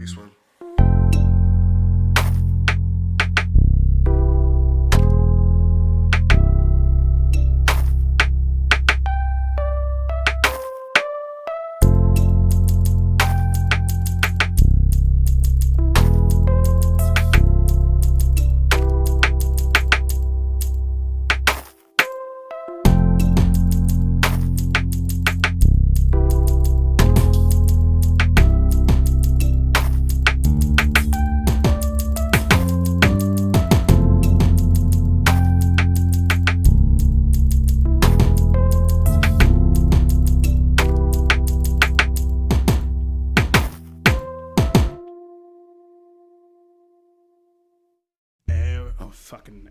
Pokeswim.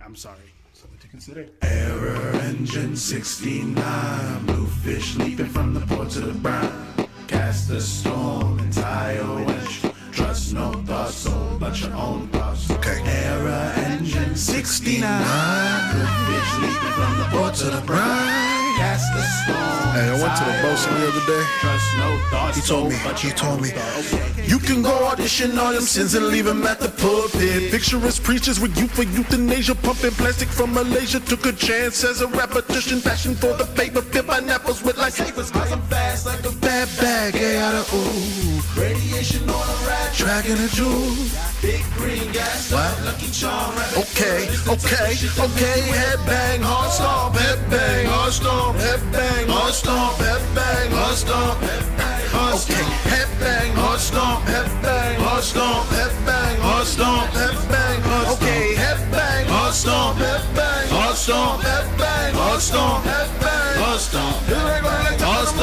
I'm sorry. Something to consider. Error engine 69. Blue fish leaping from the port to the brine. Cast a storm, entire winch. Trust no thoughts, so but your own thoughts. Okay. Error engine 69. Blue fish leaping from the port to the brine. Cast a storm. Hey, I went to the bosun the other day. Trust no thoughts. He told me, you can go audition all them sins and leave them at the pulpit. picture us preachers with youth for euthanasia, pumping plastic from Malaysia. Took a chance as a repetition, passion for the paper, fit pineapples with lightsabers. Cause I'm fast like a Bad bag, gay out of ooh. radiation on a rat. Dragging a jewel. Big green gas, Lucky Charm. Okay. Headbang, hard stomp, headbang, hard stomp, headbang, hard stomp, headbang, hard stomp, okay. Headbang, hard stomp, headbang, hard stomp, headbang, hard stomp, headbang, okay. Headbang, hard stomp, headbang, hard stomp, headbang, hard stomp, headbang, hard stomp, hard stomp, hard stomp.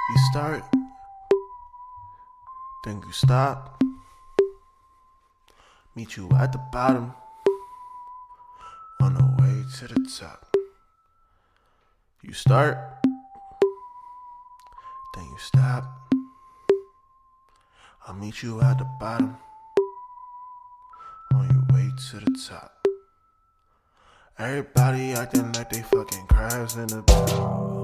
You start, then you stop. Meet you at the bottom, on the way to the top. You start, then you stop. I'll meet you at the bottom, on your way to the top. Everybody acting like they fucking crabs in the barrel.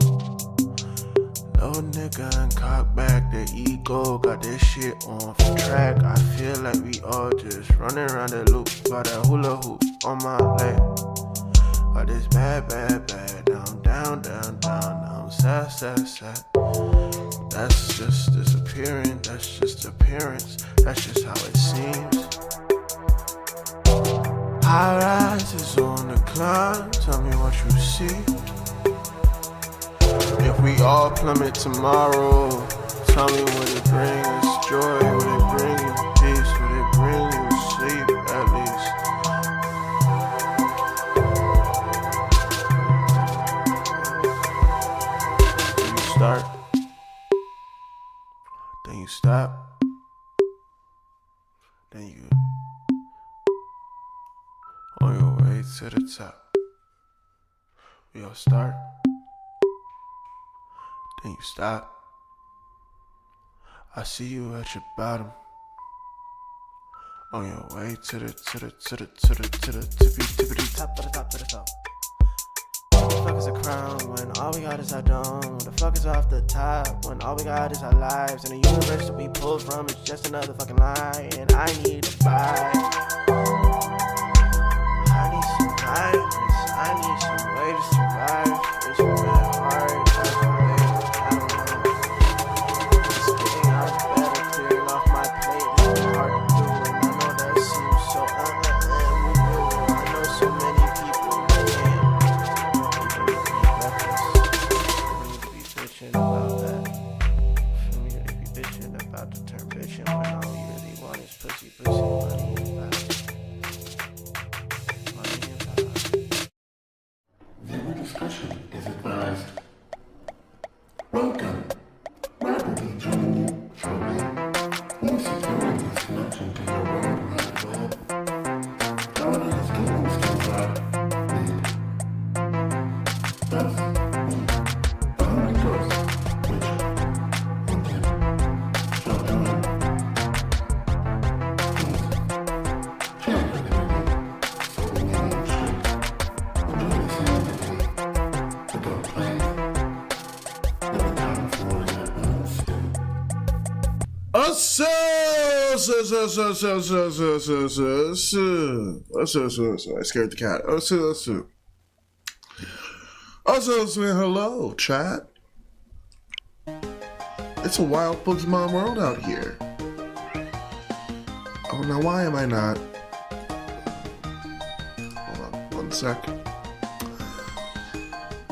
Little nigga and cock back, the ego got this shit on track. I feel like we all just running around the loop by that hula hoop on my leg. Got this bad, down, now I'm sad. That's just disappearing, that's just appearance, that's just how it seems. High rises on the climb, tell me what you see. If we all plummet tomorrow, tell me would it bring us joy, would it bring you peace, would it bring you sleep at least? Then you start, then you stop, then you on your way to the top. We all start, then you stop. I see you at your bottom, on your way to the tippity Top of the top to the top. What the fuck is a crown when all we got is our dome? What the fuck is off the top when all we got is our lives? And the universe that we pulled from is just another fucking lie. And I need to buy. I need some guidance. I need some way to survive. It's really hard. That's the way. I don't know. Just getting out of bed and clearing off my plate. It's hard to do. And I know that seems so unreal. I know so many people can't even eat breakfast. For me to be bitching about that. For me to be bitching about the term bitching when all we really want is pussy, money, and vibe. Money and vibe. Viewer discussion is advised. Welcome. Rapidly joining you shortly. Once again, this connection to your world. I scared the cat. Hello, chat. It's a wild Pokemon world out here. Oh, now why am I not? Hold on, 1 sec.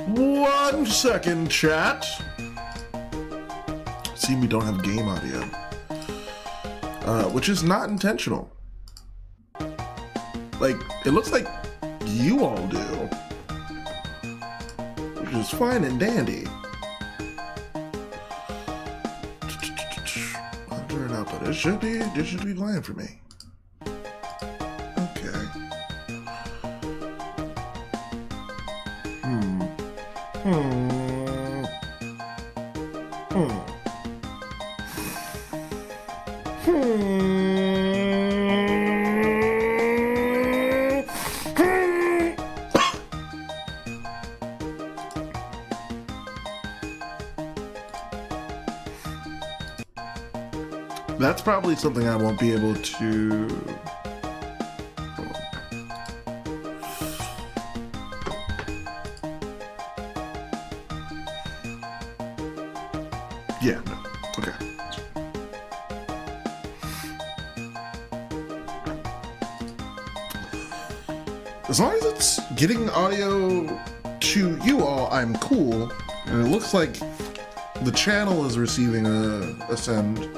1 second, chat. See, we don't have game audio, which is not intentional. Like, it looks like you all do, which is fine and dandy. Under and output. It should be playing for me. Okay. That's probably something I won't be able to. Yeah, no. Okay. As long as it's getting audio to you all, I'm cool. And it looks like the channel is receiving a send.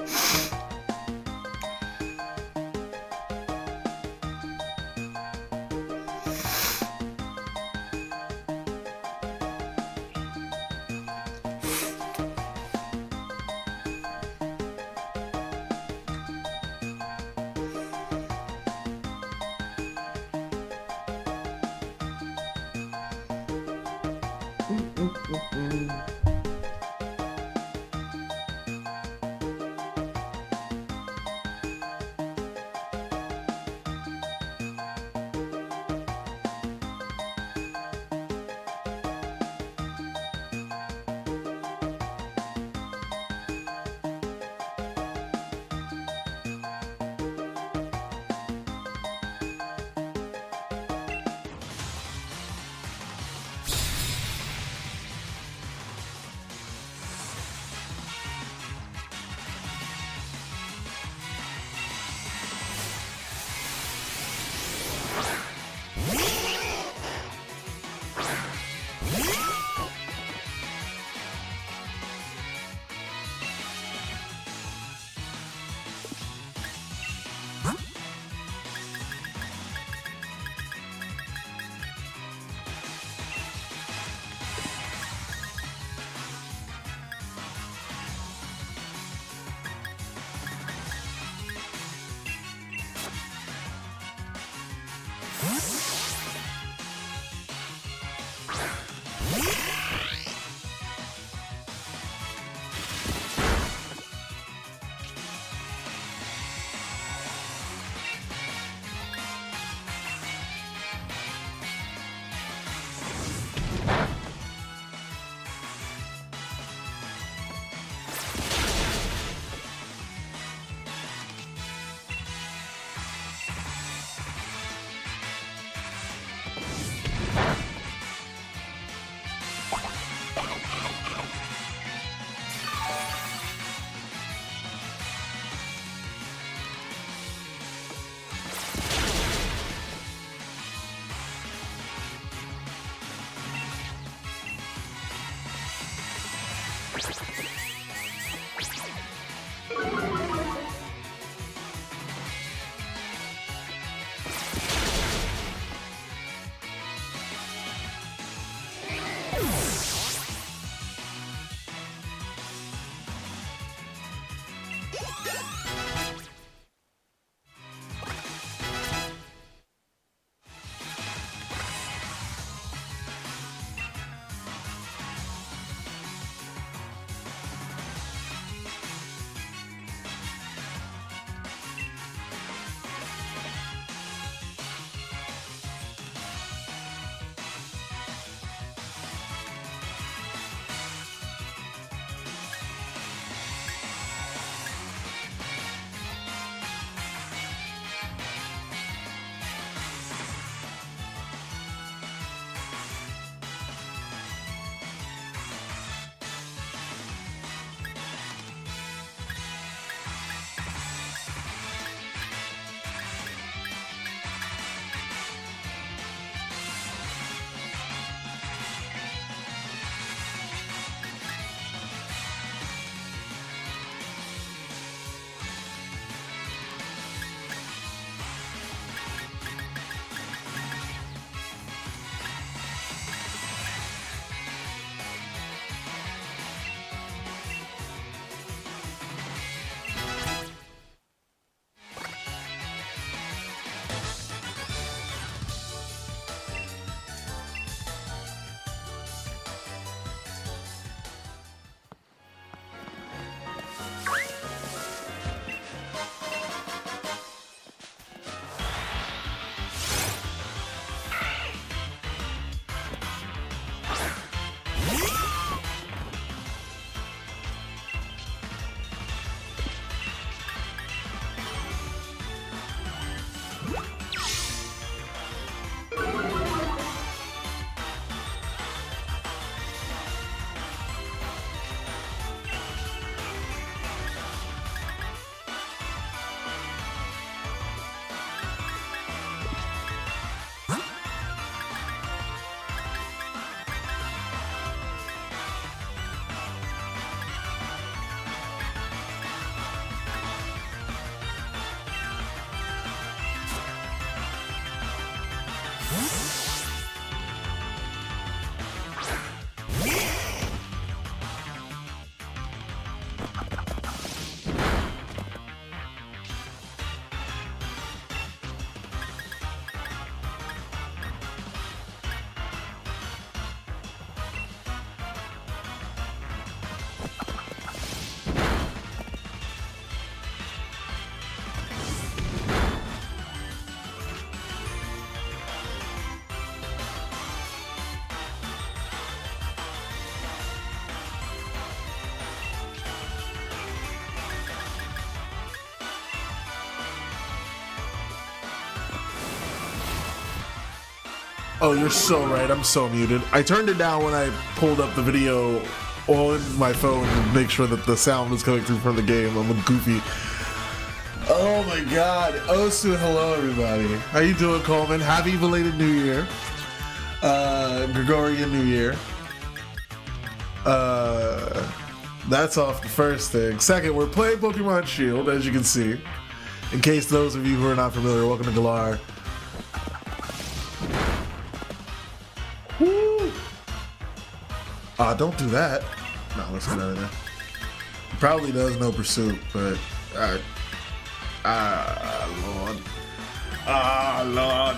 Oh, you're so right. I'm so muted. I turned it down when I pulled up the video on my phone to make sure that the sound was coming through from the game. I'm a goofy. Oh my God. Osu, hello everybody. How you doing, Coleman? Happy belated New Year. Gregorian New Year. That's off the first thing. Second, we're playing Pokemon Shield, as you can see. In case those of you who are not familiar, welcome to Galar. Woo! Don't do that. No, let's get out of there. Probably does no pursuit, but Lord. Lord.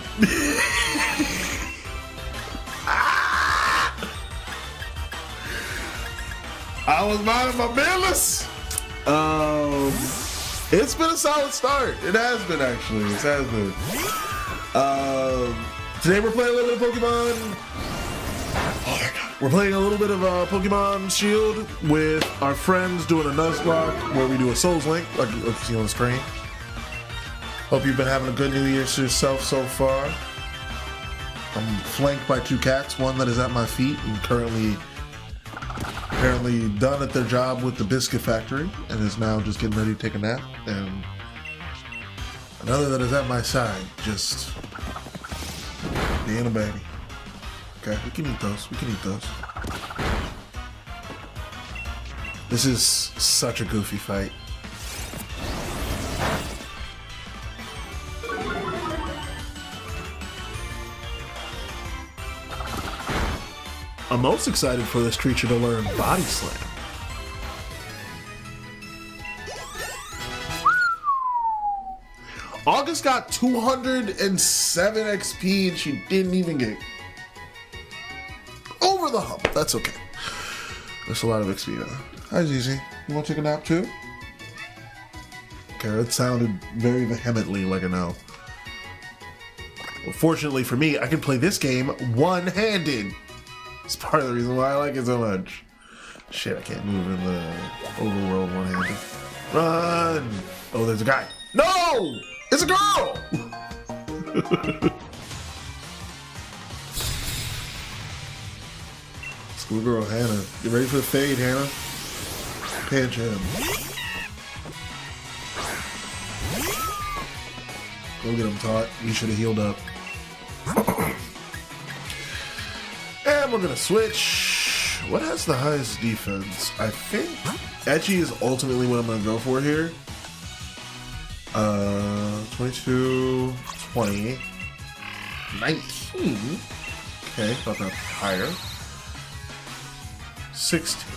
I was minding my business. It's been a solid start. It has been, actually. It has been. Today we're playing a little bit of Pokemon. Oh my God. We're playing a little bit of Pokemon Shield with our friends doing a Nuzlocke where we do a Souls Link, like you see on the screen. Hope you've been having a good New Year to yourself so far. I'm flanked by two cats, one that is at my feet and currently apparently done at their job with the biscuit factory and is now just getting ready to take a nap, and another that is at my side just being a baby. Okay, we can eat those. We can eat those. This is such a goofy fight. I'm most excited for this creature to learn Body Slam. August got 207 XP and she didn't even get over the hump. That's okay. That's a lot of XP though. Hi Zizi. You want to take a nap too? Okay, that sounded very vehemently like a no. Well, fortunately for me, I can play this game one-handed. It's part of the reason why I like it so much. Shit, I can't move in the overworld one-handed. Run! Oh, there's a guy. No! It's a girl! Schoolgirl Hannah. Get ready for the fade, Hannah. Pinch him. Go get him, Tot. You should have healed up. And we're gonna switch. What has the highest defense? I think Edgy is ultimately what I'm gonna go for here. 22, 20, 19. Okay, thought that higher. 16.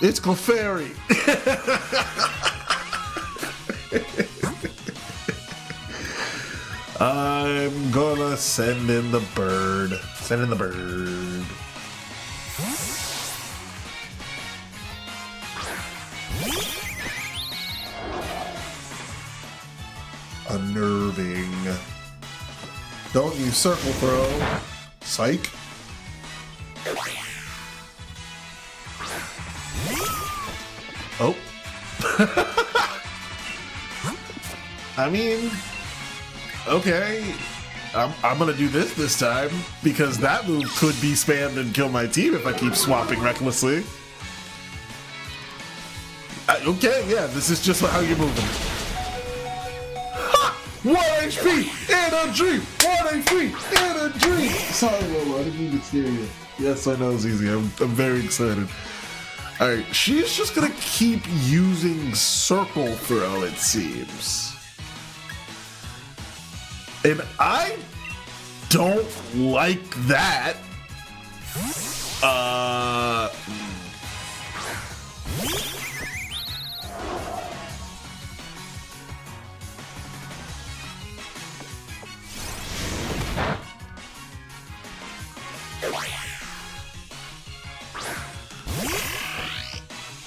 It's Clefairy. I'm gonna send in the bird. Send in the bird. Unnerving. Don't use circle throw. Psych. Oh. I mean, okay. I'm gonna do this time because that move could be spammed and kill my team if I keep swapping recklessly. Okay, yeah, this is just how you're moving. Ha! 1 HP in a dream! 1 HP in a dream! Sorry, Lola, I didn't mean to scare you. Yes, I know it's easy. I'm very excited. Alright, she's just gonna keep using circle throw, it seems. And I don't like that.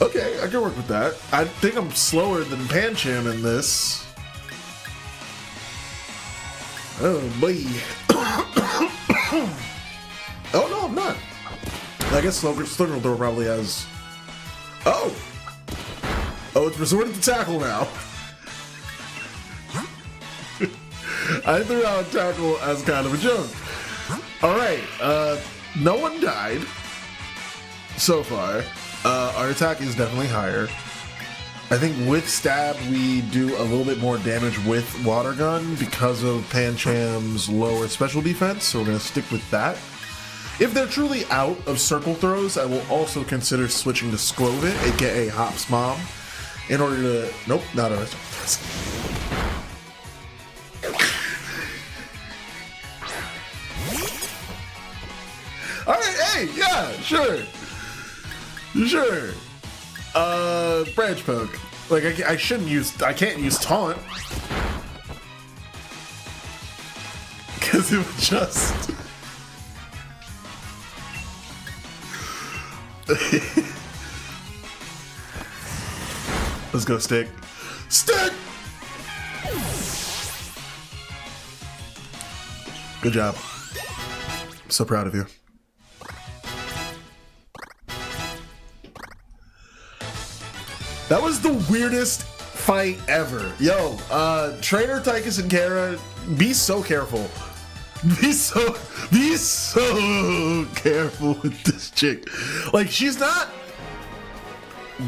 Okay, I can work with that. I think I'm slower than Pancham in this. Oh boy. Oh no, I'm not. I guess Slugger Throw probably has. Oh! Oh, it's resorted to tackle now. I threw out tackle as kind of a joke. All right, no one died so far. Our attack is definitely higher. I think with stab we do a little bit more damage with water gun because of Pancham's lower special defense, so we're gonna stick with that. If they're truly out of circle throws, I will also consider switching to Sklovin, aka Hop's mom, in order to... Nope, not ours. Alright, hey, yeah, sure. Sure. Branch poke. Like, I can't use taunt. Because it would just... Let's go, Stick. Stick! Good job. I'm so proud of you. That was the weirdest fight ever. Yo, Trainer Tychus and Kara, be so careful. Be so careful with this chick. Like, she's not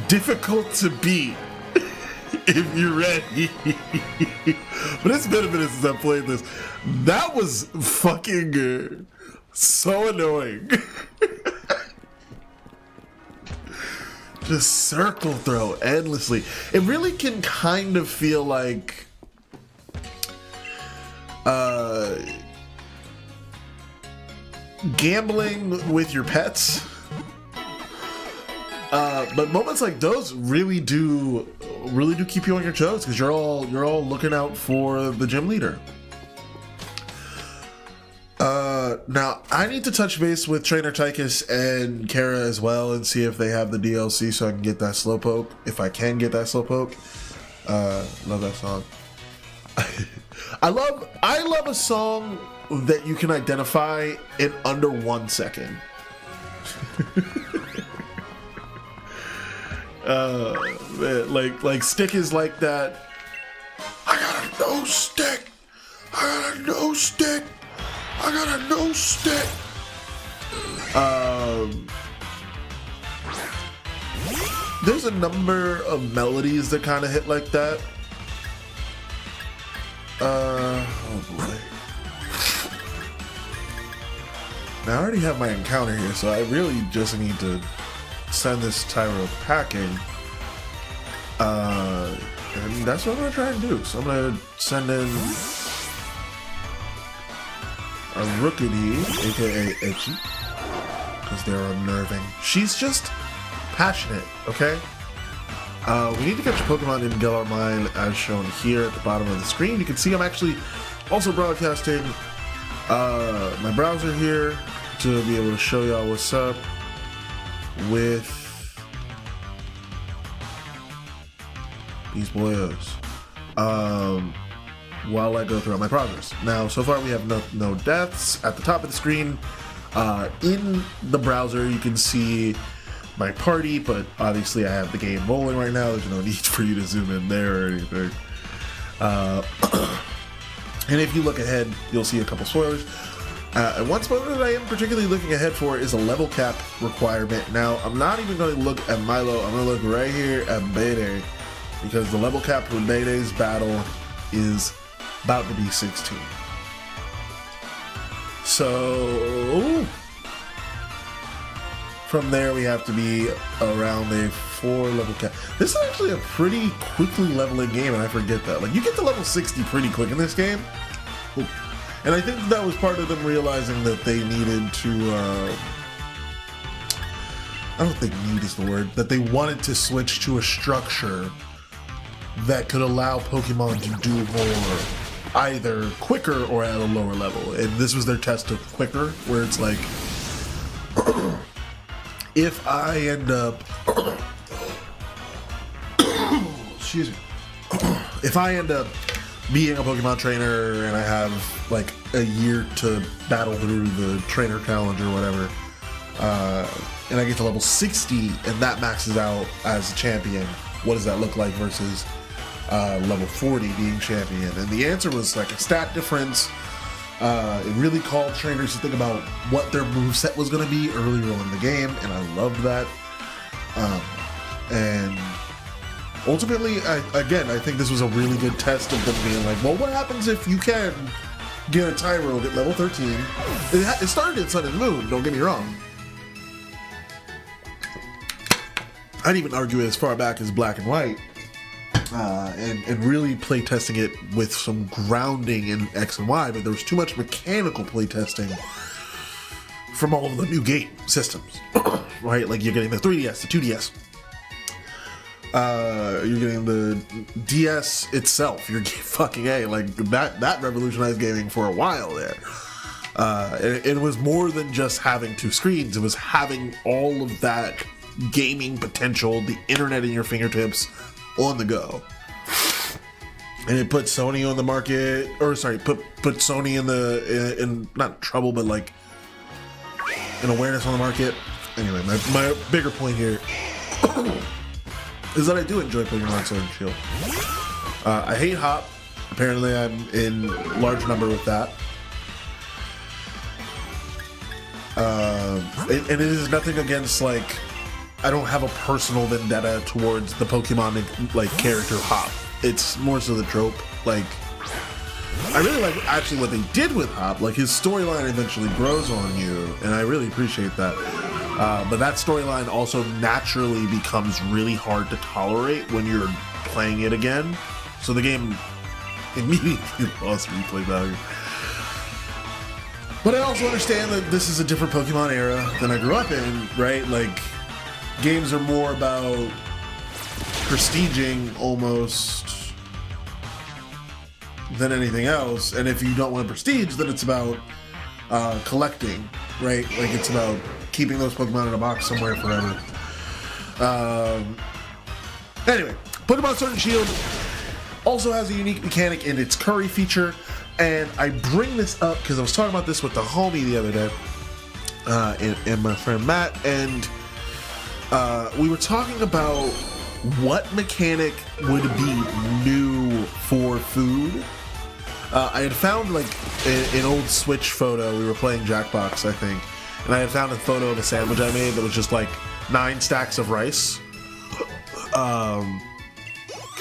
difficult to beat if you're ready. But it's been a minute since I played this. That was fucking so annoying. Just circle throw endlessly. It really can kind of feel like gambling with your pets. But moments like those really do keep you on your toes because you're all looking out for the gym leader. Now I need to touch base with Trainer Tychus and Kara as well and see if they have the DLC so I can get that Slowpoke. If I can get that Slowpoke, love that song. I love a song that you can identify in under 1 second. Man, like Stick is like that. I got a no stick. I got a no stick. I got a no stick. There's a number of melodies that kind of hit like that. Oh boy. Now I already have my encounter here, so I really just need to send this Tyro packing. And that's what I'm gonna try and do. So I'm gonna send in a Rookity, aka Etchy, because they're unnerving. She's just passionate, okay? We need to catch a Pokemon in Galar Mine as shown here at the bottom of the screen. You can see I'm actually also broadcasting my browser here to be able to show y'all what's up with these boyos. While I go through my progress. Now, so far we have no deaths. At the top of the screen, in the browser, you can see my party, but obviously I have the game rolling right now. There's no need for you to zoom in there or anything. And if you look ahead, you'll see a couple spoilers. And one spoiler that I am particularly looking ahead for is a level cap requirement. Now, I'm not even going to look at Milo. I'm going to look right here at Bede, because the level cap for Bede's battle is about to be 16. So from there we have to be around a 4 level cap. This is actually a pretty quickly leveling game, and I forget that. Like, you get to level 60 pretty quick in this game. Ooh. And I think that was part of them realizing that they needed to I don't think need is the word, that they wanted to switch to a structure that could allow Pokemon to do more either quicker or at a lower level. And this was their test of quicker, where it's like, if I end up, excuse me, if I end up being a Pokemon trainer and I have like a year to battle through the trainer challenge or whatever, and I get to level 60 and that maxes out as a champion, what does that look like versus level 40 being champion? And the answer was like a stat difference. It really called trainers to think about what their moveset was going to be earlier on in the game, and I loved that. And ultimately, I think this was a really good test of them being like, well, what happens if you can get a Tyro at level 13? It started in Sun and Moon, don't get me wrong. I'd even argue as far back as Black and White, and really play testing it with some grounding in X and Y, but there was too much mechanical play testing from all of the new game systems, right? Like you're getting the 3DS, the 2DS, you're getting the DS itself. You're fucking A, like that revolutionized gaming for a while there. It was more than just having two screens. It was having all of that gaming potential, the internet in your fingertips, on the go. And it put Sony on the market, or sorry, put Sony in not trouble, but like an awareness on the market. Anyway, my bigger point here is that I do enjoy Pokemon Sword and Shield. I hate Hop. Apparently I'm in large number with that. And it is nothing against, like, I don't have a personal vendetta towards the Pokemon, like, character Hop. It's more so the trope. Like, I really like actually what they did with Hop. Like, his storyline eventually grows on you, and I really appreciate that. But that storyline also naturally becomes really hard to tolerate when you're playing it again. So the game immediately lost replay value. But I also understand that this is a different Pokemon era than I grew up in, right? Like, games are more about prestiging almost than anything else. And if you don't want prestige, then it's about collecting, right? Like, it's about keeping those Pokemon in a box somewhere forever. Anyway, Pokemon Sword and Shield also has a unique mechanic in its curry feature. And I bring this up because I was talking about this with the homie the other day, and my friend Matt, and we were talking about what mechanic would be new for food. I had found, like, an old Switch photo. We were playing Jackbox, I think, and I had found a photo of a sandwich I made that was just like 9 stacks of rice.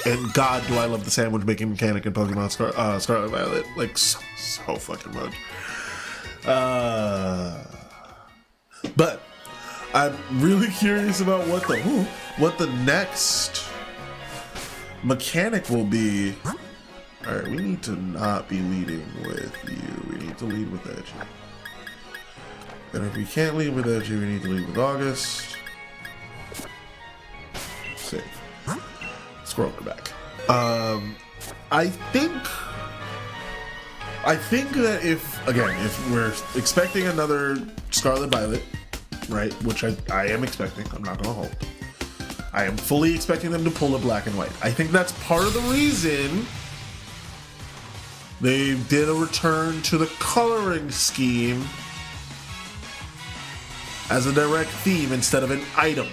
And God, do I love the sandwich making mechanic in Pokemon Scarlet Violet. Like, so fucking much. But I'm really curious about what the next mechanic will be. Alright, we need to not be leading with you. We need to lead with Edgy. And if we can't lead with Edgy, we need to lead with August. Save. Scroll back. I think that if we're expecting another Scarlet Violet, right, which I am expecting, I'm not gonna hold. I am fully expecting them to pull a Black and White. I think that's part of the reason they did a return to the coloring scheme as a direct theme instead of an item.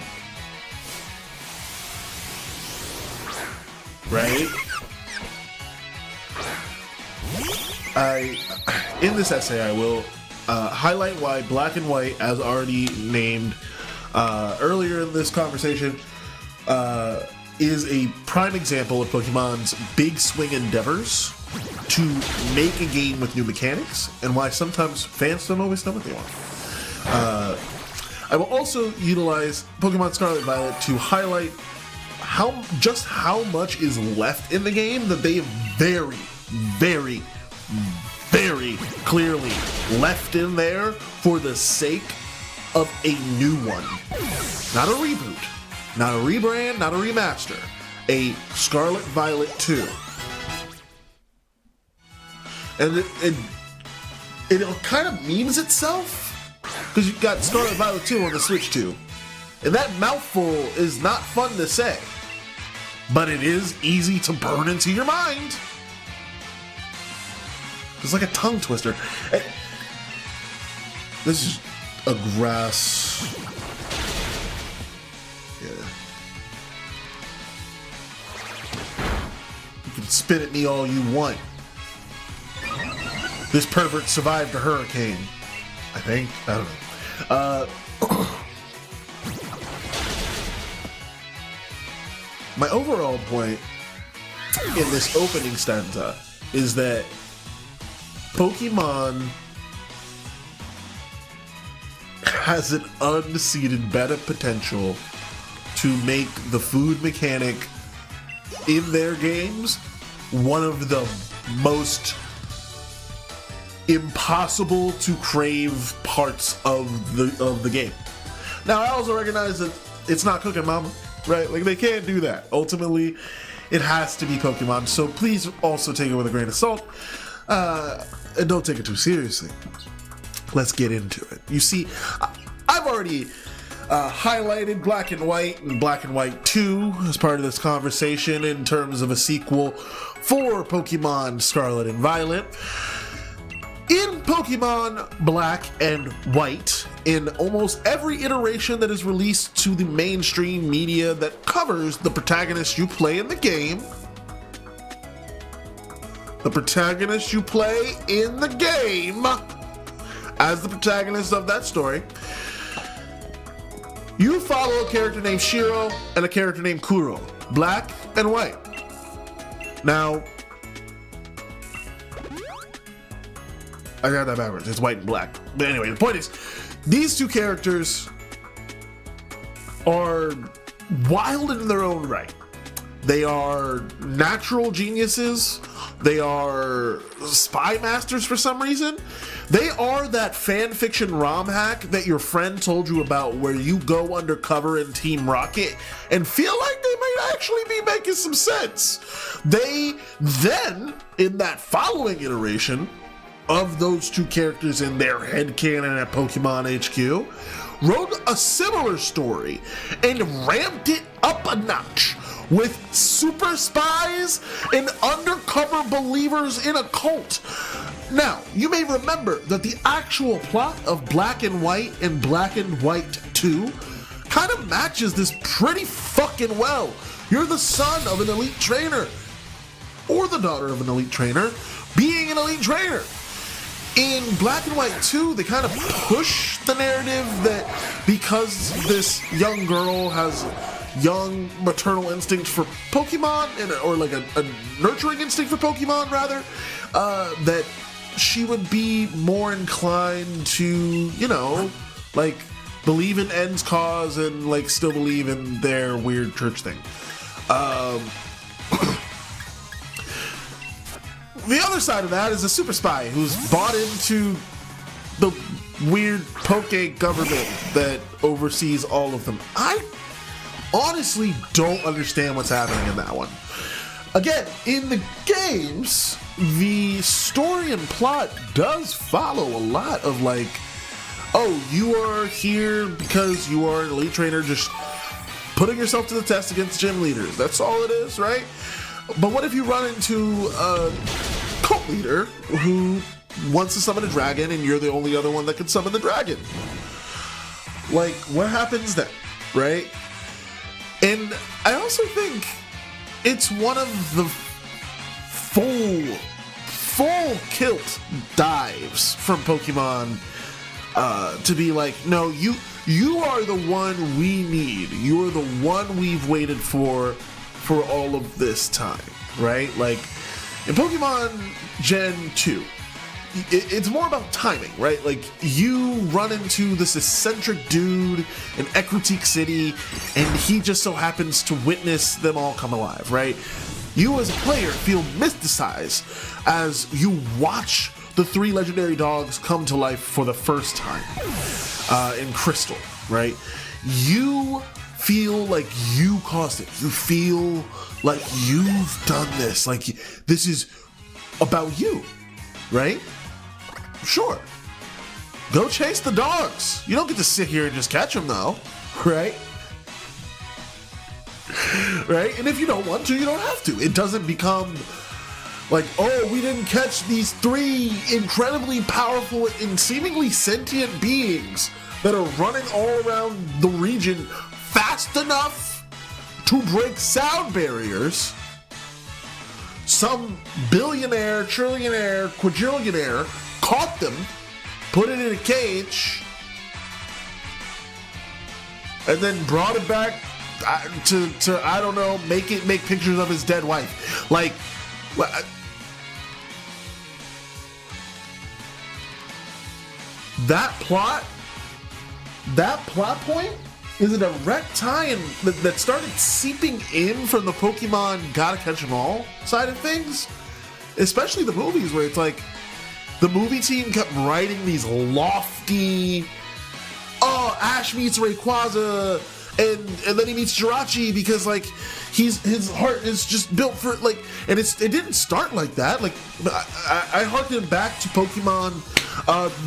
Right? In this essay, I will highlight why Black and White, as already named earlier in this conversation, is a prime example of Pokemon's big swing endeavors to make a game with new mechanics, and why sometimes fans don't always know what they want. I will also utilize Pokemon Scarlet Violet to highlight how much is left in the game that they have very, very, very clearly left in there for the sake of a new one. Not a reboot, not a rebrand, not a remaster. A Scarlet Violet 2. And it kind of memes itself, because you've got Scarlet Violet 2 on the Switch 2. And that mouthful is not fun to say, but it is easy to burn into your mind. It's like a tongue twister. This is a grass. Yeah. spit at me all you want. This pervert survived a hurricane. I think. I don't know. My overall point in this opening stanza is that Pokemon has an unseated beta potential to make the food mechanic in their games one of the most impossible to crave parts of the game. Now, I also recognize that it's not Cooking Mama, right? Like, they can't do that. Ultimately, it has to be Pokemon, so please also take it with a grain of salt, and don't take it too seriously. Let's get into it. You see, I've already highlighted Black and White and Black and White 2 as part of this conversation in terms of a sequel for Pokemon Scarlet and Violet. In Pokemon Black and White, in almost every iteration that is released to the mainstream media that covers the protagonist you play in the game, the protagonist you play in the game as the protagonist of that story, you follow a character named Shiro and a character named Kuro, Black and White. Now, I got that backwards. It's white and black. But anyway, the point is, these two characters are wild in their own right. They are natural geniuses. They are spy masters for some reason. They are that fan fiction ROM hack that your friend told you about where you go undercover in Team Rocket and feel like they might actually be making some sense. They then, in that following iteration of those two characters in their headcanon at Pokemon HQ, wrote a similar story and ramped it up a notch with super spies and undercover believers in a cult. Now, you may remember that the actual plot of Black and White and Black and White 2 kind of matches this pretty fucking well. You're the son of an elite trainer, or the daughter of an elite trainer, being an elite trainer. In Black and White 2, they kind of push the narrative that because this young girl has young maternal instinct for Pokemon, or like a nurturing instinct for Pokemon, rather, that she would be more inclined to, you know, like, believe in N's cause and, like, still believe in their weird church thing. The other side of that is a super spy who's bought into the weird Poke government that oversees all of them. I honestly don't understand what's happening in that one. Again, in the games, the story and plot does follow a lot of like, oh, you are here because you are an elite trainer just putting yourself to the test against gym leaders. That's all it is, right? But what if you run into a cult leader who wants to summon a dragon and you're the only other one that can summon the dragon? Like, what happens then, right? And I also think it's one of the full kilt dives from Pokemon to be like, no, you are the one we need. You are the one we've waited for all of this time, right? Like, in Pokemon Gen 2, it's more about timing, right? Like, you run into this eccentric dude in Ecruteak City, and he just so happens to witness them all come alive, right? You as a player feel mysticized as you watch the three legendary dogs come to life for the first time in Crystal, right? You feel like you caused it. You feel like you've done this. Like, this is about you, right? Sure. Go chase the dogs. You don't get to sit here and just catch them, though, right? Right? And if you don't want to, you don't have to. It doesn't become like, oh, we didn't catch these three incredibly powerful and seemingly sentient beings that are running all around the region fast enough to break sound barriers. some billionaire, trillionaire, quadrillionaire caught them, put it in a cage, and then brought it back to I don't know, make pictures of his dead wife. Like, that plot point is a direct tie-in that started seeping in from the Pokemon Gotta Catch 'Em All side of things, especially the movies, where it's like the movie team kept writing these lofty, oh, Ash meets Rayquaza, and then he meets Jirachi because like his heart is just built for like, and it didn't start like that. Like I harken back to Pokemon,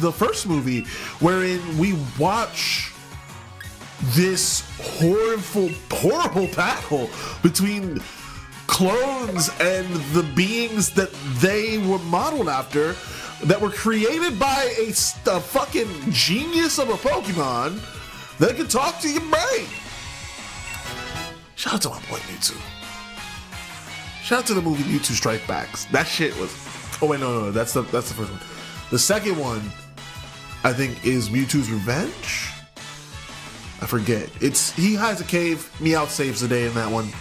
the first movie, wherein we watch this horrible battle between clones and the beings that they were modeled after, that were created by a fucking genius of a Pokemon that can talk to your brain. Shout out to my boy Mewtwo. Shout out to the movie Mewtwo Strike Backs. That shit was. Oh wait, no, that's the first one. The second one, I think, is Mewtwo's Revenge. I forget. He hides a cave. Meowth saves the day in that one.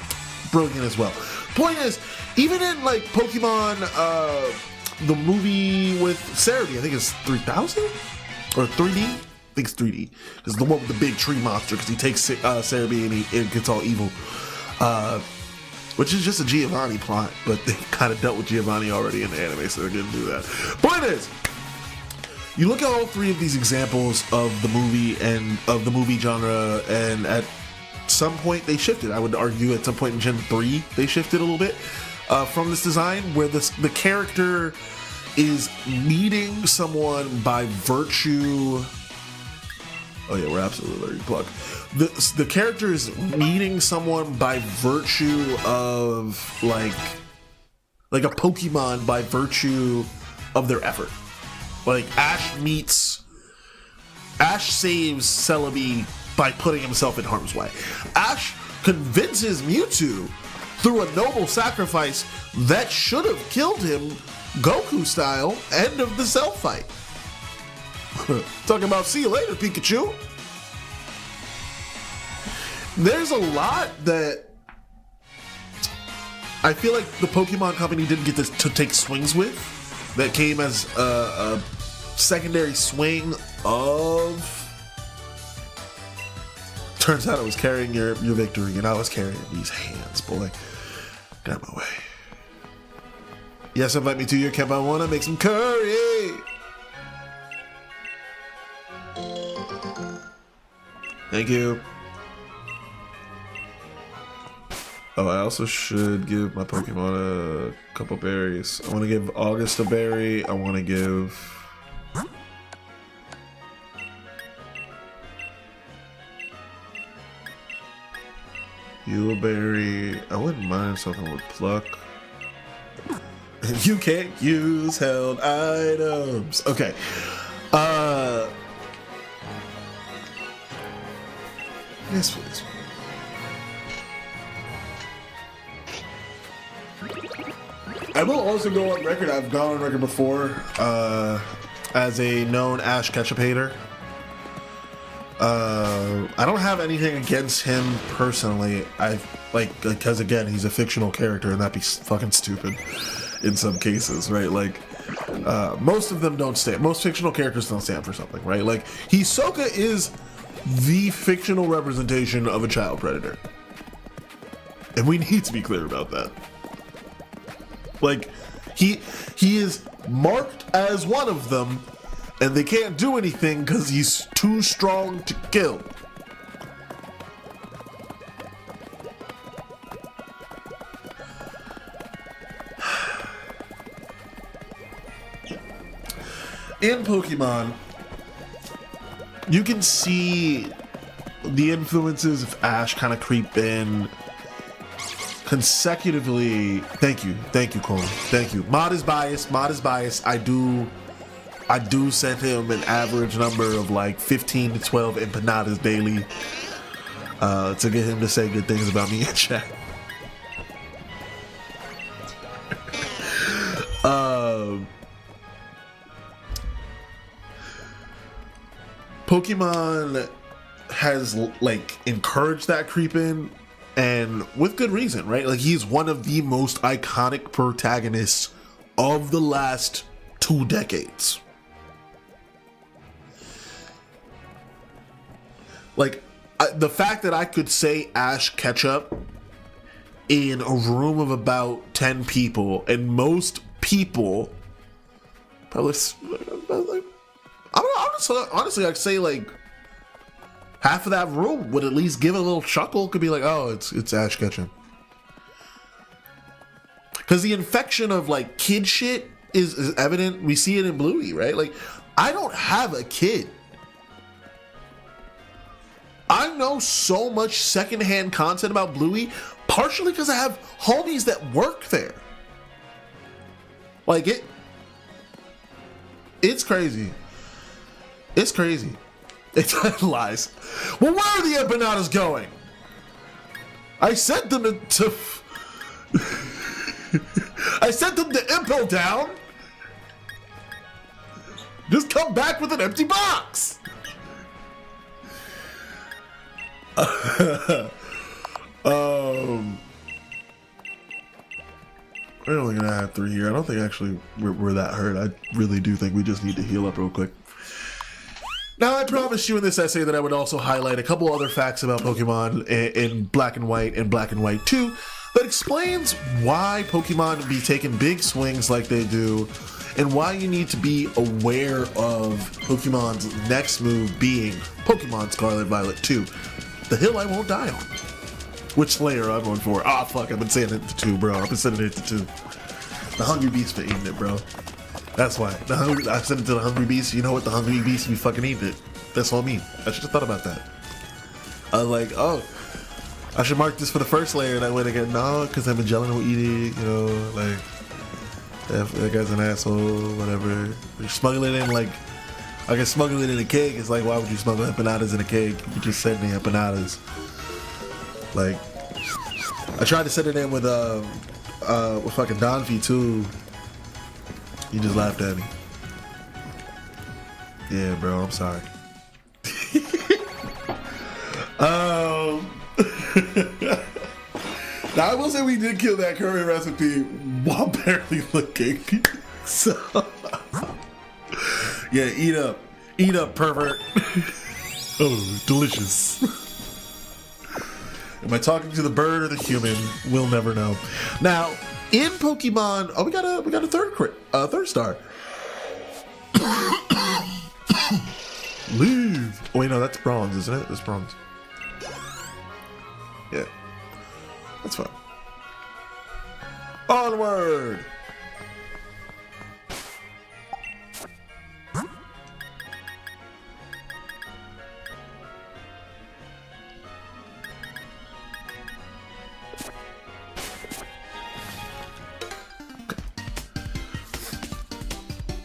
Brilliant as well. Point is, even in like Pokemon, the movie with Cerebi, I think it's 3000 or 3D. I think it's 3D. It's the one with the big tree monster because he takes Cerebi and he gets all evil. Which is just a Giovanni plot, but they kind of dealt with Giovanni already in the anime, so they didn't do that. Point is, you look at all three of these examples of the movie and of the movie genre, and at some point they shifted. I would argue at some point in Gen 3 they shifted a little bit from this design, where the character is meeting someone by virtue. Oh yeah, we're absolutely letting plug. The character is meeting someone by virtue of like a Pokemon by virtue of their effort. Like Ash saves Celebi by putting himself in harm's way. Ash convinces Mewtwo through a noble sacrifice that should have killed him, Goku style, end of the Cell fight. Talking about see you later, Pikachu. There's a lot that I feel like the Pokemon Company didn't get to take swings with, that came as a secondary swing of. Turns out I was carrying your victory, and I was carrying these hands, boy. Get out of my way. Yes, invite me to your camp. I want to make some curry. Thank you. Oh, I also should give my Pokemon a couple berries. I want to give August a berry. I want to give... you a berry. I wouldn't mind something with pluck. You can't use held items. Okay. Yes, please. I will also go on record. I've gone on record before as a known Ash Ketchup hater. I don't have anything against him personally. Because again, he's a fictional character, and that'd be fucking stupid in some cases, right? Like, most of them don't stand. Most fictional characters don't stand for something, right? Like, Hisoka is the fictional representation of a child predator, and we need to be clear about that. Like, he is marked as one of them, and they can't do anything because he's too strong to kill. In Pokemon, you can see the influences of Ash kind of creep in consecutively. Thank you, Cole. Thank you. Mod is biased. I do send him an average number of like 15 to 12 empanadas daily to get him to say good things about me in chat. Pokemon has like encouraged that creep in, and with good reason, right? Like, he's one of the most iconic protagonists of the last 2 decades. Like, the fact that I could say Ash Ketchup in a room of about 10 people, and most people probably, honestly, I'd say like half of that room would at least give a little chuckle, could be like, oh, it's Ash Ketchum. Because the infection of like kid shit is evident. We see it in Bluey, right? Like, I don't have a kid. I know so much secondhand content about Bluey, partially because I have homies that work there. Like, it's crazy. It's crazy. It's lies. Well, where are the empanadas going? I sent them to I sent them to Impel Down. Just come back with an empty box. We're only gonna have 3 here. I don't think actually we're that hurt. I really do think we just need to heal up real quick. Now, I promised you in this essay that I would also highlight a couple other facts about Pokemon in Black and White and Black and White 2 that explains why Pokemon be taking big swings like they do, and why you need to be aware of Pokemon's next move being Pokemon Scarlet Violet 2, the hill I won't die on. Which layer I'm going for? Ah, fuck, I've been saying it to 2, bro. I've been sending it to 2. The Hungry Beast been eating it, bro. That's why. I sent it to the Hungry Beast. You know what? The Hungry Beast be fucking eating it. That's what I mean. I should have thought about that. I was like, oh, I should mark this for the first layer, and I went again, no, because then Magellan will eat it, you know, like, that guy's an asshole, whatever. You're smuggling it in, like, I can smuggle it in a cake. It's like, why would you smuggle empanadas in a cake? You just send me empanadas. Like, I tried to send it in with fucking Donphy too. You just laughed at me. Yeah, bro, I'm sorry. Now, I will say we did kill that curry recipe while barely looking. So, yeah, eat up, pervert. Oh, delicious. Am I talking to the bird or the human? We'll never know. Now, in Pokemon, oh, we got a third star. Leave. Oh wait, no, that's bronze, isn't it? That's bronze. Yeah, that's fine. Onward.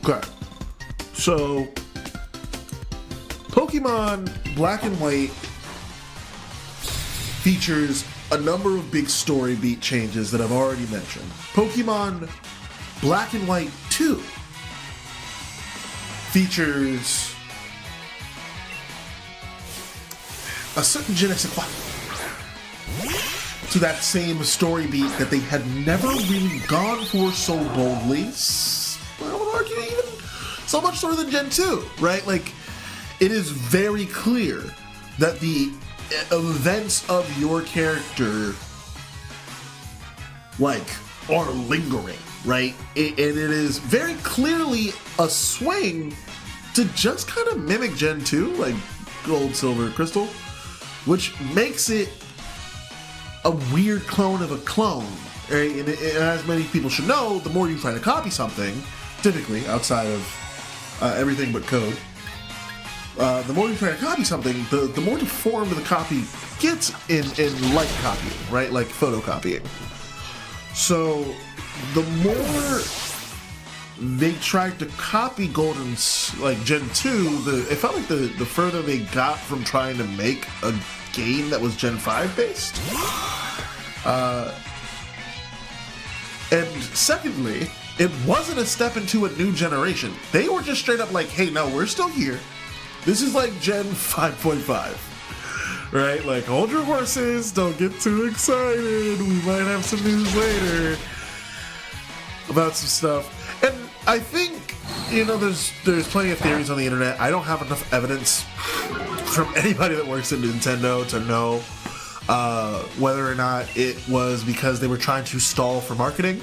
Okay, so Pokemon Black and White features a number of big story beat changes that I've already mentioned. Pokemon Black and White 2 features a certain je ne sais quoi to that same story beat that they had never really gone for so boldly. I would argue even so much more than Gen 2, right? Like, it is very clear that the events of your character, like, are lingering, right? And it is very clearly a swing to just kind of mimic Gen 2, like Gold, Silver, Crystal, which makes it a weird clone of a clone, right? And as many people should know, the more you try to copy something, typically outside of everything but code, the more you try to copy something, the more deformed the copy gets in like copying, right? Like photocopying. So the more they tried to copy Golden's, like Gen 2, it felt like the further they got from trying to make a game that was Gen 5 based. And secondly, it wasn't a step into a new generation. They were just straight up like, hey, no, we're still here. This is like Gen 5.5. Right? Like, hold your horses, don't get too excited. We might have some news later about some stuff. And I think, you know, there's plenty of theories on the internet. I don't have enough evidence from anybody that works at Nintendo to know whether or not it was because they were trying to stall for marketing.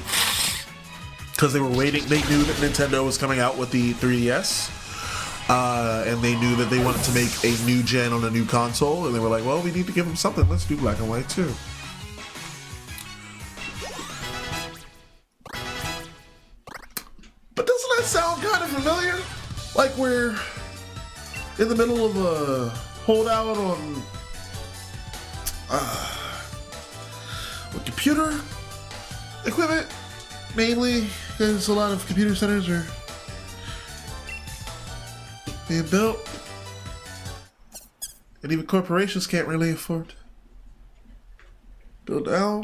Because they were waiting, they knew that Nintendo was coming out with the 3DS. And they knew that they wanted to make a new gen on a new console, and they were like, well, we need to give them something. Let's do black and white too. But doesn't that sound kind of familiar? Like we're in the middle of a holdout on with computer equipment, mainly, because a lot of computer centers are being built, and even corporations can't really afford to build out.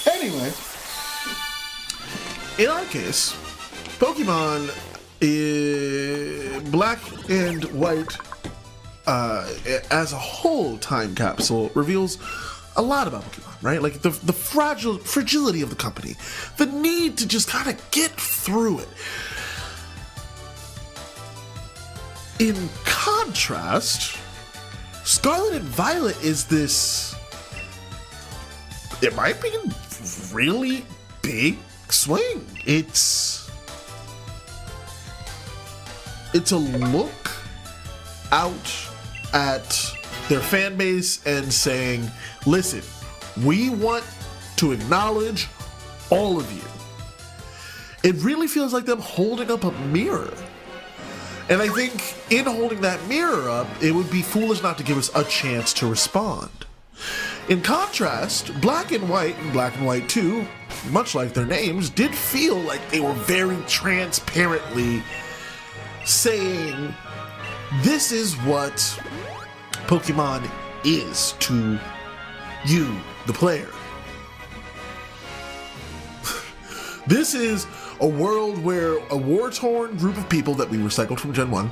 Anyway, in our case, Pokemon Black and White as a whole time capsule reveals a lot about Pokemon, right? Like the fragility of the company, the need to just kind of get through it. In contrast, Scarlet and Violet is this, it might be a really big swing. It's a look out at their fan base and saying, listen, we want to acknowledge all of you. It really feels like them holding up a mirror. And I think in holding that mirror up, it would be foolish not to give us a chance to respond. In contrast, Black and White and Black and White 2, much like their names, did feel like they were very transparently saying, this is what Pokemon is to you, the player. This is a world where a war-torn group of people that we recycled from Gen 1,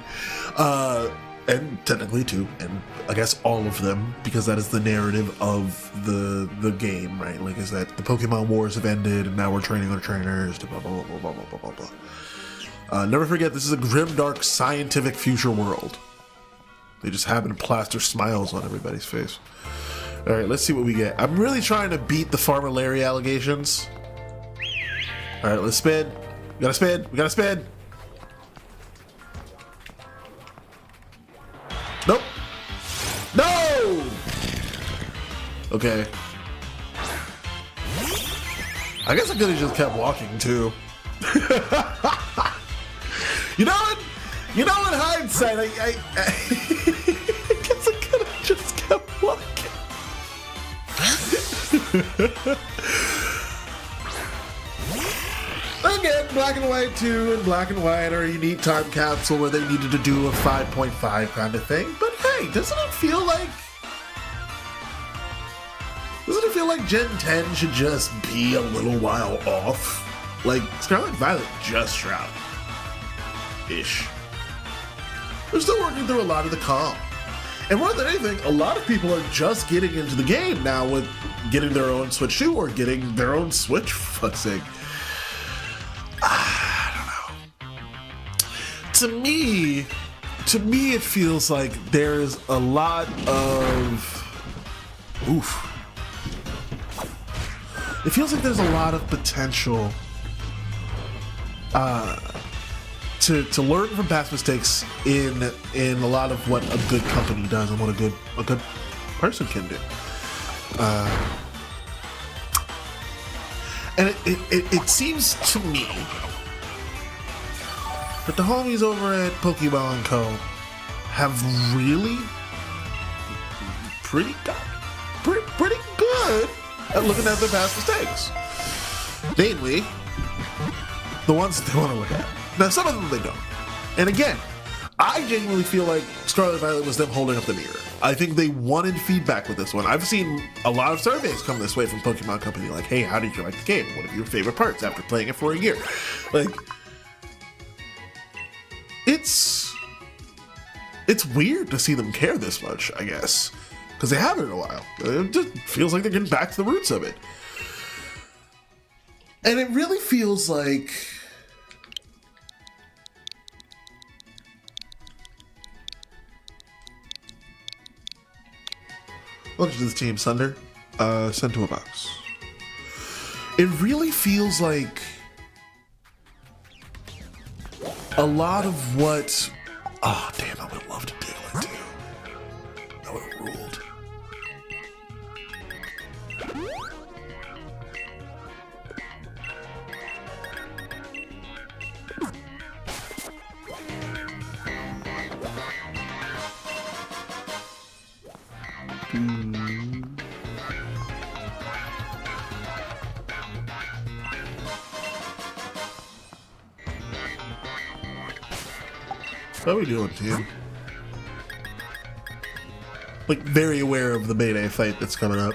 and technically 2, and I guess all of them, because that is the narrative of the game, right? Like, is that the Pokemon Wars have ended, and now we're training our trainers to blah, blah, blah, blah, blah, blah, blah, blah. Never forget, this is a grimdark scientific future world. They just happen to plaster smiles on everybody's face. All right, let's see what we get. I'm really trying to beat the Farmer Larry allegations. All right, let's spin. We gotta spin. We gotta spin. Nope. No! Okay. I guess I could have just kept walking, too. You know what? You know, in hindsight, I guess I could have just kept walking. Again, Black and White 2 and Black and White are a unique time capsule where they needed to do a 5.5 kind of thing. But hey, doesn't it feel like Gen 10 should just be a little while off? Like, Scarlet and Violet just dropped. Ish. They're still working through a lot of the comp. And more than anything, a lot of people are just getting into the game now with getting their own Switch 2 or getting their own Switch, for fuck's sake. I don't know. To me, it feels like there's a lot of... Oof. It feels like there's a lot of potential to learn from past mistakes in a lot of what a good company does and what a good person can do. And it seems to me that the homies over at Pokemon Co. have really pretty good at looking at their past mistakes. Namely, the ones that they want to look at. Now, some of them they don't. And again, I genuinely feel like Scarlet Violet was them holding up the mirror. I think they wanted feedback with this one. I've seen a lot of surveys come this way from Pokemon Company, like, hey, how did you like the game? What are your favorite parts after playing it for a year? Like, it's weird to see them care this much, I guess, because they haven't in a while. It just feels like they're getting back to the roots of it. And it really feels like welcome to the team, Sunder. Sent to a box. It really feels like a lot of what... Oh, damn, I would have loved to do it, too. That would have ruled. How are we doing, team? Like, very aware of the Mayday fight that's coming up.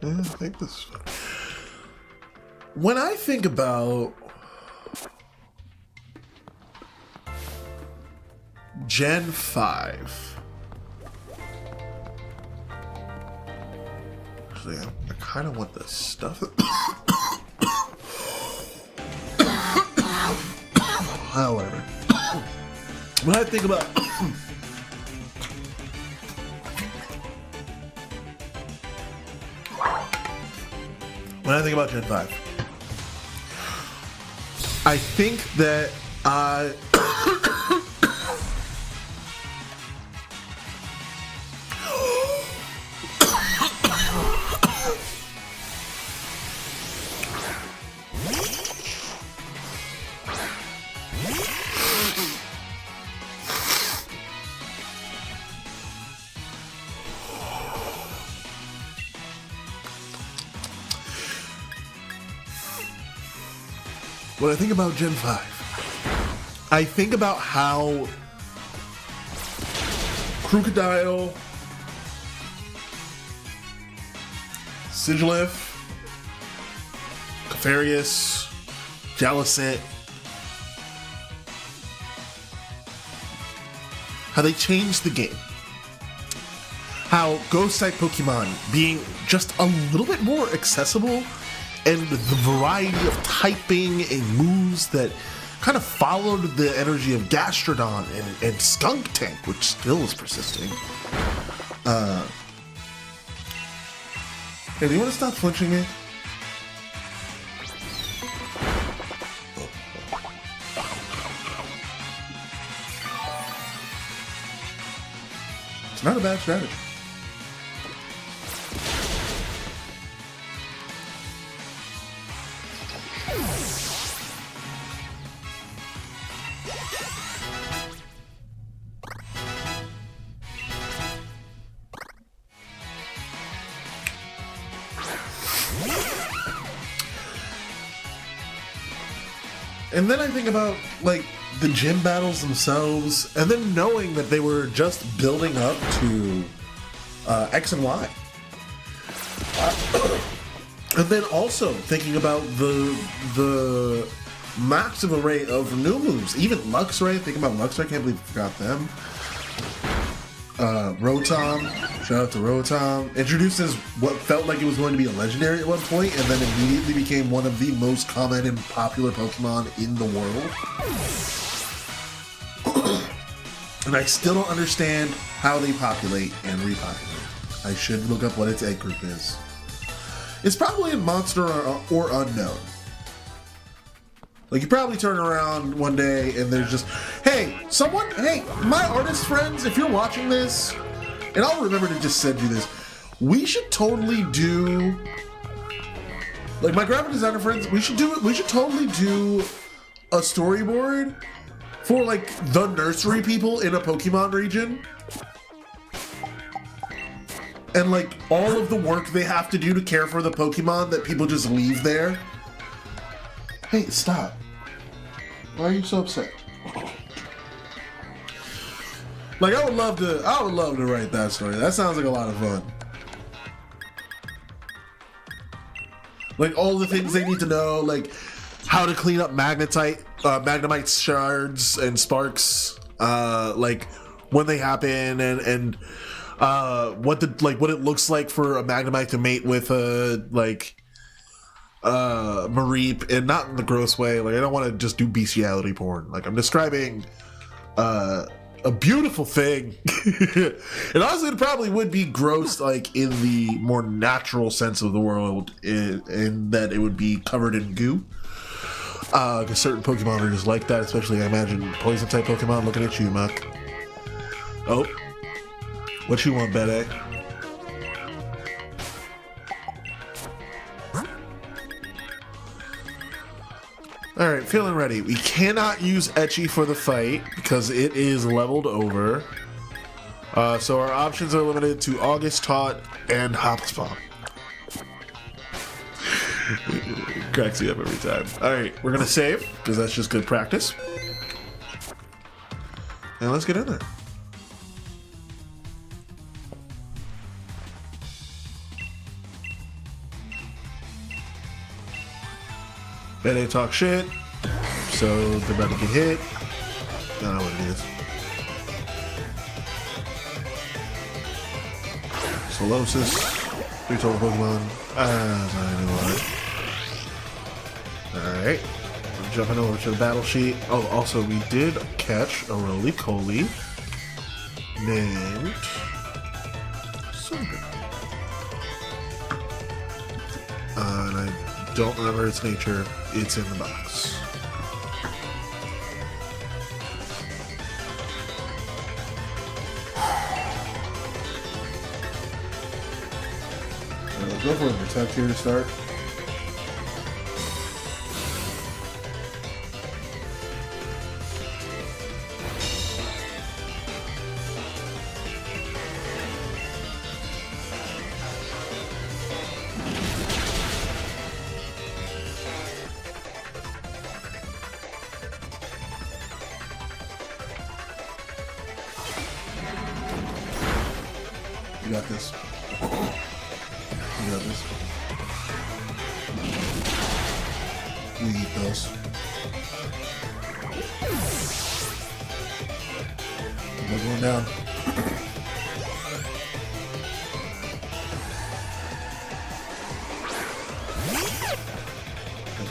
Yeah, I think this is fun. When I think about Gen 5, actually, I kind of want this stuff. Oh, whatever. When I think about Gen 5, I think that when I think about Gen 5, I think about how Crocodile, Sigilif, Clefairy, Jellicent, how they changed the game. How Ghost-type Pokemon being just a little bit more accessible, and the variety of typing and moves that kind of followed the energy of Gastrodon and Skunk Tank, which still is persisting. Hey, do you want to stop flinching me? It's not a bad strategy. And then I think about, like, the gym battles themselves, and then knowing that they were just building up to X and Y. And then also thinking about the massive array of new moves. Even Luxray, thinking about Luxray, I can't believe I forgot them. Rotom, shout out to Rotom, introduces what felt like it was going to be a legendary at one point, and then immediately became one of the most common and popular Pokemon in the world. And I still don't understand how they populate and repopulate. I should look up what its egg group is. It's probably a monster or unknown. Like, you probably turn around one day and there's just, hey, my artist friends, if you're watching this, and I'll remember to just send you this, we should totally do, like, my graphic designer friends, we should totally do a storyboard for, like, the nursery people in a Pokemon region. and like all of the work they have to do to care for the Pokemon that people just leave there. Hey, stop. Why are you so upset? Like, I would love to write that story. That sounds like a lot of fun. Like all the things they need to know, like how to clean up Magnemite shards and sparks, like when they happen, and what it looks like for a Magnemite to mate with a Mareep, and not in the gross way. Like, I don't want to just do bestiality porn. Like, I'm describing a beautiful thing. And honestly, it probably would be gross, like in the more natural sense of the world, in that it would be covered in goo. Because certain Pokemon are just like that, especially I imagine poison type Pokemon. Looking at you, Muck. Oh, what you want, Bede? Alright, feeling ready. We cannot use Etchy for the fight because it is leveled over. So our options are limited to August Taunt and Hopspot. Cracks me up every time. Alright, we're gonna save because that's just good practice. And let's get in there. Bede talk shit, so they're about to get hit. I don't know what it is. Solosis, 3 total Pokemon. Alright, I'm jumping over to the battle sheet. Oh, also, we did catch a roly-poly named Sunder. And I don't remember its nature. It's in the box. Go for a protect here to start. You got this. You got this. You eat those. We're going down.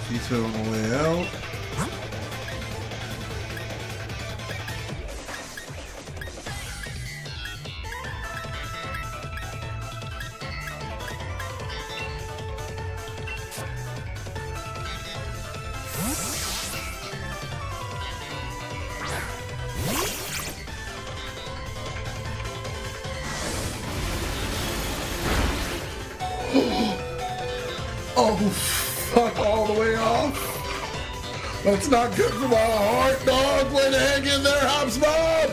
Tito on the way out. Oh, fuck, all the way off. That's not good for my heart, dog. Way to hang in there, Hopsbob.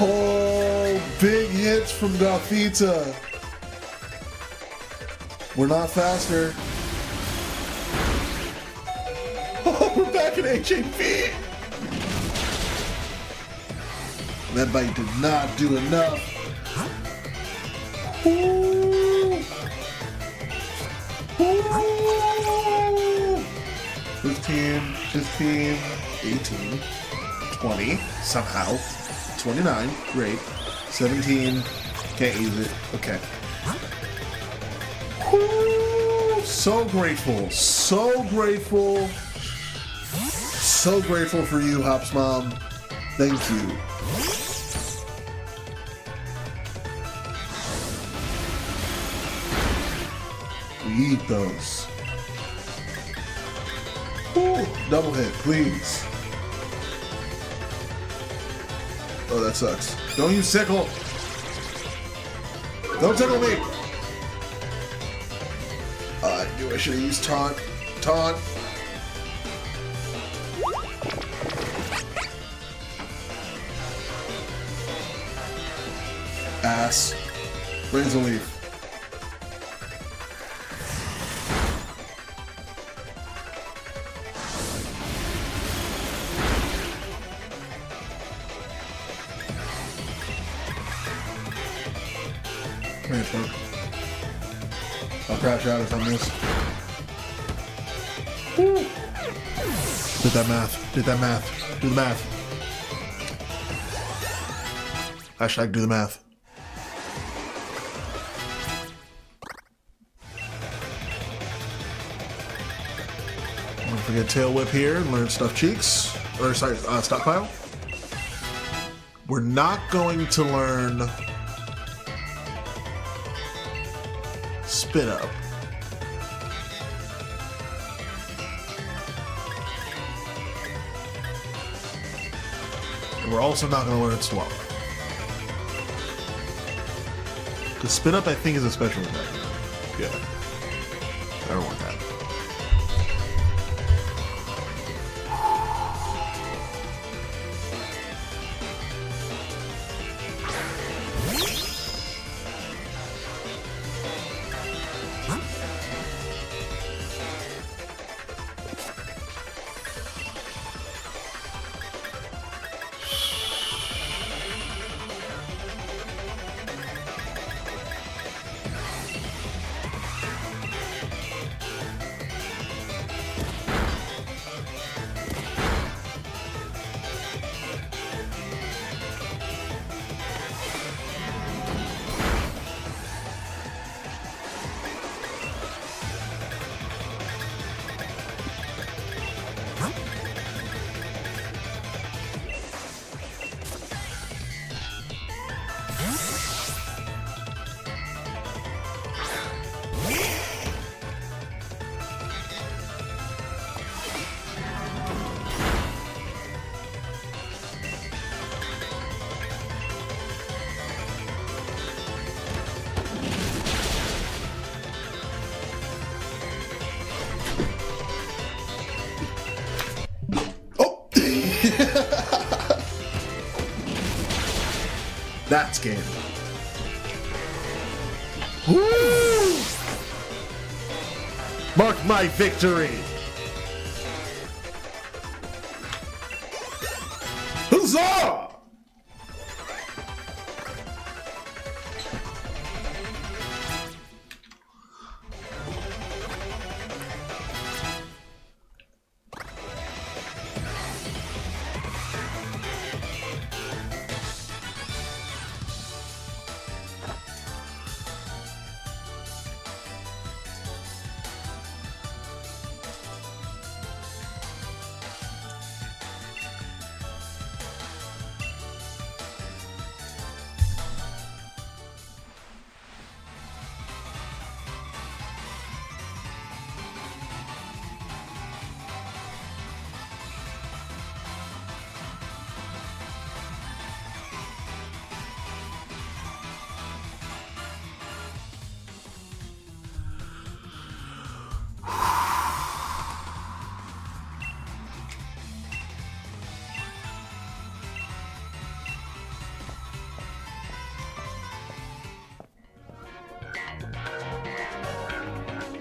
Oh, big hits from Gothita. We're not faster. Oh, we're back at HAP. That bite did not do enough. Ooh. Ooh. 15, 18, 20, somehow. 29, great. 17, can't use it. Okay. Ooh. So grateful, so grateful. So grateful for you, Hops Mom. Thank you. We eat those. Ooh, double hit, please. Oh, that sucks. Don't use sickle. Don't tickle me. I knew I should have used taunt. Taunt. Grass. Razor Leaf. Come here, Smoke. I'll crash out if I miss. Woo. Did that math. Did that math. Do the math. Hashtag do the math. Don't forget Tail Whip here and learn Stuffed Cheeks. Or sorry, Stockpile. We're not going to learn Spit Up. And we're also not going to learn Swallow. Because Spit Up, I think, is a special attack. Yeah. I don't want that. That's game. Woo! Mark my victory. Huzzah!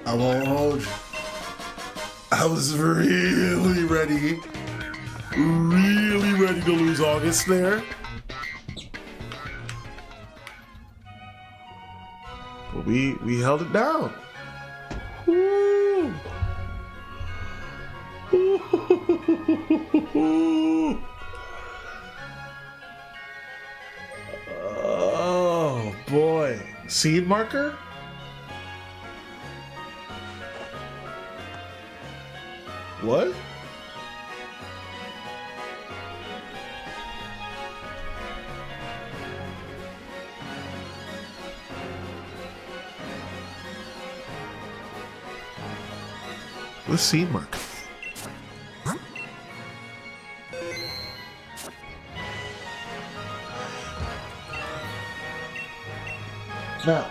I won't hold you. I was really ready to lose August there. But we held it down. Woo. Oh boy. Seed marker? What? What's seed mark? Now,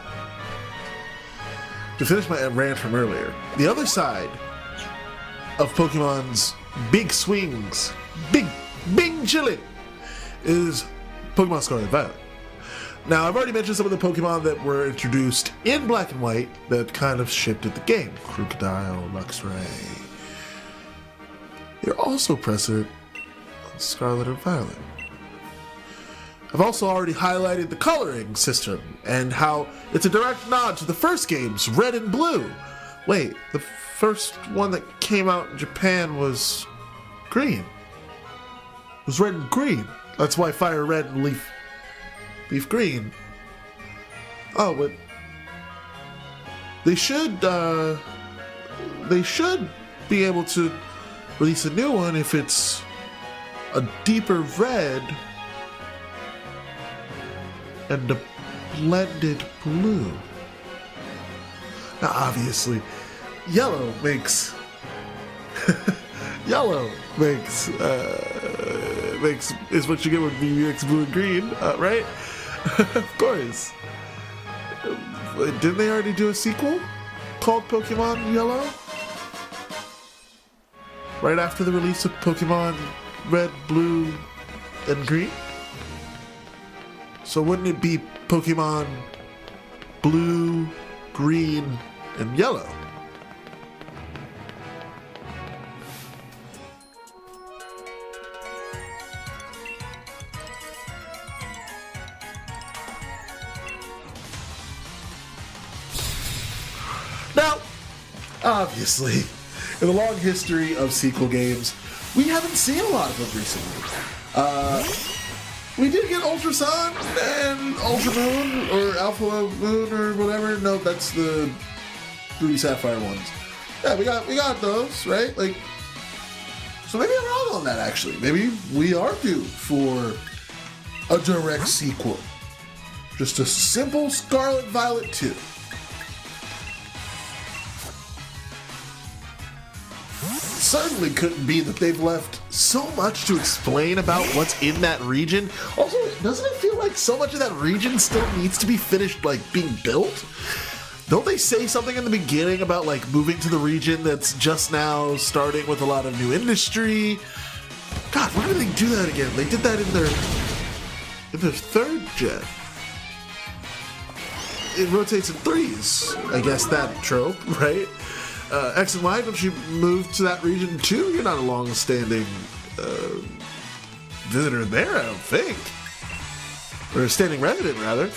to finish my rant from earlier, the other side of Pokemon's big swings, big chilling, is Pokemon Scarlet and Violet. Now, I've already mentioned some of the Pokemon that were introduced in Black and White that kind of shifted the game. Crocodile, Luxray. They're also present on Scarlet and Violet. I've also already highlighted the coloring system and how it's a direct nod to the first games, Red and Blue. Wait, the first one that came out in Japan was green. It was red and green. That's why Fire Red and Leaf Green. Oh, but they should be able to release a new one if it's a deeper red and a blended blue. Now, obviously, yellow makes is what you get when you mix blue and green, right? Of course. Didn't they already do a sequel called Pokemon Yellow? Right after the release of Pokemon Red, Blue, and Green? So wouldn't it be Pokemon Blue, Green, and Yellow? Now, obviously, in the long history of sequel games, we haven't seen a lot of them recently. We did get Ultra Sun and Ultra Moon, or Alpha Moon, or whatever. No, that's the Ruby Sapphire ones. Yeah, we got those, right? Like, so maybe I'm wrong on that, actually. Maybe we are due for a direct sequel. Just a simple Scarlet Violet 2. Certainly couldn't be that they've left so much to explain about what's in that region. Also, doesn't it feel like so much of that region still needs to be finished, like, being built? Don't they say something in the beginning about, like, moving to the region that's just now starting with a lot of new industry? God, why did they do that again? They did that in their third gen. It rotates in threes. I guess that trope, right? X and Y, don't you move to that region too? You're not a long-standing visitor there, I don't think. Or a standing resident, rather.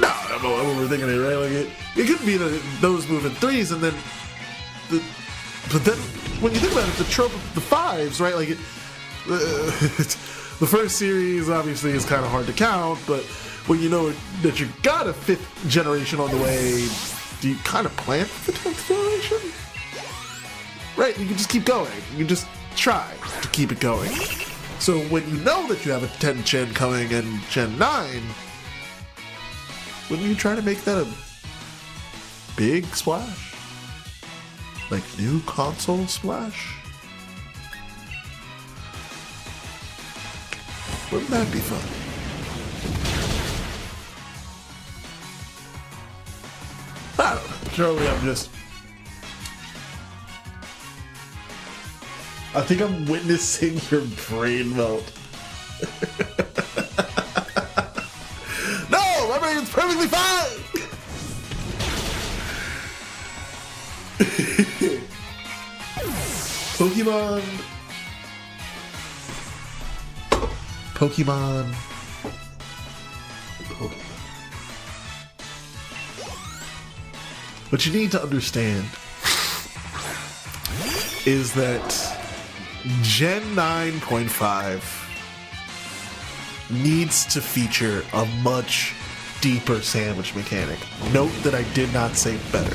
No, I'm overthinking it, right? Like it could be that those move in threes, and then but then when you think about it, the trope of the fives, right? Like the first series obviously is kind of hard to count, but when you know that you got a fifth generation on the way, do you kind of plan for the 10th generation? Right, you can just keep going. You can just try to keep it going. So when you know that you have a 10 gen coming and Gen 9, wouldn't you try to make that a big splash? Like new console splash? Wouldn't that be fun? I don't know. Surely I think I'm witnessing your brain melt. No, my brain is perfectly fine. Pokemon. What you need to understand is that Gen 9.5 needs to feature a much deeper sandwich mechanic. Note that I did not say better.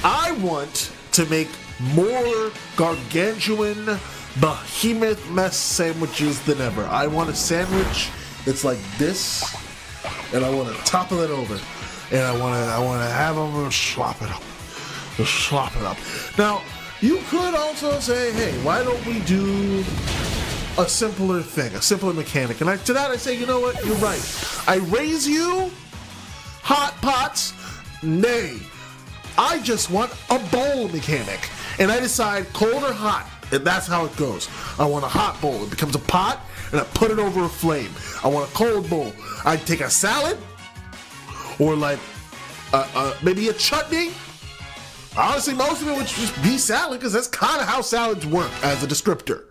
I want to make more gargantuan, behemoth mess sandwiches than ever. I want a sandwich that's like this, and I want to topple it over. And I want to have them slop it up. Just slop it up. Now, you could also say, hey, why don't we do a simpler thing, a simpler mechanic? And to that I say, you know what? You're right. I raise you, hot pots, nay. I just want a bowl mechanic. And I decide cold or hot. And that's how it goes. I want a hot bowl. It becomes a pot, and I put it over a flame. I want a cold bowl. I take a salad, or like maybe a chutney. Honestly, most of it would just be salad, because that's kind of how salads work as a descriptor.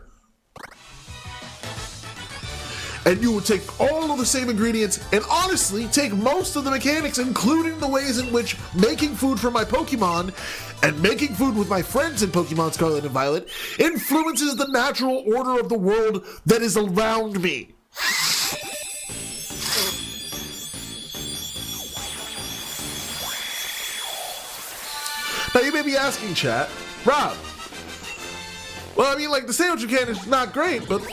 And you would take all of the same ingredients and honestly take most of the mechanics, including the ways in which making food for my Pokemon and making food with my friends in Pokemon Scarlet and Violet influences the natural order of the world that is around me. Now you may be asking, chat, Rob, well, I mean, like, the sandwich mechanic is not great, but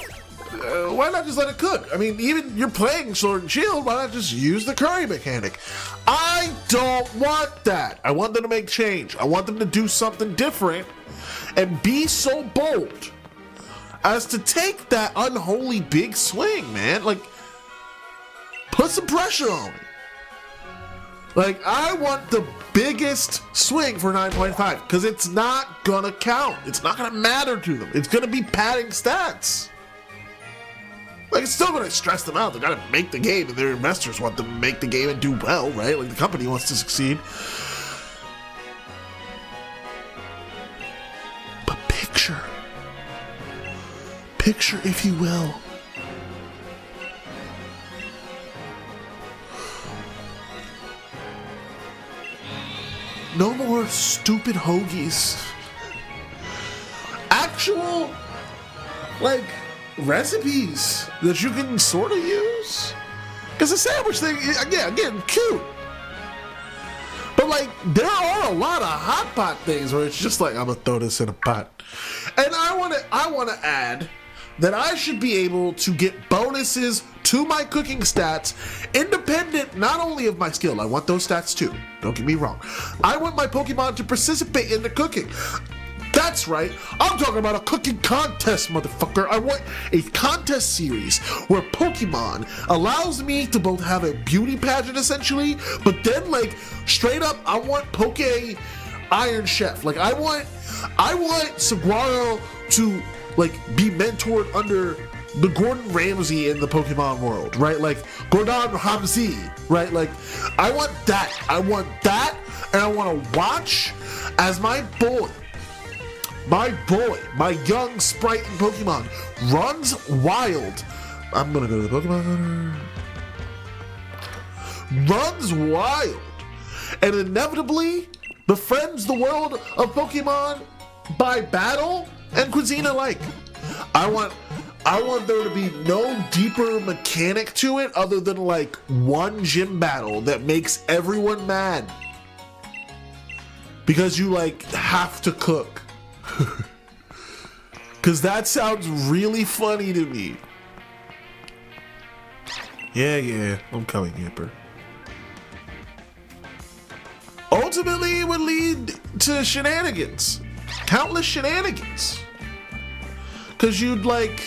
why not just let it cook? I mean, even you're playing Sword and Shield, why not just use the curry mechanic? I don't want that. I want them to make change. I want them to do something different and be so bold as to take that unholy big swing, man. Like, put some pressure on me. Like, I want the biggest swing for 9.5 because it's not gonna count. It's not gonna matter to them. It's gonna be padding stats. Like, it's still going to stress them out. They got to make the game, and their investors want them to make the game and do well, right? Like, the company wants to succeed. But picture, if you will, no more stupid hoagies. Actual, like, recipes that you can sort of use, because the sandwich thing, again, cute, but like, there are a lot of hot pot things where it's just like, I'm gonna throw this in a pot. And I want to add that I should be able to get bonuses to my cooking stats independent not only of my skill. I want those stats too, don't get me wrong. I want my Pokemon to participate in the cooking. That's right, I'm talking about a cooking contest, motherfucker. I want a contest series where Pokemon allows me to both have a beauty pageant, essentially, but then, like, straight up, I want Poke Iron Chef. Like, I want Saguaro to, like, be mentored under the Gordon Ramsay in the Pokemon world, right? Like, Gordon Ramsay, right? Like, I want that, and I want to watch as my boy, my young sprite in Pokemon runs wild. I'm gonna go to the Pokemon Center. Runs wild and inevitably befriends the world of Pokemon by battle and cuisine alike. I want there to be no deeper mechanic to it other than like one gym battle that makes everyone mad because you like have to cook. Cause that sounds really funny to me. Yeah, I'm coming, Yipper. Ultimately, it would lead to shenanigans. Countless shenanigans. Cause you'd like...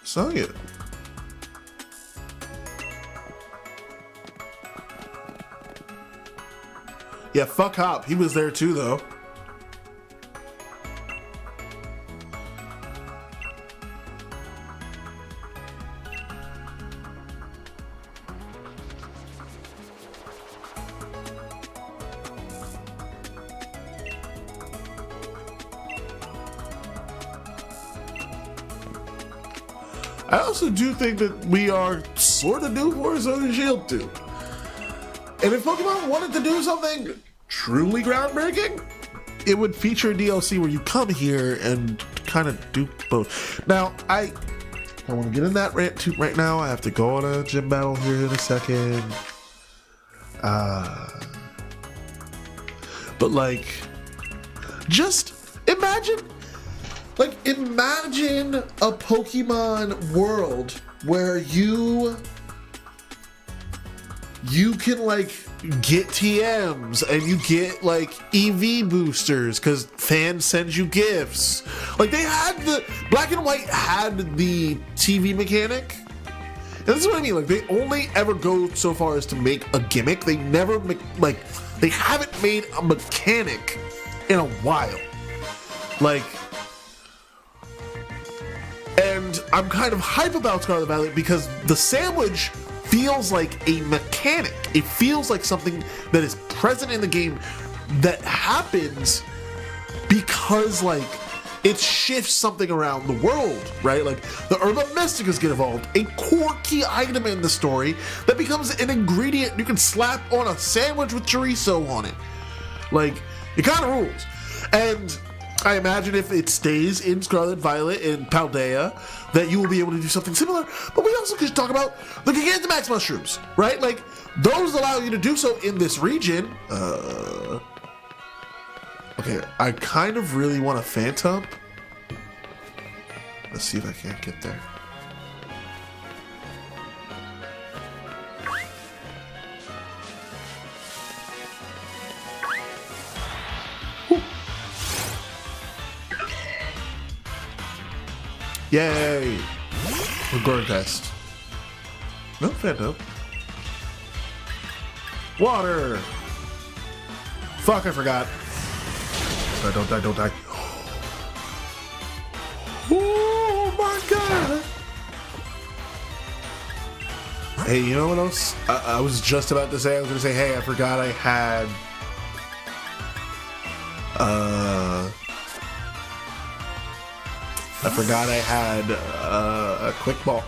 Sung it. Yeah, fuck Hop. He was there too, though. I also do think that we are sort of due for a Sword and Shield too. And if Pokemon wanted to do something truly groundbreaking, it would feature a DLC where you come here and kind of do both. Now, I want to get in that rant too right now. I have to go on a gym battle here in a second. But like, just imagine a Pokemon world where you you can like get TMs and you get like EV boosters because fans send you gifts. Like they had the Black and White had the TV mechanic. And this is what I mean. Like they only ever go so far as to make a gimmick. They never make they haven't made a mechanic in a while. Like, and I'm kind of hype about Scarlet Violet because the sandwich feels like a mechanic. It feels like something that is present in the game that happens because like it shifts something around the world, right? Like the Herba Mysticas get evolved, a core key item in the story that becomes an ingredient you can slap on a sandwich with chorizo on it. Like, it kind of rules. And I imagine if it stays in Scarlet Violet and Paldea, that you will be able to do something similar. But we also could talk about the Gigantamax mushrooms, right? Like, those allow you to do so in this region. Okay, I kind of really want a Phantom. Let's see if I can't get there. Yay! Regard test. No, Phantom. Water! Fuck, I forgot. Don't die, don't die. Oh my god! Hey, you know what else? I was just about to say, hey, I forgot I had... a quick ball.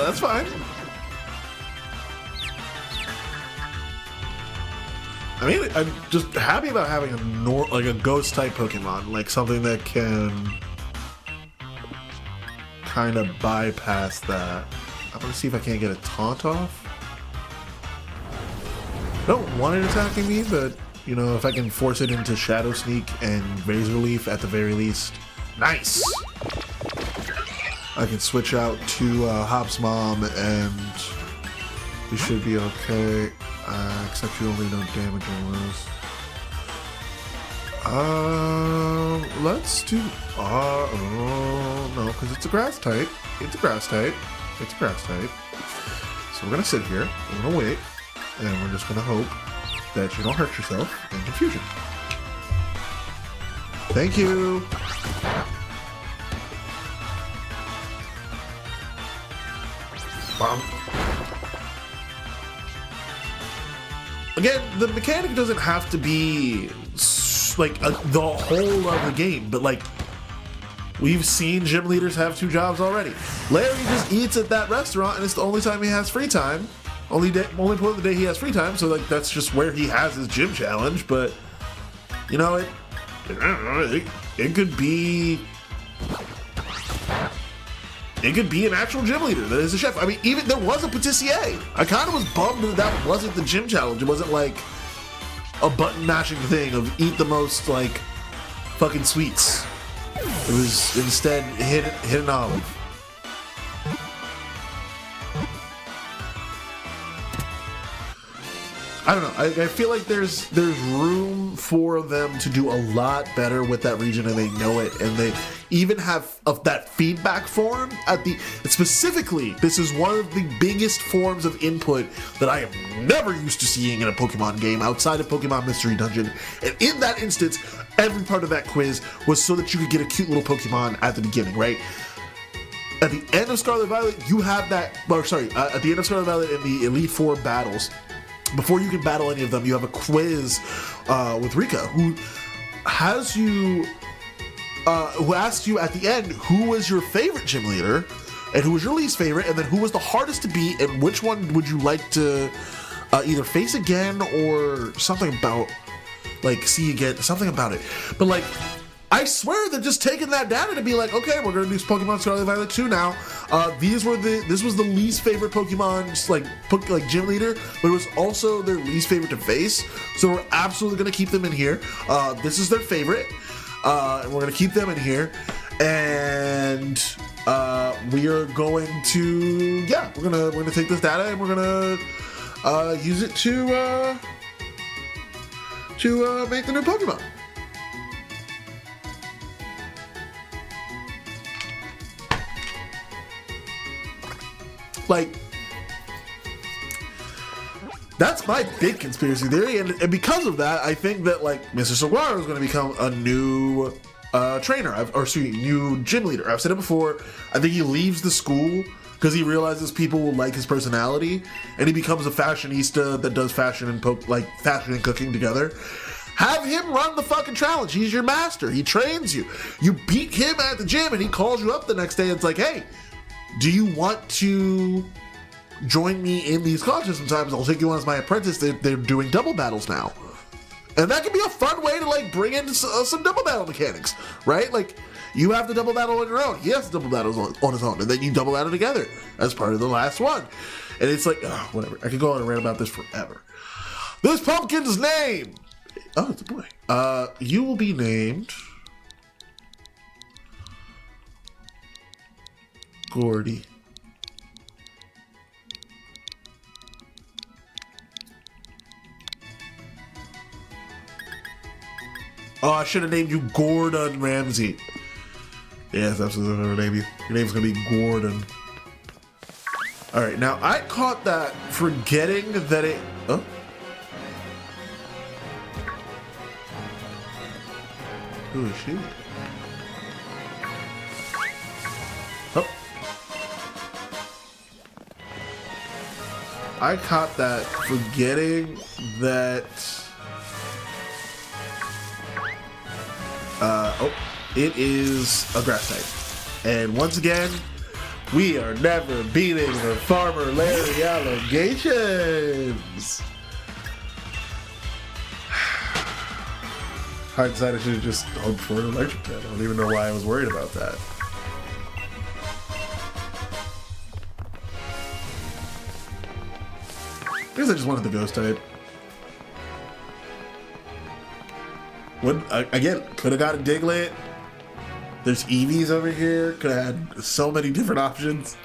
That's fine. I mean, I'm just happy about having a ghost type Pokemon, like something that can kind of bypass that. I'm gonna see if I can't get a taunt off. I don't want it attacking me, but you know, if I can force it into Shadow Sneak and Razor Leaf at the very least, nice. I can switch out to Hop's Mom and we should be okay. Except you only know damage on those. Let's do. Oh no, because it's a grass type. It's a grass type. It's a grass type. So we're gonna sit here. We're gonna wait, and we're just gonna hope that you don't hurt yourself in confusion. Thank you. Bomb. Again, the mechanic doesn't have to be like the whole of the game, but like we've seen gym leaders have 2 jobs already. Larry just eats at that restaurant, and it's the only time he has free time. Only point of the day he has free time, so like that's just where he has his gym challenge. But you know, it could be. It could be an actual gym leader that is a chef. I mean, even there was a patissier. I kind of was bummed that wasn't the gym challenge. It wasn't like a button mashing thing of eat the most like fucking sweets. It was instead hit an olive. I don't know. I feel like there's room for them to do a lot better with that region, and they know it, and they even have that feedback form at the specifically. This is one of the biggest forms of input that I am never used to seeing in a Pokemon game outside of Pokemon Mystery Dungeon. And in that instance, every part of that quiz was so that you could get a cute little Pokemon at the beginning, right? At the end of Scarlet Violet, you have that. At the end of Scarlet Violet in the Elite Four battles. Before you can battle any of them, you have a quiz with Rika, who asks you at the end who was your favorite gym leader and who was your least favorite, and then who was the hardest to beat, and which one would you like to either face again or something about like see again, something about it. But like, I swear they're just taking that data to be like, okay, we're gonna do Pokemon Scarlet Violet 2 now. This was the least favorite Pokemon's like gym leader, but it was also their least favorite to face. So we're absolutely gonna keep them in here. This is their favorite, and we're gonna keep them in here. and we are going to we're gonna take this data and we're gonna use it to make the new Pokemon. Like, that's my big conspiracy theory, and because of that, I think that like Mr. Saguaro is going to become a new trainer, new gym leader. I've said it before. I think he leaves the school because he realizes people will like his personality, and he becomes a fashionista that does fashion and fashion and cooking together. Have him run the fucking challenge. He's your master. He trains you. You beat him at the gym, and he calls you up the next day. And it's like, hey, do you want to join me in these contests? Sometimes I'll take you on as my apprentice. They're doing double battles now. And that can be a fun way to like bring in some double battle mechanics, right? Like, you have the double battle on your own. He has the double battles on his own. And then you double battle together as part of the last one. And it's like, whatever. I could go on and rant about this forever. This pumpkin's name. Oh, it's a boy. You will be named Gordy. Oh, I should have named you Gordon Ramsay. Yes, that's what I'm gonna name you. Your name's gonna be Gordon. Alright, now I caught that forgetting that it. Oh. Who is she? Oh. I caught that forgetting that. It is a grass type. And once again, we are never beating the Farmer Larry allegations. I decided I should have just hoped for an electric pet. I don't even know why I was worried about that. I guess I just wanted the ghost type. Again, could have got a Diglett. There's Eevees over here. Could have had so many different options.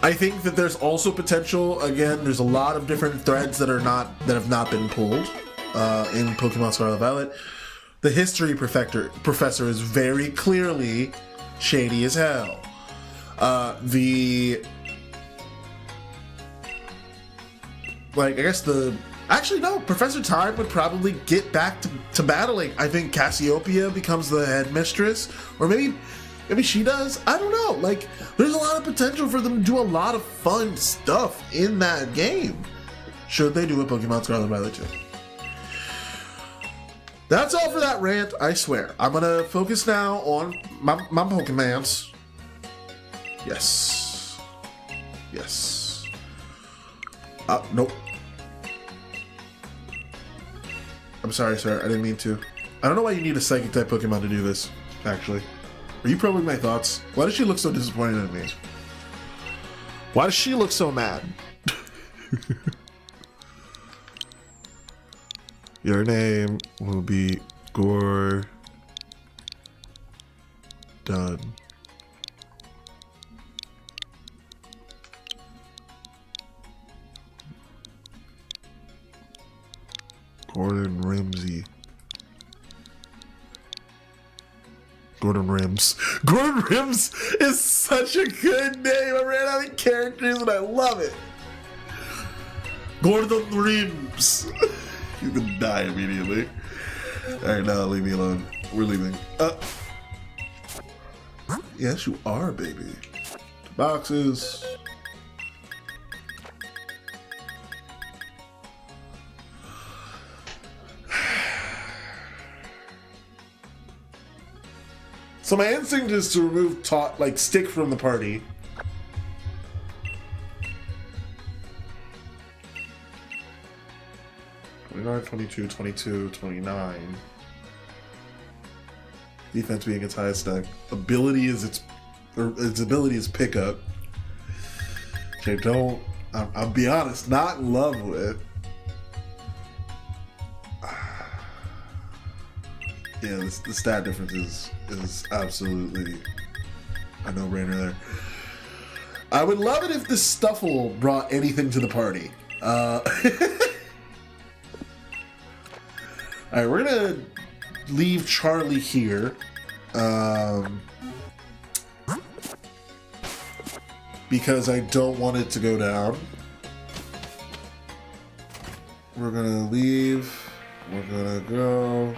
I think that there's also potential. Again, there's a lot of different threads that have not been pulled in Pokemon Scarlet Violet. The history professor is very clearly shady as hell. Actually, no, Professor Time would probably get back to battling. I think Cassiopeia becomes the headmistress, or maybe she does. I don't know. Like, there's a lot of potential for them to do a lot of fun stuff in that game. Should they do a Pokemon Scarlet Violet 2? That's all for that rant, I swear. I'm gonna focus now on my Pokemons. Yes. Nope. I'm sorry, sir. I didn't mean to. I don't know why you need a Psychic type Pokemon to do this, actually. Are you probing my thoughts? Why does she look so disappointed in me? Why does she look so mad? Your name will be Gordon. Gordon Ramsay. Gordon Rims. Gordon Rims is such a good name. I ran out of characters and I love it. Gordon Rims. You can die immediately. Alright, now leave me alone. We're leaving. Yes, you are, baby. Boxes. So my instinct is to remove Stick from the party. (29, 22, 22, 29). Defense being its highest stack. Ability is its ability is pickup. Which I'll be honest, not in love with. Yeah, the stat difference is absolutely a no-brainer there. I would love it if the Stuffle brought anything to the party. All right, we're gonna leave Charlie here. Because I don't want it to go down. We're gonna leave. We're gonna go.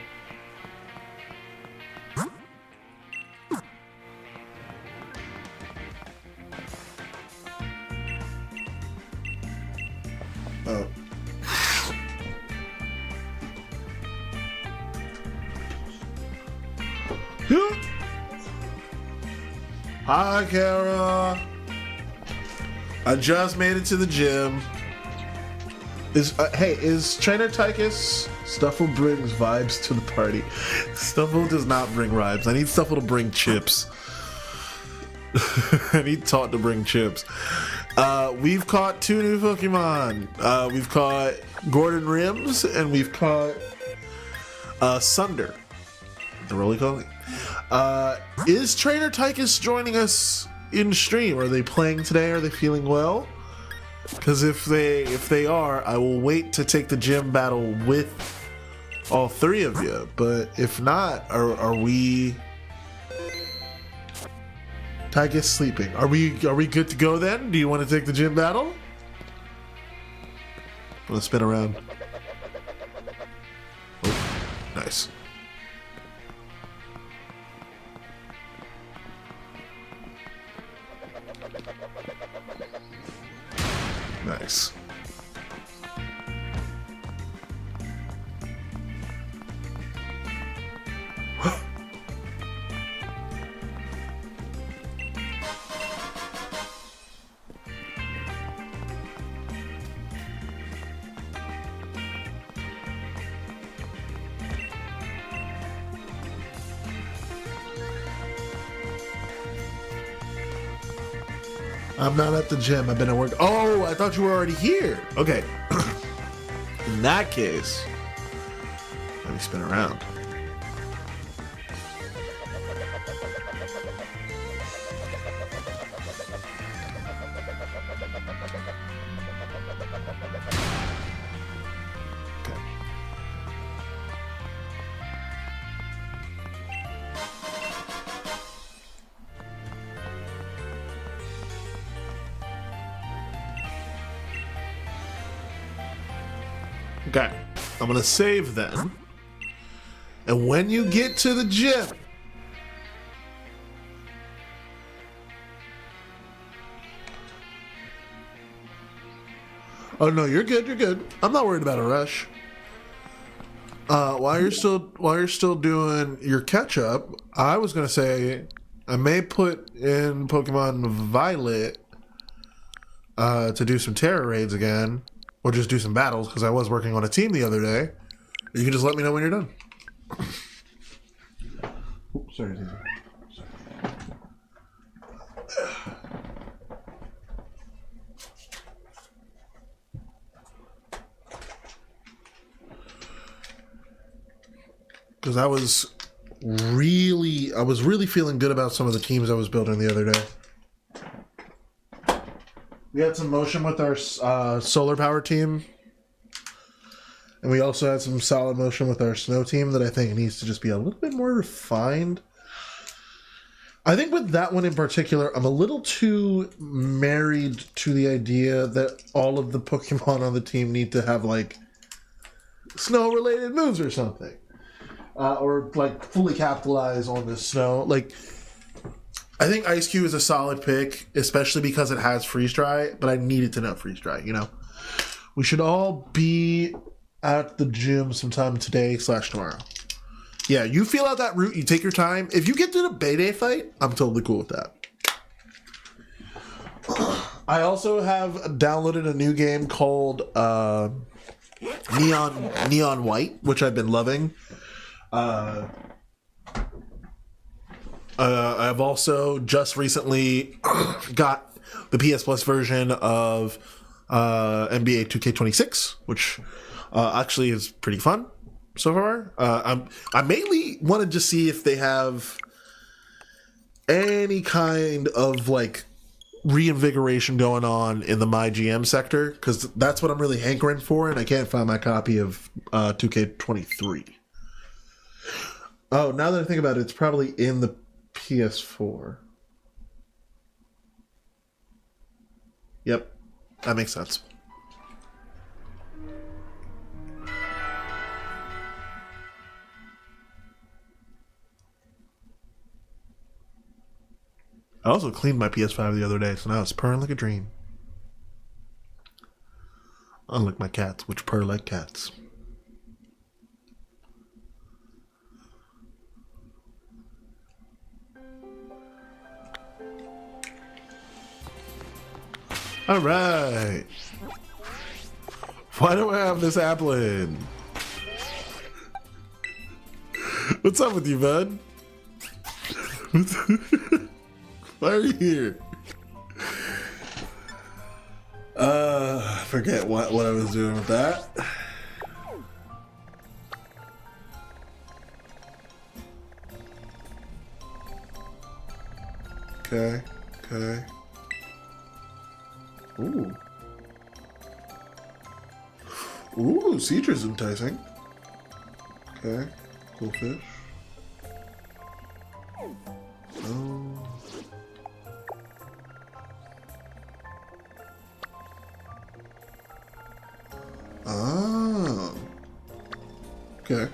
Oh. Hi, Kara. I just made it to the gym. Is Trainer Tychus? Stuffle brings vibes to the party. Stuffle does not bring vibes. I need Stuffle to bring chips. I need Taunt to bring chips. We've caught 2 new Pokemon. We've caught Gordon Rims and we've caught Sunder. The roly calling. Is Trainer Tychus joining us in stream? Are they playing today? Are they feeling well? Because if they are, I will wait to take the gym battle with all 3 of you. But if not, are we? Tychus sleeping. Are we good to go then? Do you want to take the gym battle? I'm gonna spin around. Oh, nice. Nice. I'm not at the gym. I've been at work. Oh, I thought you were already here. Okay. In that case, let me spin around. Okay. Okay, I'm gonna save then. And when you get to the gym, oh no, you're good, you're good. I'm not worried about a rush. While you're still doing your catch up, I was gonna say I may put in Pokemon Violet to do some Terra raids again. Or just do some battles, because I was working on a team the other day. You can just let me know when you're done. Oops, sorry. Because I was really feeling good about some of the teams I was building the other day. We had some motion with our solar power team. And we also had some solid motion with our snow team that I think needs to just be a little bit more refined. I think with that one in particular, I'm a little too married to the idea that all of the Pokemon on the team need to have, like, snow-related moves or something. Or, like, fully capitalize on the snow. Like, I think Ice Cube is a solid pick, especially because it has freeze dry, but I needed to know freeze dry, you know? We should all be at the gym sometime today/tomorrow. Yeah, you feel out that route, you take your time. If you get to the Bayday fight, I'm totally cool with that. I also have downloaded a new game called Neon White, which I've been loving. I've also just recently got the PS Plus version of NBA 2K26, which actually is pretty fun. so far. I mainly want to just see if they have any kind of like reinvigoration going on in the My GM sector, because that's what I'm really hankering for, and I can't find my copy of 2K23. Oh, now that I think about it, it's probably in the PS4. Yep, that makes sense. I also cleaned my PS5 the other day, so now it's purring like a dream. Unlike my cats, which purr like cats. Alright. Why do I have this happening? What's up with you, bud? Why are you here? I forget what I was doing with that. Okay. Ooh, Cedra's enticing. Okay, cool fish. Oh. Ah. Okay.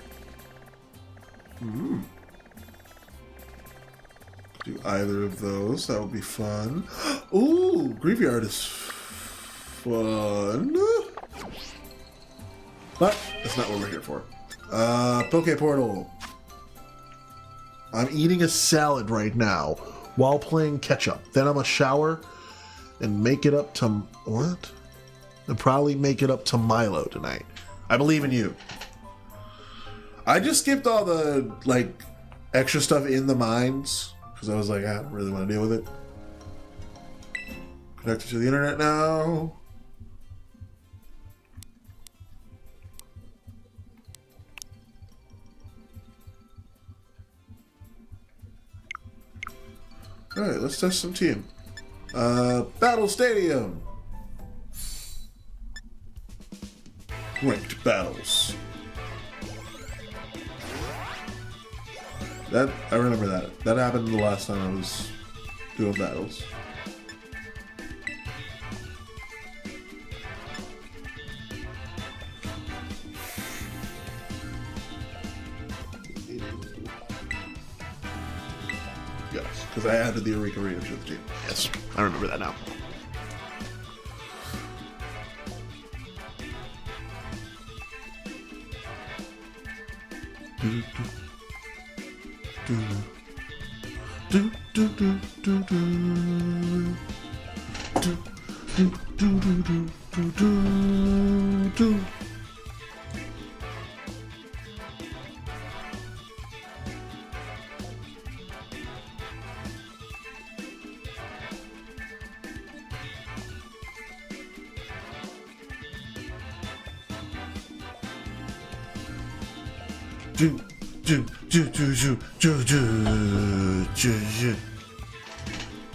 Do either of those. That would be fun. Ooh, Graveyard is fun. But that's not what we're here for. Poke Portal. I'm eating a salad right now while playing catch-up. Then I'm gonna shower and make it up to... What? And probably make it up to Milo tonight. I believe in you. I just skipped all the, like, extra stuff in the mines because I was like, I don't really want to deal with it. Connected to the internet now. Alright, let's test some team. Battle Stadium. Ranked battles. That, I remember that. That happened the last time I was doing battles. Yes, because I added the Eureka Arena to the team. Yes, I remember that now.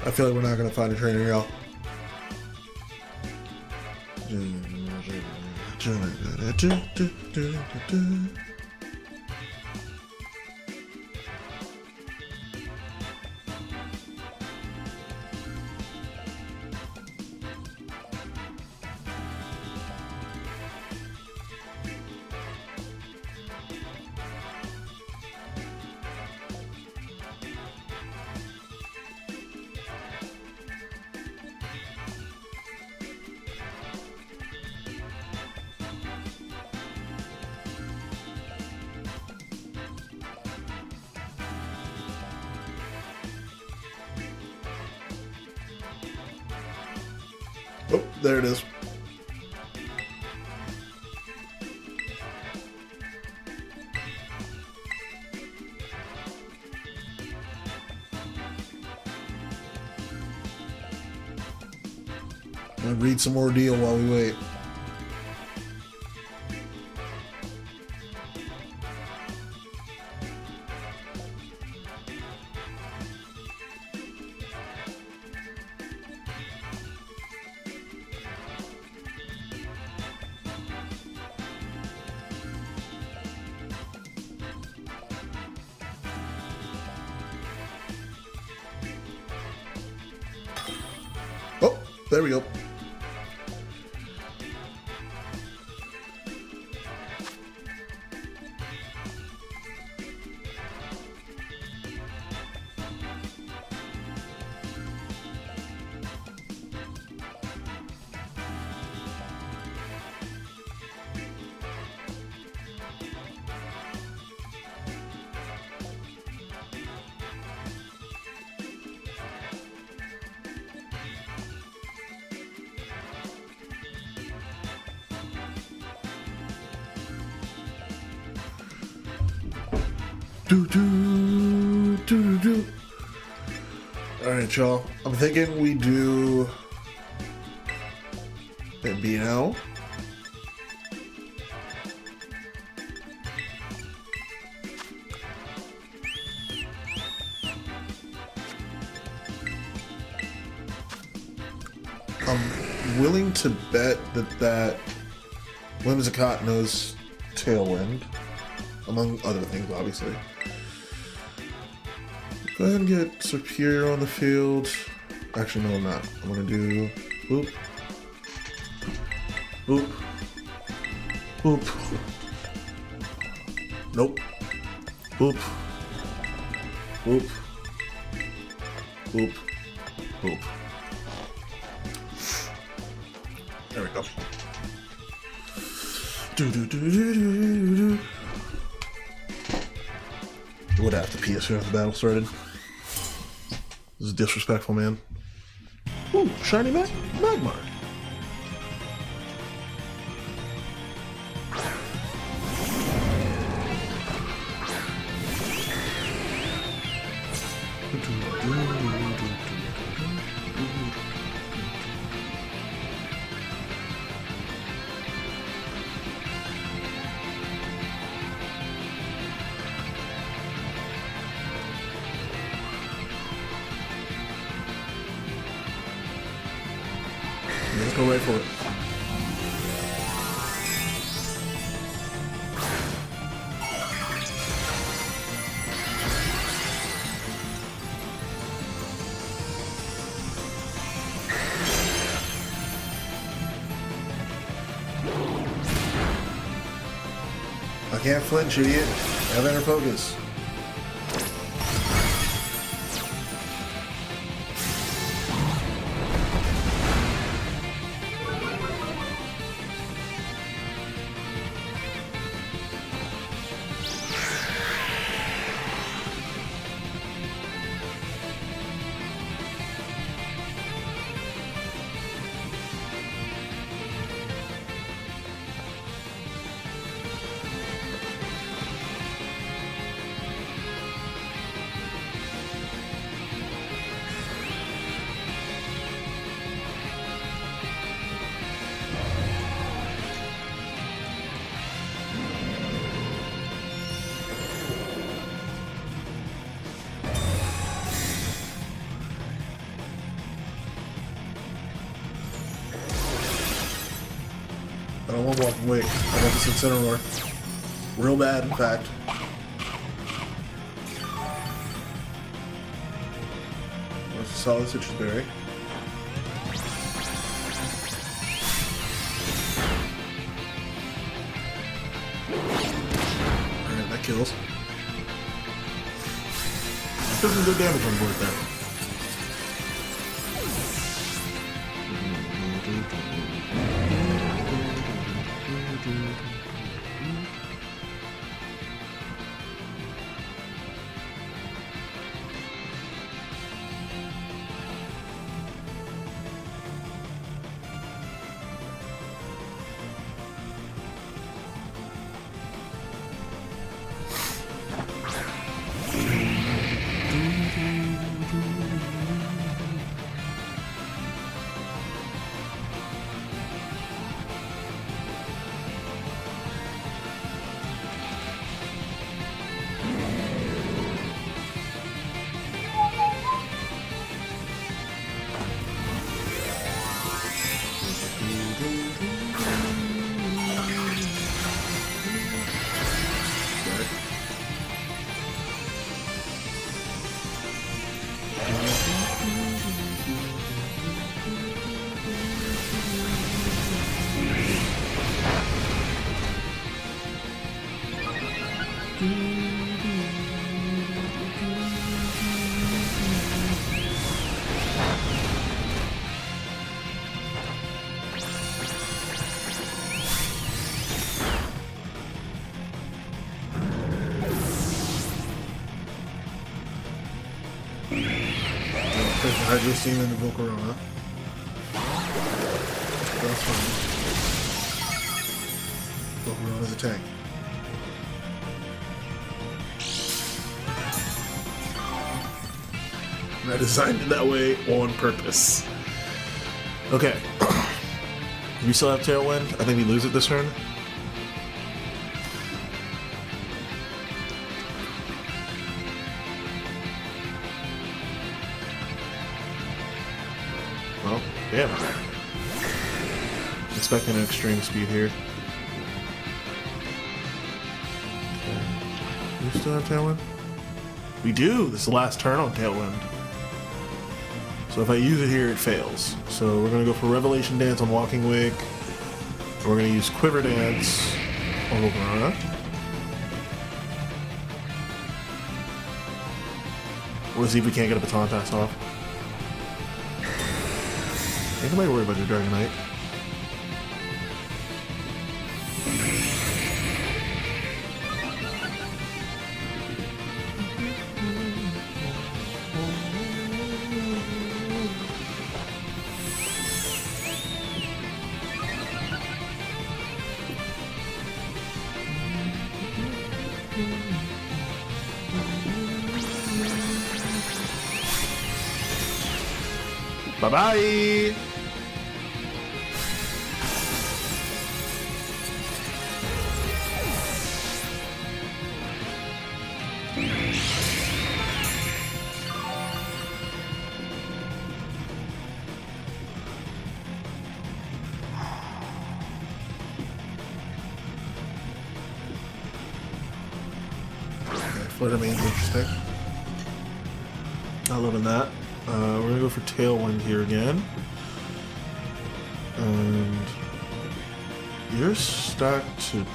I feel like we're not gonna find a trainer, y'all. Oh, there it is. I'm gonna read some more deal while we wait. There we go. Do. All right, y'all. I'm thinking we do Bambino. I'm willing to bet that Whimsicott knows Tailwind, among other things, obviously. Go ahead and get Superior on the field. Actually, no, I'm not. I'm gonna do boop, boop, boop. Nope. Boop, boop, boop, boop. There we go. Do. Would have to pee as soon as the battle started. This is disrespectful, man. Ooh, shiny Magmar. Let's go right for it. I can't flinch, idiot. I have inner focus. I don't want Walking Wake. I want this Incineroar. Real bad, in fact. That's a solid Citrus Berry. Alright, that kills. There's some good damage on board there. Hydro Steam into Volcarona. That's fine. Volcarona's a tank. And I designed it that way on purpose. Okay. We still have Tailwind. I think we lose it this turn. Well, damn. Expecting an extreme speed here. Do we still have Tailwind? We do! This is the last turn on Tailwind. So if I use it here, it fails. So we're gonna go for Revelation Dance on Walking Wake. We're gonna use Quiver Dance on Volcarona. We'll see if we can't get a Baton Pass off. Ain't nobody worry about your Dragonite. Bye-bye! Flutter Main's interesting. Not loving that. We're gonna go for Tailwind here again. And you're stacked to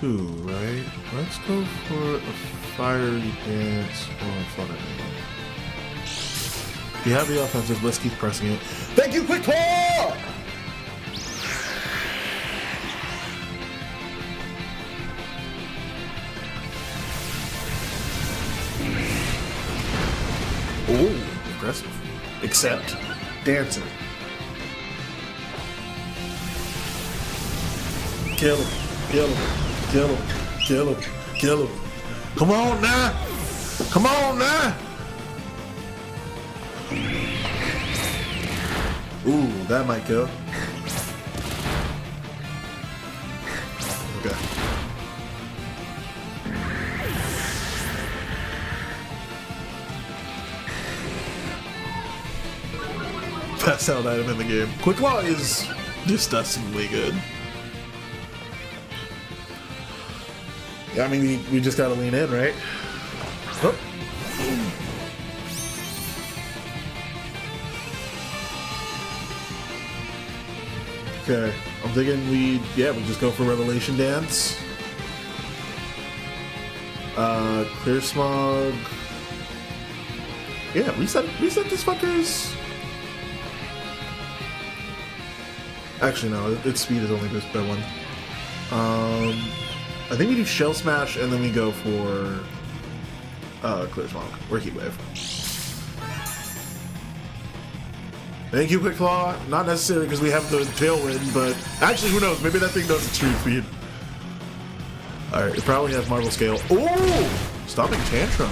2, right? Let's go for a Fiery Dance or a Flutter Main. You have the offensive, let's keep pressing it. Thank you, Quick Claw! Oh, aggressive. Except Dancer. Kill him. Kill him. Kill him. Kill him. Kill him. Come on now. Come on now. Ooh, that might kill. Okay. Best sound item in the game. Quick Claw is disgustingly good. Yeah, I mean, we just gotta lean in, right? Oh. Okay, I'm thinking we just go for Revelation Dance. Clear Smog. Yeah, reset this fucker's. Actually, no, its speed is only just by 1. I think we do Shell Smash and then we go for Clear Smog or Heat Wave. Thank you, Quick Claw. Not necessary because we have the Tailwind, but actually, who knows? Maybe that thing does extreme speed. Alright, it probably has Marble Scale. Ooh! Stopping Tantrum.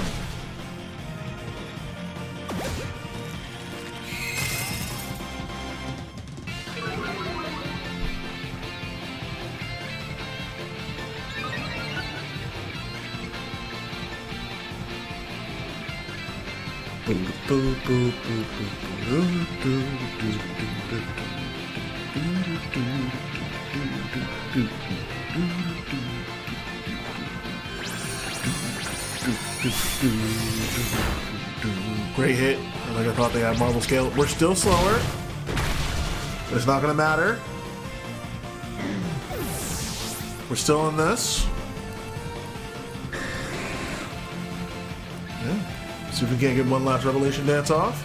Great hit. Like I thought they had Marble Scale. We're still slower. It's not gonna matter. We're still in this. Yeah. See if we can't get one last revelation dance off.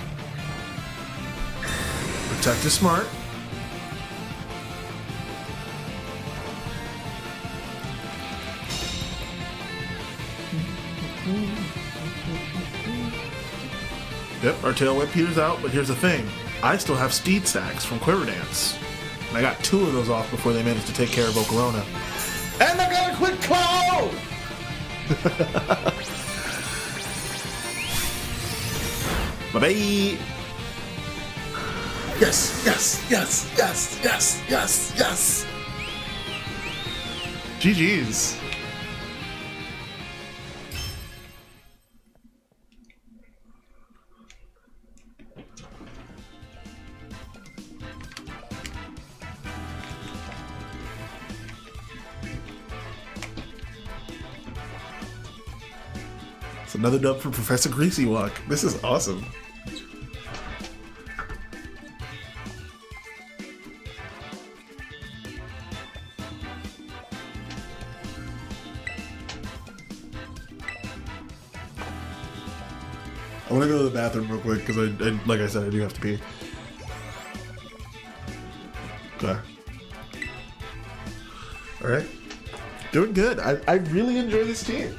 Protect is smart. Yep, our tail whip peters out, but here's the thing. I still have speed stacks from Quiver Dance. And I got 2 of those off before they managed to take care of Ocarona. And I got a quick claw! Bye-bye! Yes, yes, yes, yes, yes, yes, yes! GG's. It's another dub for Professor Greasy Walk. This is awesome. I want to go to the bathroom real quick because I, like I said, I do have to pee. Okay. All right. Doing good. I really enjoy this team.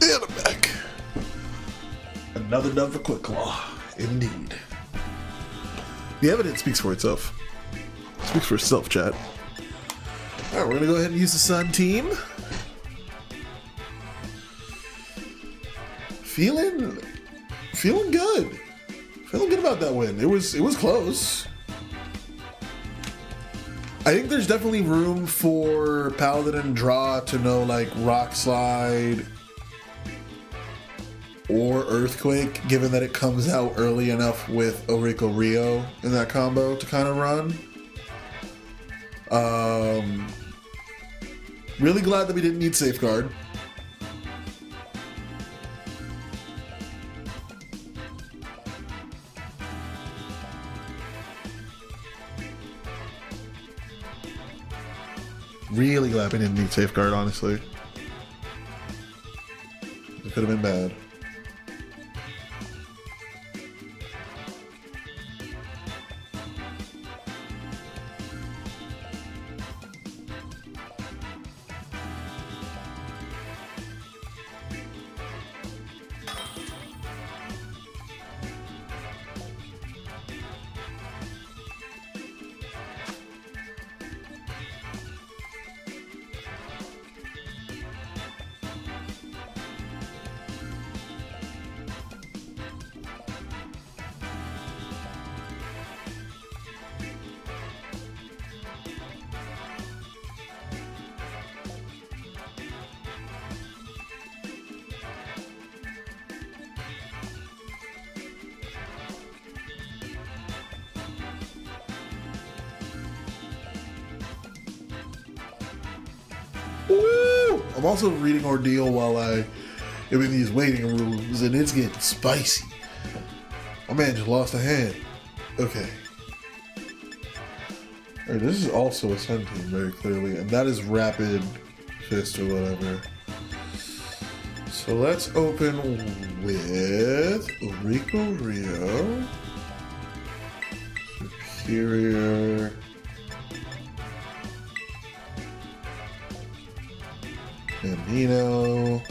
And I'm back. Another dub for Quick Claw. Indeed. The evidence speaks for itself. Speaks for itself, chat. Alright, we're gonna go ahead and use the Sun team. Feeling good. Feeling good about that win. It was close. I think there's definitely room for Paladin and Draw to know like Rock Slide or Earthquake, given that it comes out early enough with Orico Rio in that combo to kind of run. Really glad that we didn't need Safeguard. Really glad we didn't need Safeguard, honestly. It could have been bad. Woo! I'm also reading Ordeal while I am in these waiting rooms, and it's getting spicy. My man just lost a hand. Okay. Alright, this is also a Sun team, very clearly, and that is Rapid Fist or whatever. So let's open with Rico Rio, Superior, Bambino,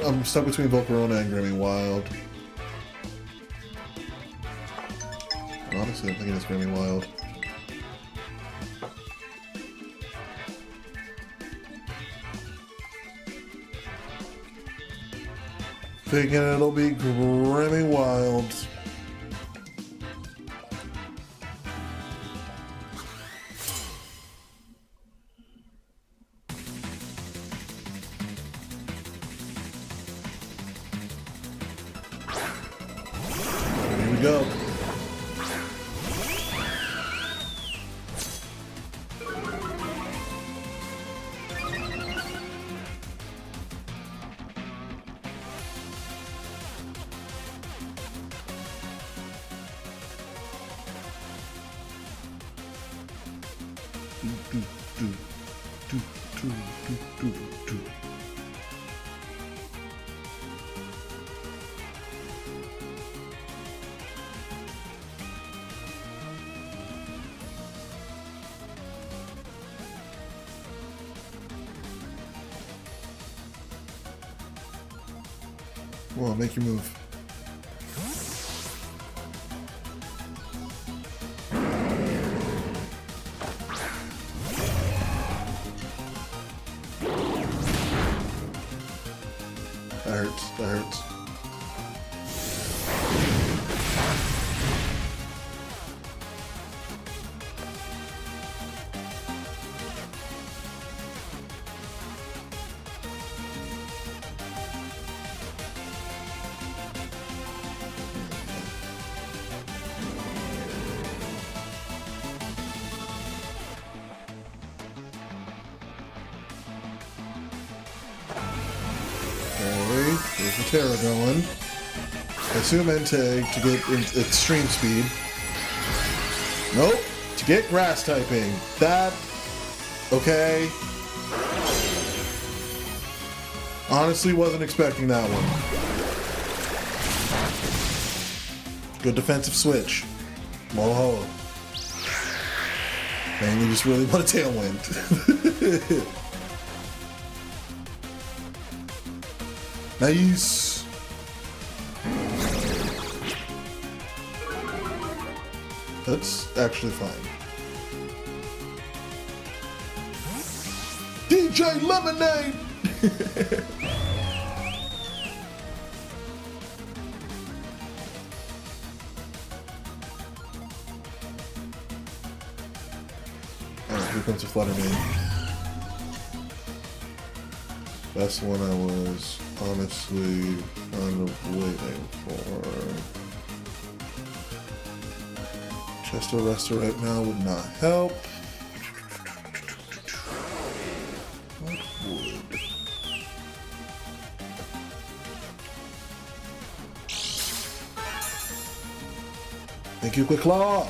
I'm stuck between Volcarona and Grammy Wild. Honestly, I'm thinking it's Grammy Wild. Thinking it'll be Grammy Wild. Here we go. Come on, make your move. That hurts. That hurts. There's the Terra going. I assume Entei to get extreme speed. Nope. To get grass typing. That. Okay. Honestly, wasn't expecting that one. Good defensive switch. Whoa. Man, you just really want a tailwind. Nice. That's actually fine. DJ Lemonade! Alright, here comes the Flutter Man. That's the one I was honestly kind of waiting for. Chest Arrestor right now would not help. What would? Thank you, Quick Claw!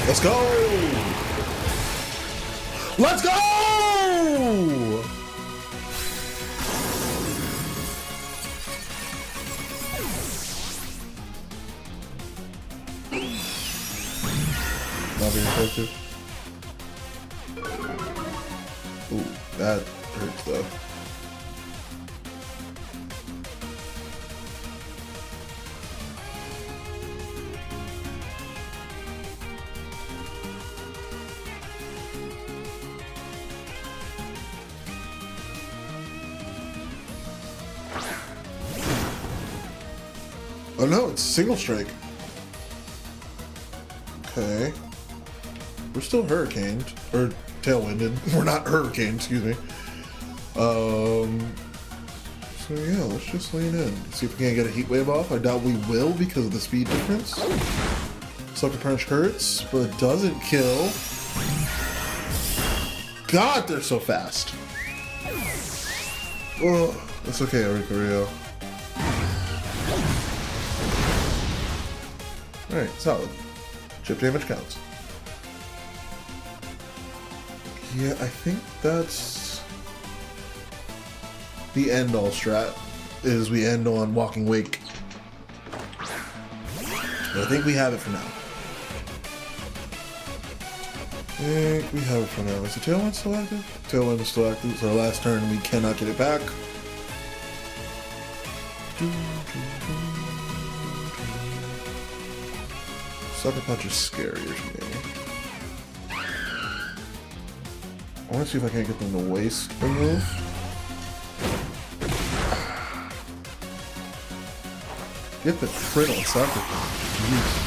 Let's go! Let's go! Not very effective. Ooh, that hurts though. Oh no, it's single strike. Okay. We're still hurricaned. Or tailwinded. We're not hurricaned, excuse me. So yeah, let's just lean in. See if we can't get a heat wave off. I doubt we will because of the speed difference. Sucker Punch hurts, but it doesn't kill. God, they're so fast. Oh, that's okay, Rio. Alright, solid. Chip damage counts. Yeah, I think that's the end-all strat, is we end on Walking Wake. I think we have it for now. Is the Tailwind still active? Tailwind is still active. It's our last turn. We cannot get it back. Sucker Punch is scarier to me. I want to see if I can't get them to waste a move. Get the crit on Sucker Punch. Jeez.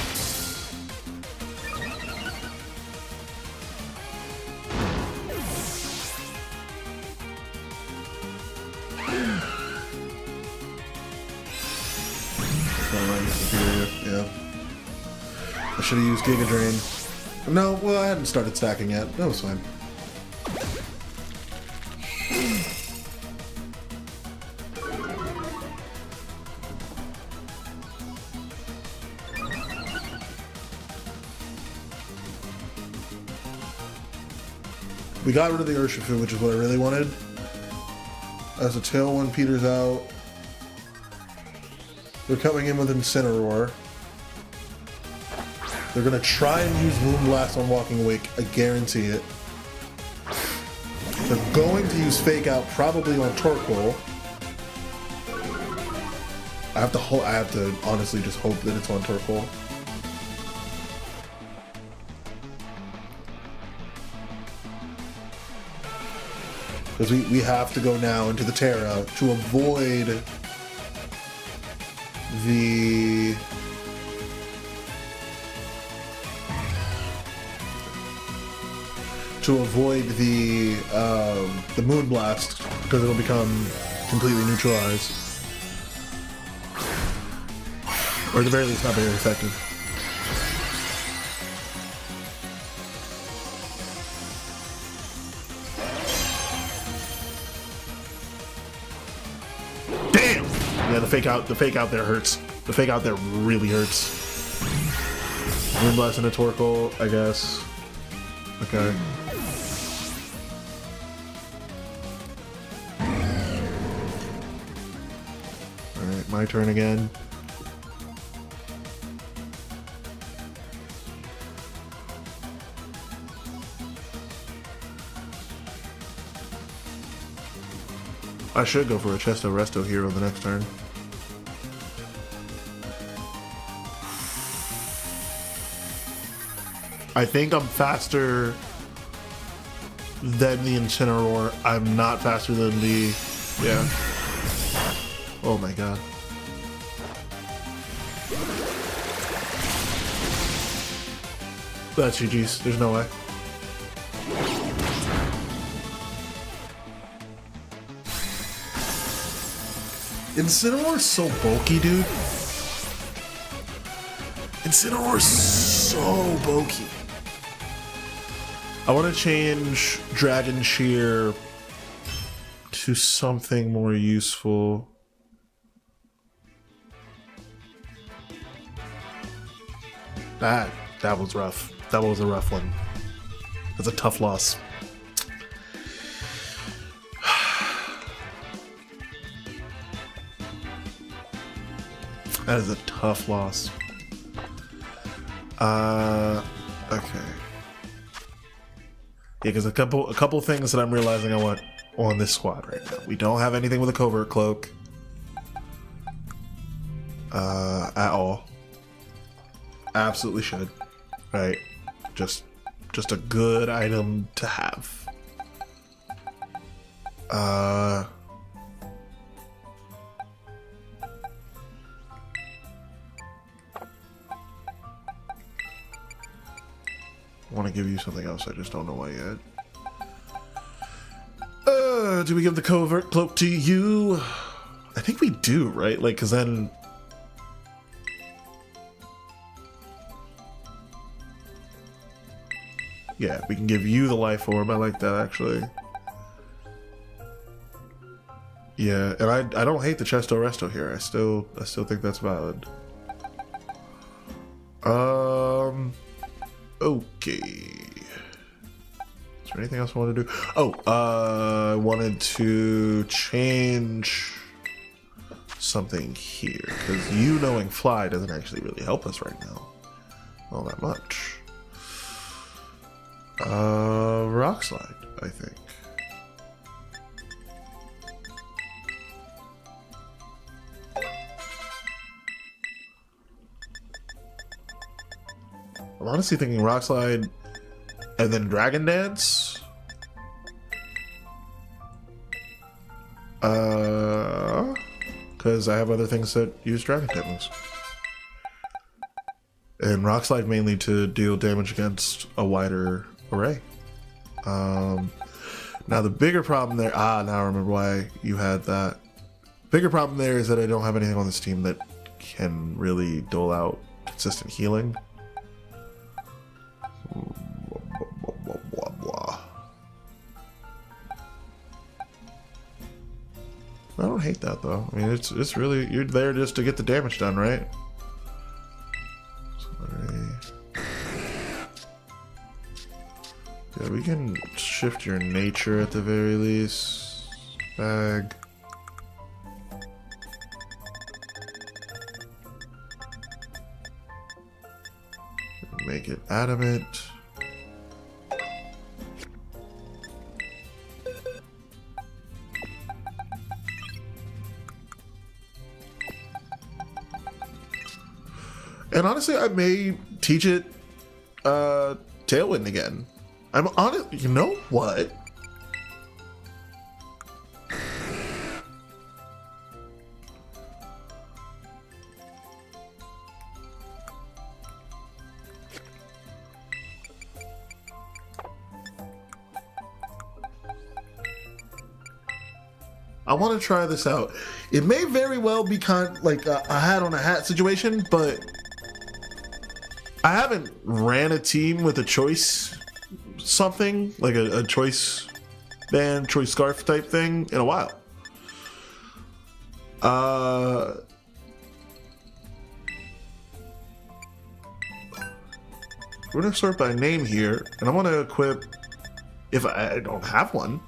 Yeah. I should have used Giga Drain. No, well, I hadn't started stacking yet. That was fine. We got rid of the Urshifu, which is what I really wanted. As a Tailwind peters out, they're coming in with Incineroar. They're gonna try and use Moonblast on Walking Wake. I guarantee it. They're going to use Fake Out probably on Torkoal. I have to honestly just hope that it's on Torkoal. Because we have to go now into the Terra to avoid the Moonblast, because it'll become completely neutralized. Or at the very least not very effective. Damn! Yeah, the fake out there hurts. The fake out there really hurts. Moonblast and a Torkoal, I guess. Okay. Alright, my turn again. I should go for a Chesto Resto here on the next turn. I think I'm faster than the Incineroar. I'm not faster than the... yeah. Oh my god. That's GG's. There's no way. Incineroar's so bulky, dude. Incineroar's so bulky. I want to change Dragon Shear to something more useful. That was rough. That was a rough one. That's a tough loss. That is a tough loss. Okay. Yeah, because a couple things that I'm realizing I want on this squad right now. We don't have anything with a Covert Cloak. At all. Absolutely should. Right. Just a good item to have. want to give you something else. I just don't know why yet. Do we give the covert cloak to you? I think we do, right? Like, because then... Yeah, we can give you the life orb. I like that, actually. Yeah, and I don't hate the Chesto Resto here. I still think that's valid. Okay. Is there anything else I want to do? Oh, I wanted to change something here, because you knowing fly doesn't actually really help us right now. All that much. Rock slide, I think. I'm honestly thinking rock slide and then dragon dance. Because I have other things that use dragon type moves. And rock slide mainly to deal damage against a wider array. Now the bigger problem there, now I remember why you had that. Bigger problem there is that I don't have anything on this team that can really dole out consistent healing. I don't hate that though. I mean, it's really, you're there just to get the damage done, right? Yeah, we can shift your nature at the very least. Bag. Make it adamant. And honestly, I may teach it Tailwind again. I'm honest. You know what? I want to try this out. It may very well be kind of like a hat on a hat situation, but I haven't ran a team with a choice something, like a choice band, choice scarf type thing in a while. We're gonna sort by name here, and I want to equip, if I don't have one.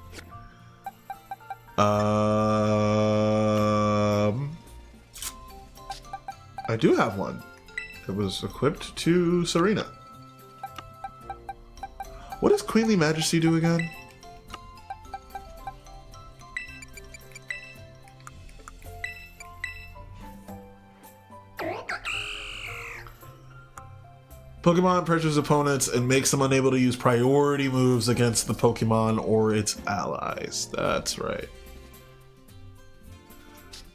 I do have one. It was equipped to Serena. What does Queenly Majesty do again? Pokemon pressures opponents and makes them unable to use priority moves against the Pokemon or its allies. That's right.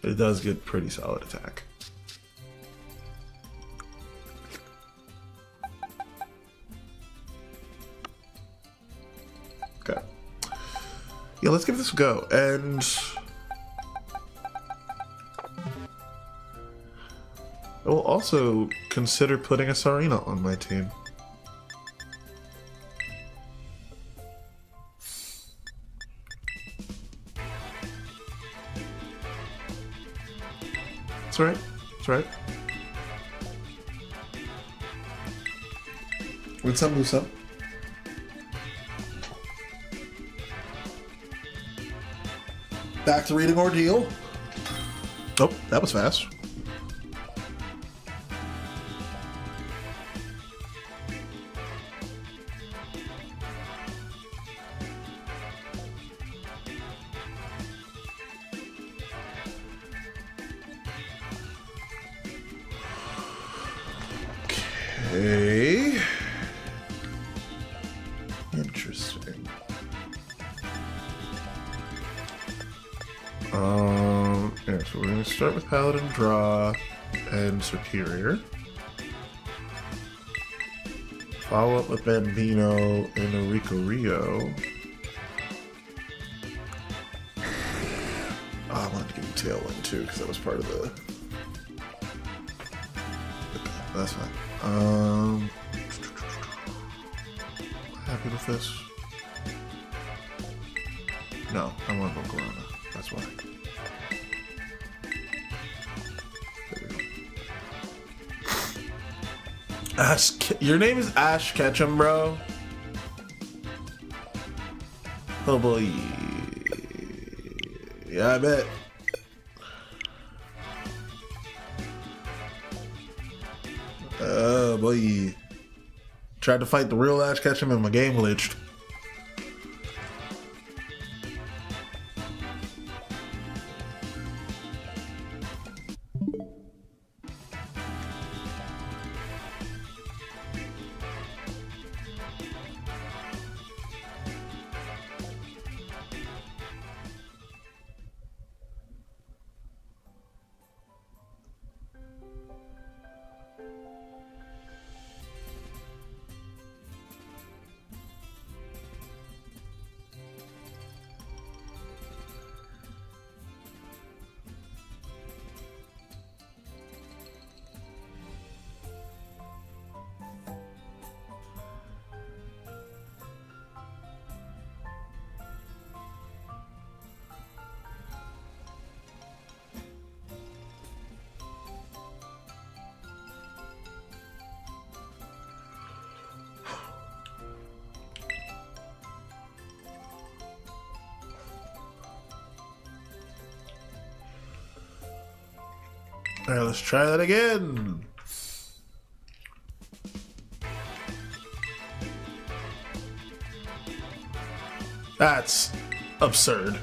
It does get pretty solid attack. Okay. Yeah, let's give this a go. And I will also consider putting a Sarina on my team. That's right. That's right. Win some, lose some. Back to reading Ordeal. Oh, that was fast. Okay. Interesting. Yeah, so we're gonna start with Paladin Draw and Superior. Follow up with Bambino in Rico Rio. Oh, I wanted to give you Tailwind too, because that was part of the. Okay, that's fine. Happy with this? No, I want to go Corona. That's why. There we go. Ash, your name is Ash Ketchum, bro. Oh boy. Yeah, I bet. Oh boy. Tried to fight the real Ash Ketchum and my game glitched. All right, let's try that again. That's absurd.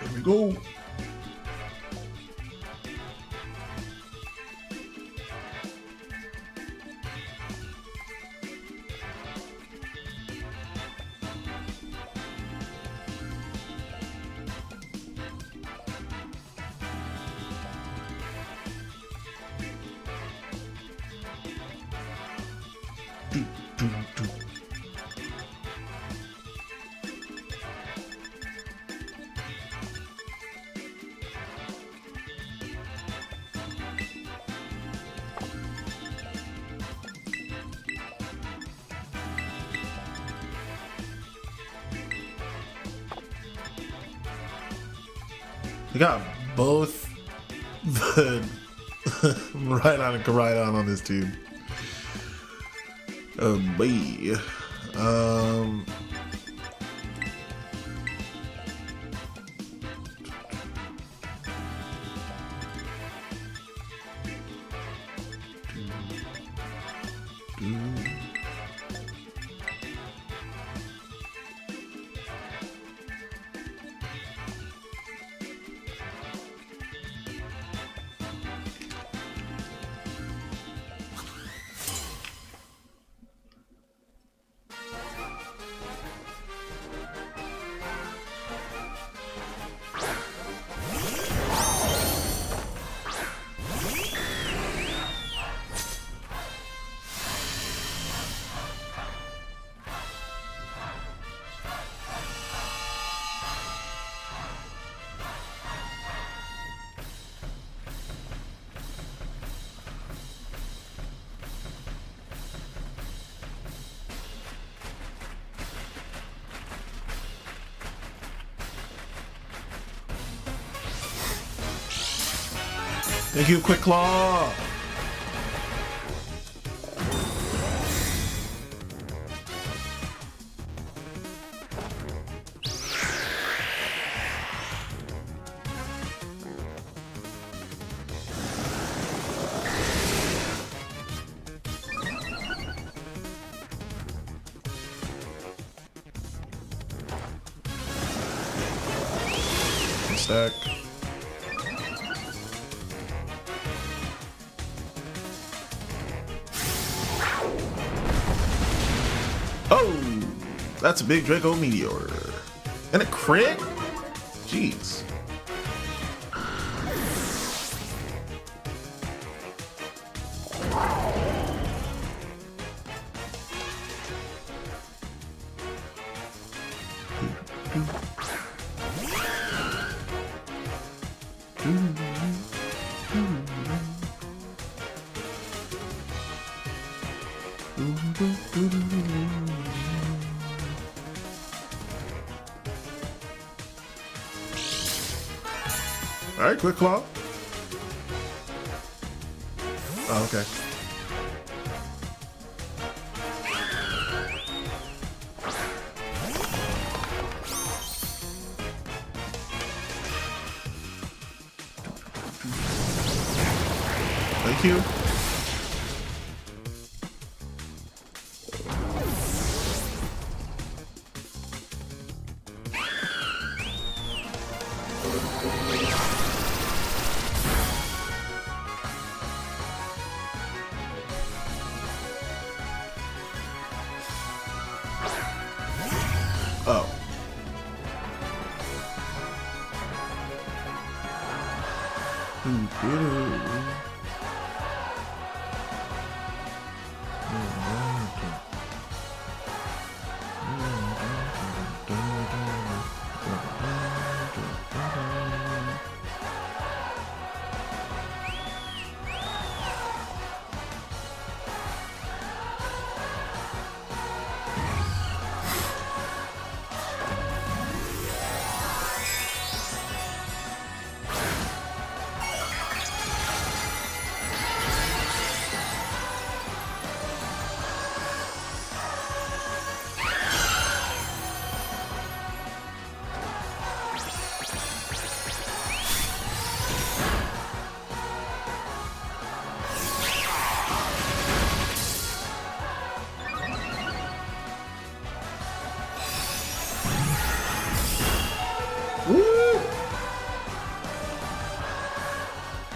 Here we go. I got both the Rhydon and Koraidon on this team. Oh boy. Thank you, Quick Claw. stack. Oh, that's a big Draco Meteor. And a crit? Jeez. All right, quick claw. Oh, okay. Thank you. Oh.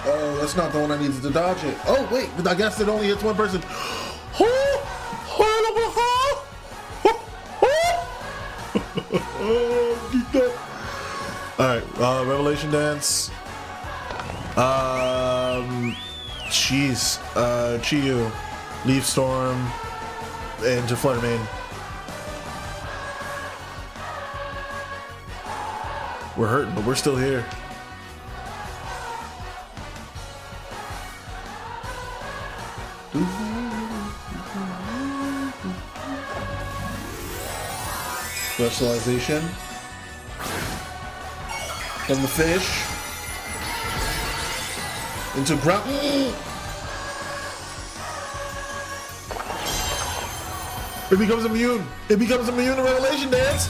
Oh, that's not the one I needed to dodge it. Oh, wait, I guess it only hits one person. Alright, Revelation Dance. Jeez. Chiyu, Leaf Storm, and to Flutter Mane. We're hurting, but we're still here. Specialization. From the fish. Into ground. It becomes immune. It becomes immune to Revelation Dance.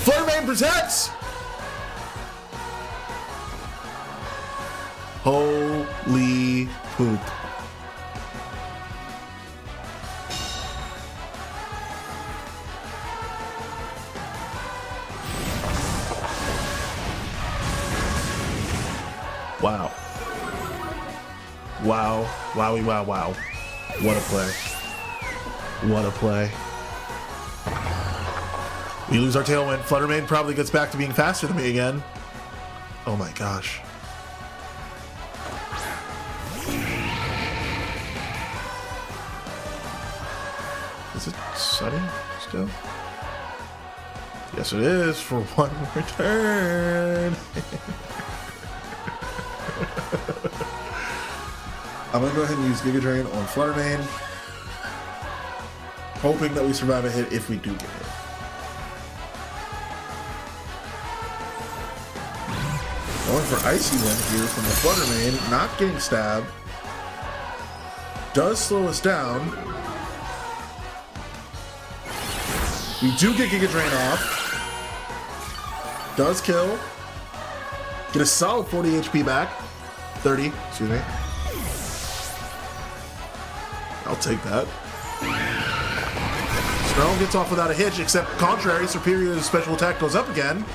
Flutter Mane protects. Holy poop. Wow. Wow. Wowie, wow, wow. What a play. What a play. We lose our tailwind. Flutter Mane probably gets back to being faster than me again. Oh my gosh. Is it sunny still? Yes, it is for one more turn. I'm gonna go ahead and use Giga Drain on Flutter Mane, hoping that we survive a hit if we do get hit. Going for Icy Wind here from the Flutter Mane, not getting stabbed. Does slow us down. We do get Giga Drain off. Does kill. Get a solid 40 HP back. 30, excuse me. I'll take that. Snarl gets off without a hitch, except contrary, Superior's special attack goes up again.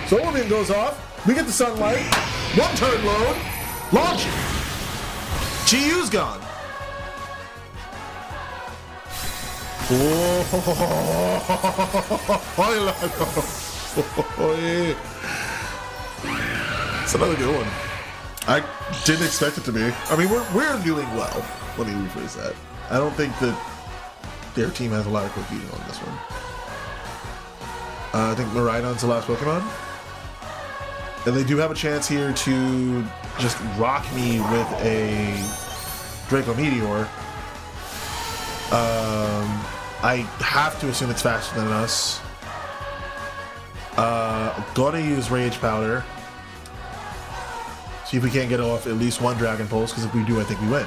Solar Beam goes off. We get the sunlight. One turn load. Launch. GU's gone. Oh, yeah. It's another good one. I didn't expect it to be. I mean, we're doing well. Let me rephrase that. I don't think that their team has a lot of quick beating on this one. I think Miraidon's the last Pokemon. And they do have a chance here to just rock me with a Draco Meteor. I have to assume it's faster than us. Gonna use Rage Powder. See if we can't get off at least one Dragon Pulse, because if we do, I think we win.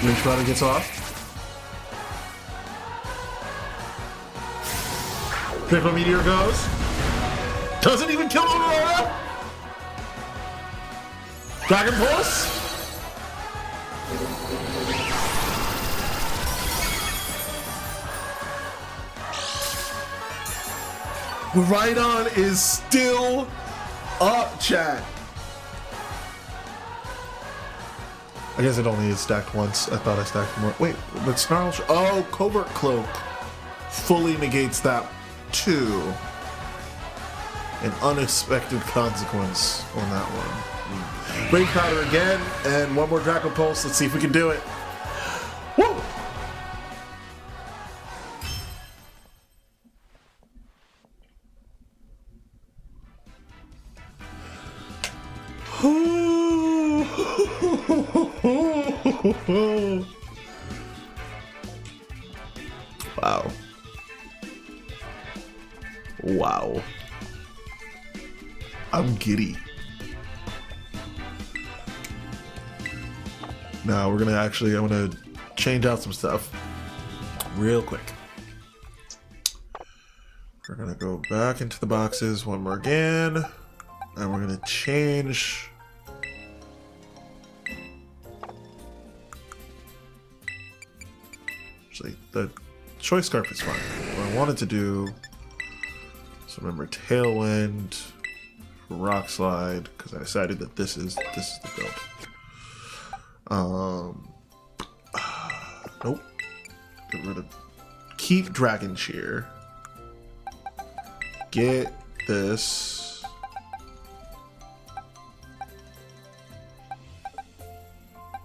Rage Powder gets off. Draco Meteor goes. Doesn't even kill Aurora. Dragon Pulse. Rhydon is still up, chat. I guess it only is stacked once. I thought I stacked more. Wait, but Snarl... Oh, Covert Cloak fully negates that too. An unexpected consequence on that one. Rage Powder again, and one more Draco Pulse. Let's see if we can do it. Woo! Wow. Wow. I'm giddy. Now we're gonna actually, I'm gonna change out some stuff real quick. We're gonna go back into the boxes one more again, and we're gonna change. Actually, the Choice Scarf is fine. What I wanted to do, so remember Tailwind, Rock Slide, because I decided that this is the build. Nope. Get rid of. Keep Dragon Cheer. Get this.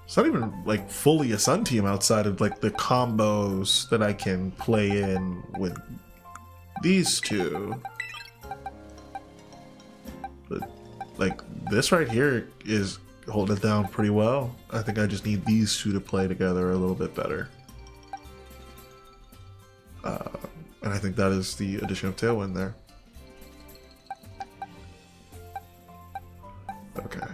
It's not even like fully a Sun team outside of like the combos that I can play in with these two. But like this right here is holding it down pretty well. I think I just need these two to play together a little bit better. And I think that is the addition of Tailwind there. Okay.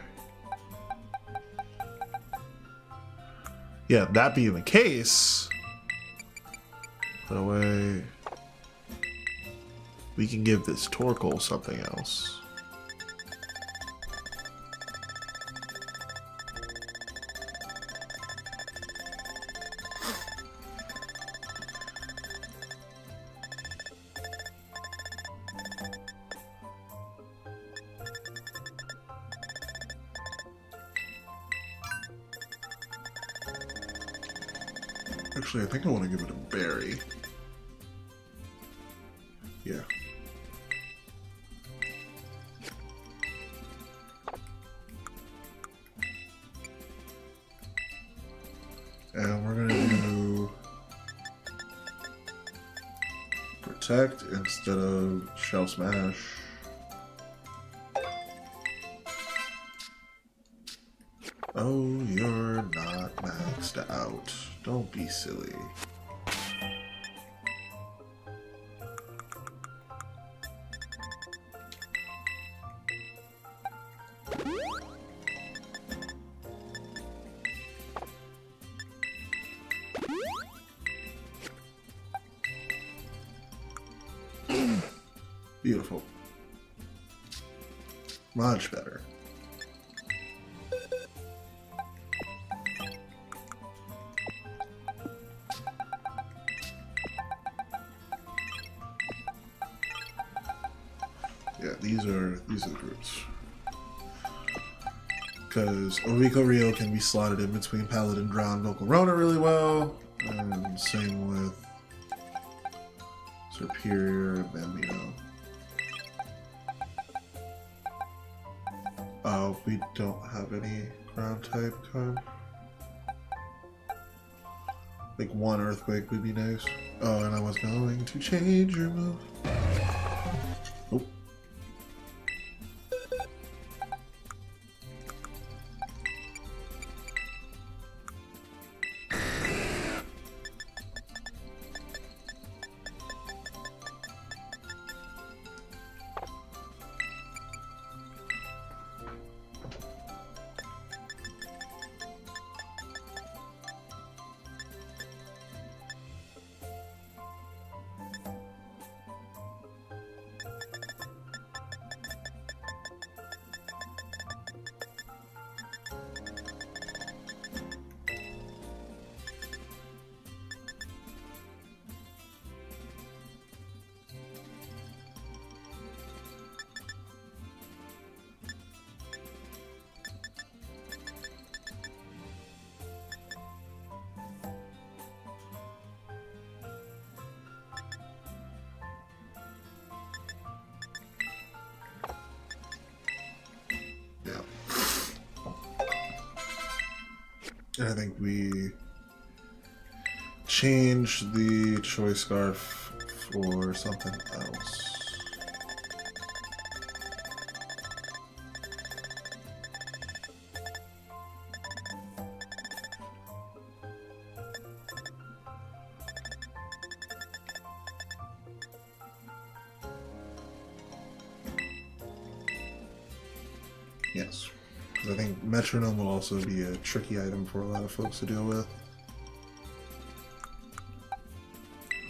Yeah, that being the case, put away. We can give this Torkoal something else. Actually, I think I want to give it a berry. Yeah. And we're gonna do Protect instead of Shell Smash. Oh, you're not maxed out. Don't be silly. Beautiful. Much better. Yeah, these are the groups. Because Oriko Rio can be slotted in between Paladin, Drow, and Volcarona really well. And same with Superior and Bambino. We don't have any ground type card. Like one Earthquake would be nice. Oh, and I was going to change your move. Oh. And I think we changed the choice scarf for something else. Yes. I think Metronome will also be a tricky item for a lot of folks to deal with.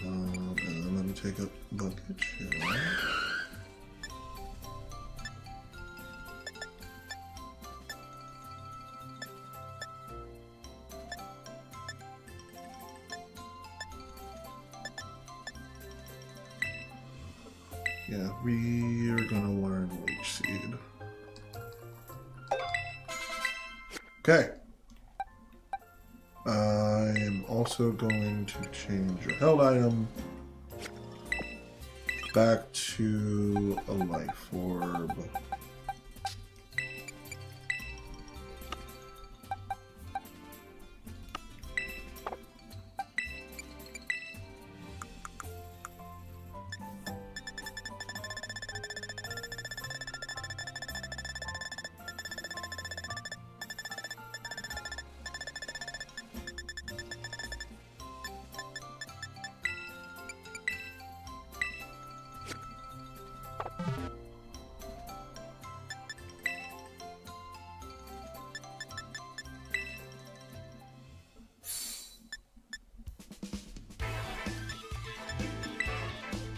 And then let me take a look at you. Yeah, we are gonna learn Leech Seed. Okay. I am also going to change your held item back to a life orb.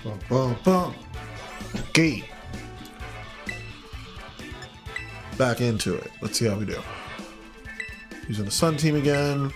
Bum, bum, bum. Okay. Back into it. Let's see how we do. Using the Sun team again.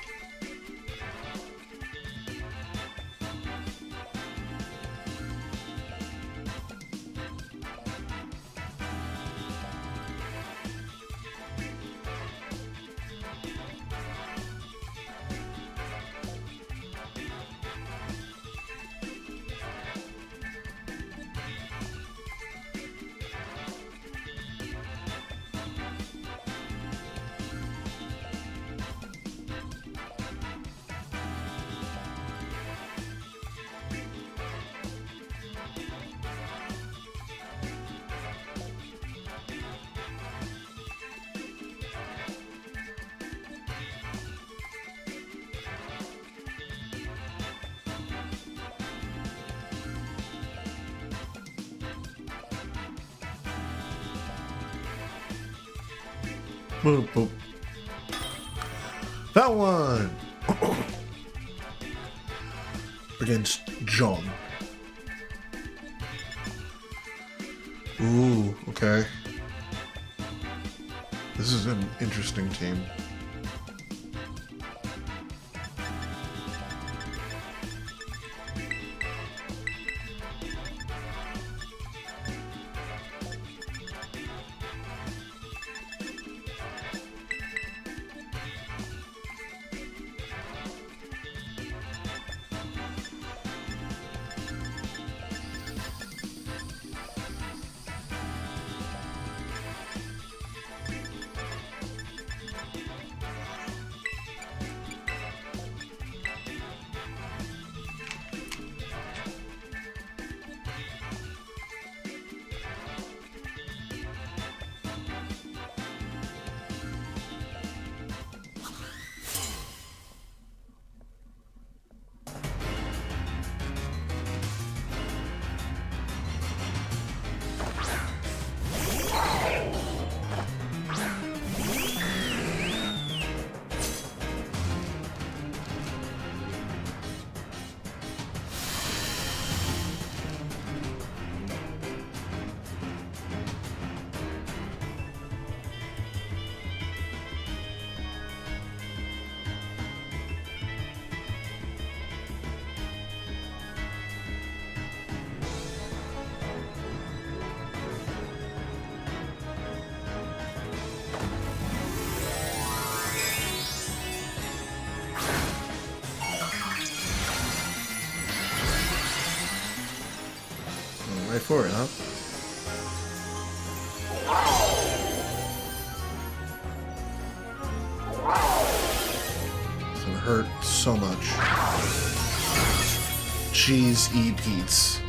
Boop, boop. That one! Against John. Ooh, okay. This is an interesting team. Right for it, huh? It's gonna hurt so much. Cheese eat Pete's.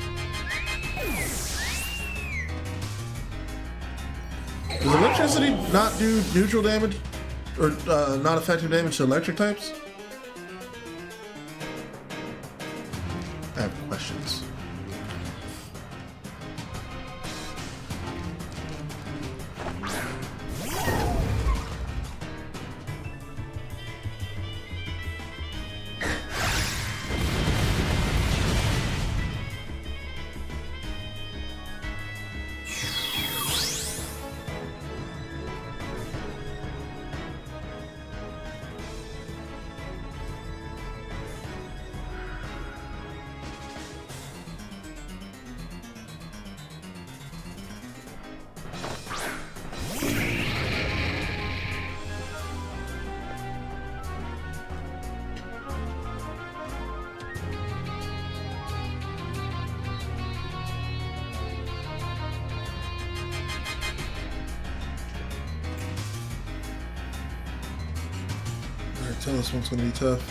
Does electricity not do neutral damage? Or not effective damage to electric types? I have questions. Tell this one's gonna be tough.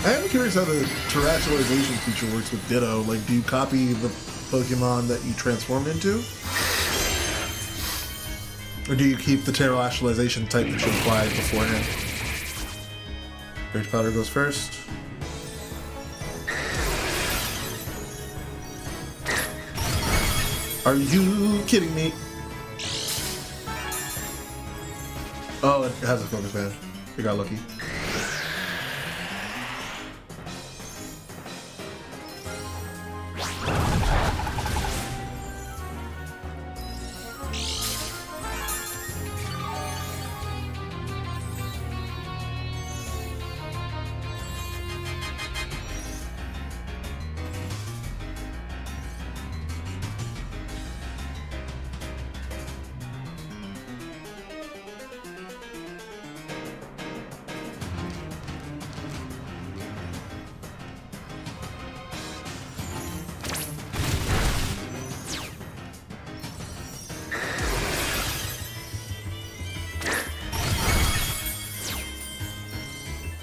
I am curious how the terrestrialization feature works with Ditto. Like, do you copy the Pokemon that you transform into? Or do you keep the terrestrialization type that you applied beforehand? Rage Powder goes first. Are you kidding me? Oh, it has a focus band. You got lucky.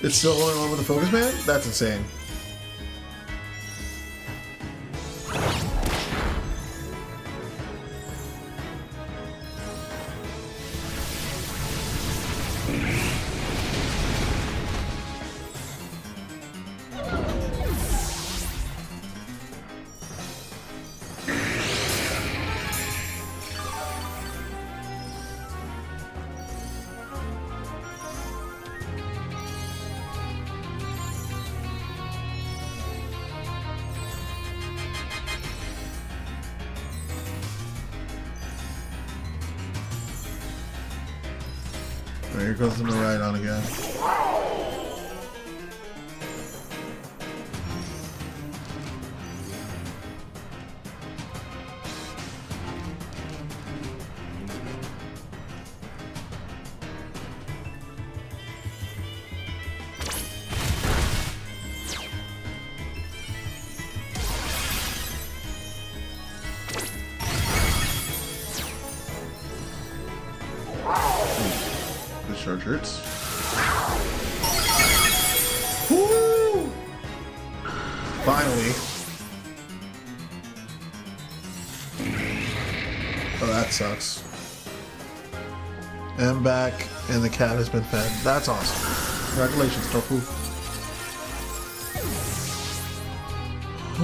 It's still going on with the focus band? That's insane. Right, here goes the Maridon again. Discharge hurts. Woo! Finally. Oh, that sucks. I'm back, and the cat has been fed. That's awesome. Congratulations, Tofu.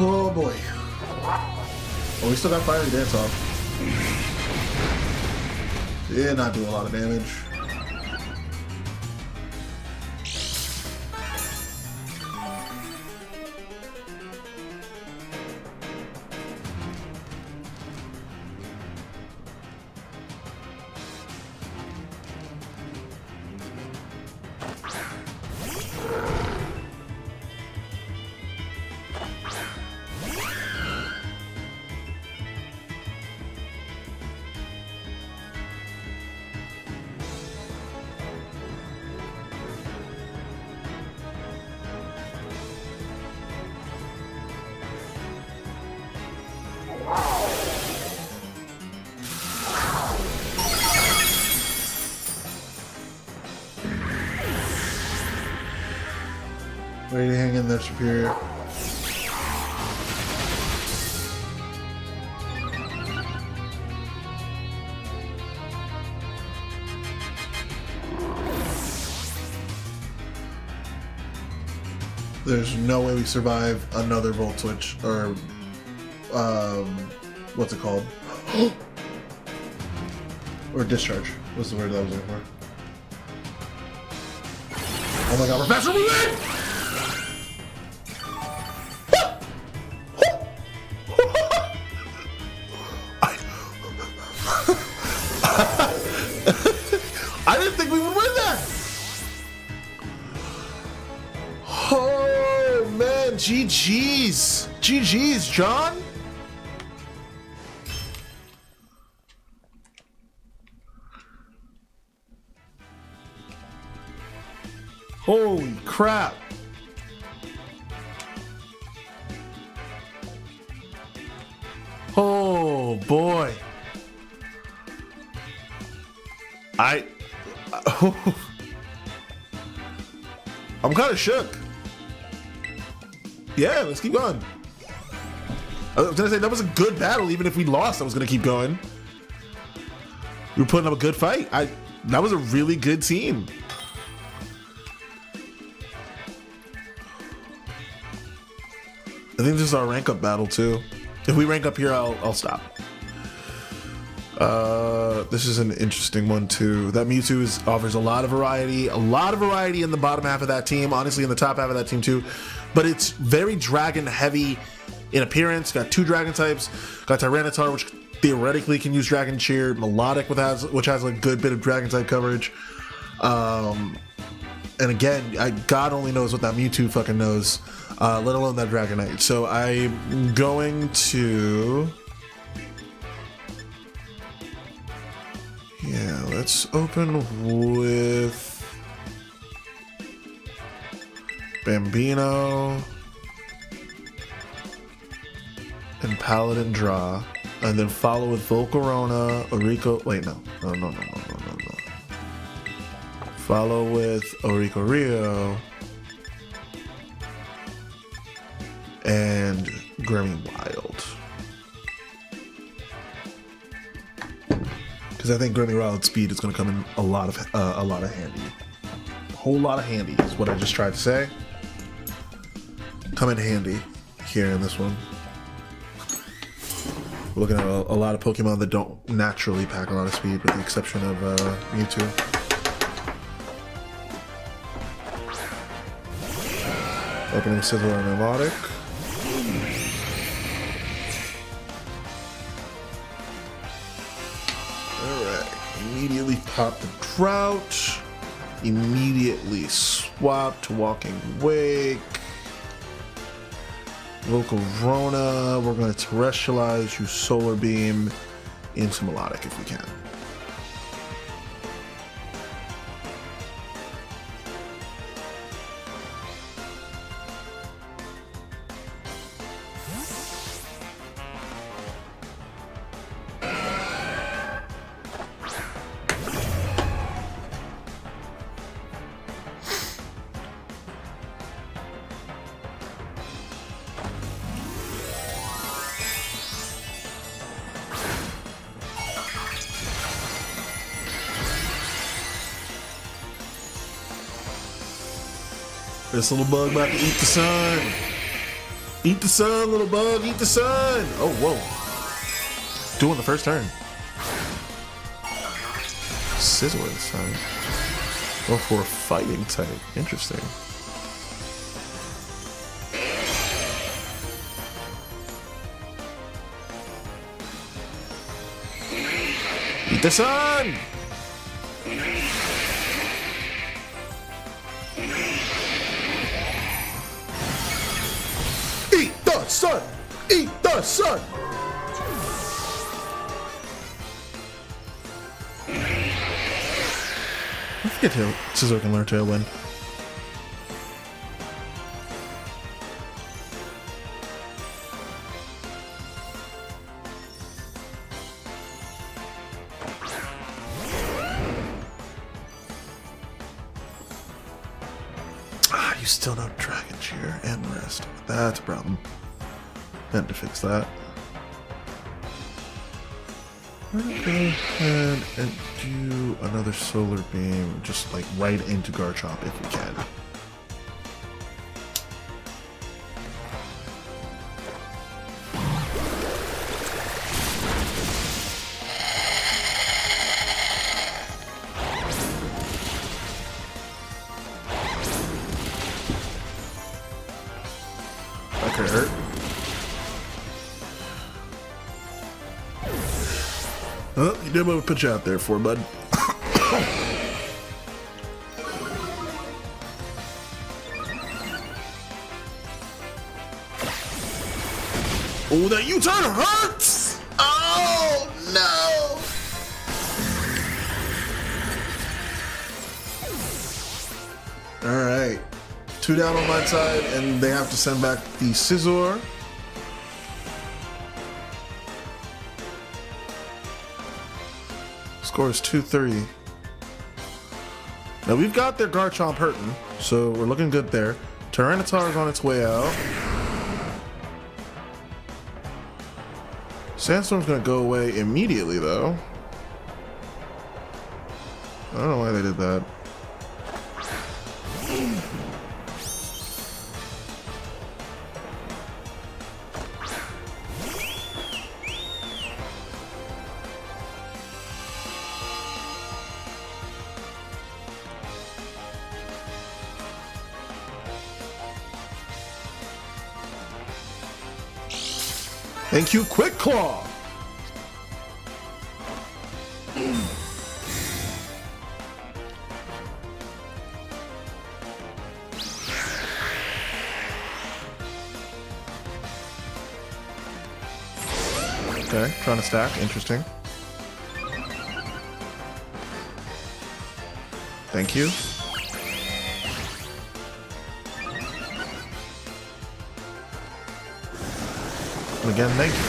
Oh boy. Oh, we still got Fiery Dance off. Did not do a lot of damage. Ready to hang in there, Superior. There's no way we survive another Volt Switch, or, what's it called? Or Discharge was the word that I was looking for. Oh my god, we're faster moving! I didn't think we would win that! Oh man, GG's. GG's, John. Holy crap. Oh boy. I'm kind of shook. Yeah, let's keep going. I was gonna say that was a good battle. Even if we lost, I was gonna keep going. We were putting up a good fight. That was a really good team. I think this is our rank up battle too. If we rank up here, I'll stop. This is an interesting one too. That Mewtwo offers a lot of variety in the bottom half of that team. Honestly, in the top half of that team too. But it's very dragon heavy in appearance. Got 2 dragon types. Got Tyranitar, which theoretically can use Dragon Cheer. Melodic, which has a good bit of dragon type coverage. And again, God only knows what that Mewtwo fucking knows. Let alone that Dragonite. So I'm going to... Yeah, let's open with Bambino and Paladin Draw, and then follow with Volcarona, Orico. Wait, no. Follow with Oricorio and Grammy Wild. Because I think Grammy Wild speed is going to come in a lot of handy. A whole lot of handy is what I just tried to say. Come in handy here in this one. We're looking at a lot of Pokemon that don't naturally pack a lot of speed, with the exception of Mewtwo. Opening Sizzle and Melodic. Alright, immediately pop the Drought. Immediately swap to Walking Wake. Local Rona. We're going to terrestrialize, use Solar Beam into Melodic if we can. This little bug about to eat the sun. Eat the sun, little bug, eat the sun. Oh, whoa. Doing the first turn. Sizzle this time. Go for a fighting type. Interesting. Eat the sun! Eat the sun! Eat the sun! I forget Scizor can learn Tailwind. You still know Dragon Cheer and Rest. That's a problem. Then to fix that, we're gonna go ahead and do another Solar Beam, just like right into Garchomp if we can. That could hurt. Oh, you did what we put you out there for, bud. Oh, that U-turn hurts! Oh, no! Alright. 2 down on my side, and they have to send back the Scizor. Score is 230. Now we've got their Garchomp hurting, so we're looking good there. Tyranitar is on its way out. Sandstorm's gonna go away immediately though. I don't know why they did that. Thank you, Quick Claw! Okay, trying to stack, interesting. Thank you. And again, thank you.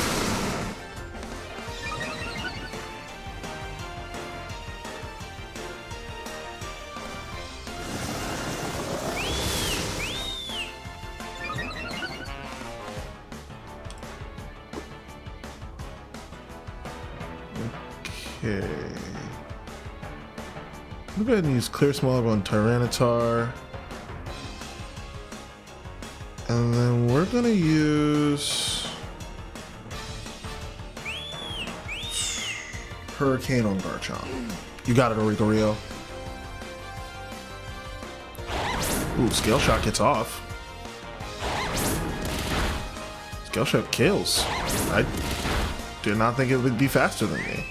Okay. We'll go ahead and use Clear Smog on Tyranitar. And then we're gonna use Hurricane on Garchomp. You got it, Orico Rio. Ooh, Scale Shot gets off. Scale Shot kills. I did not think it would be faster than me.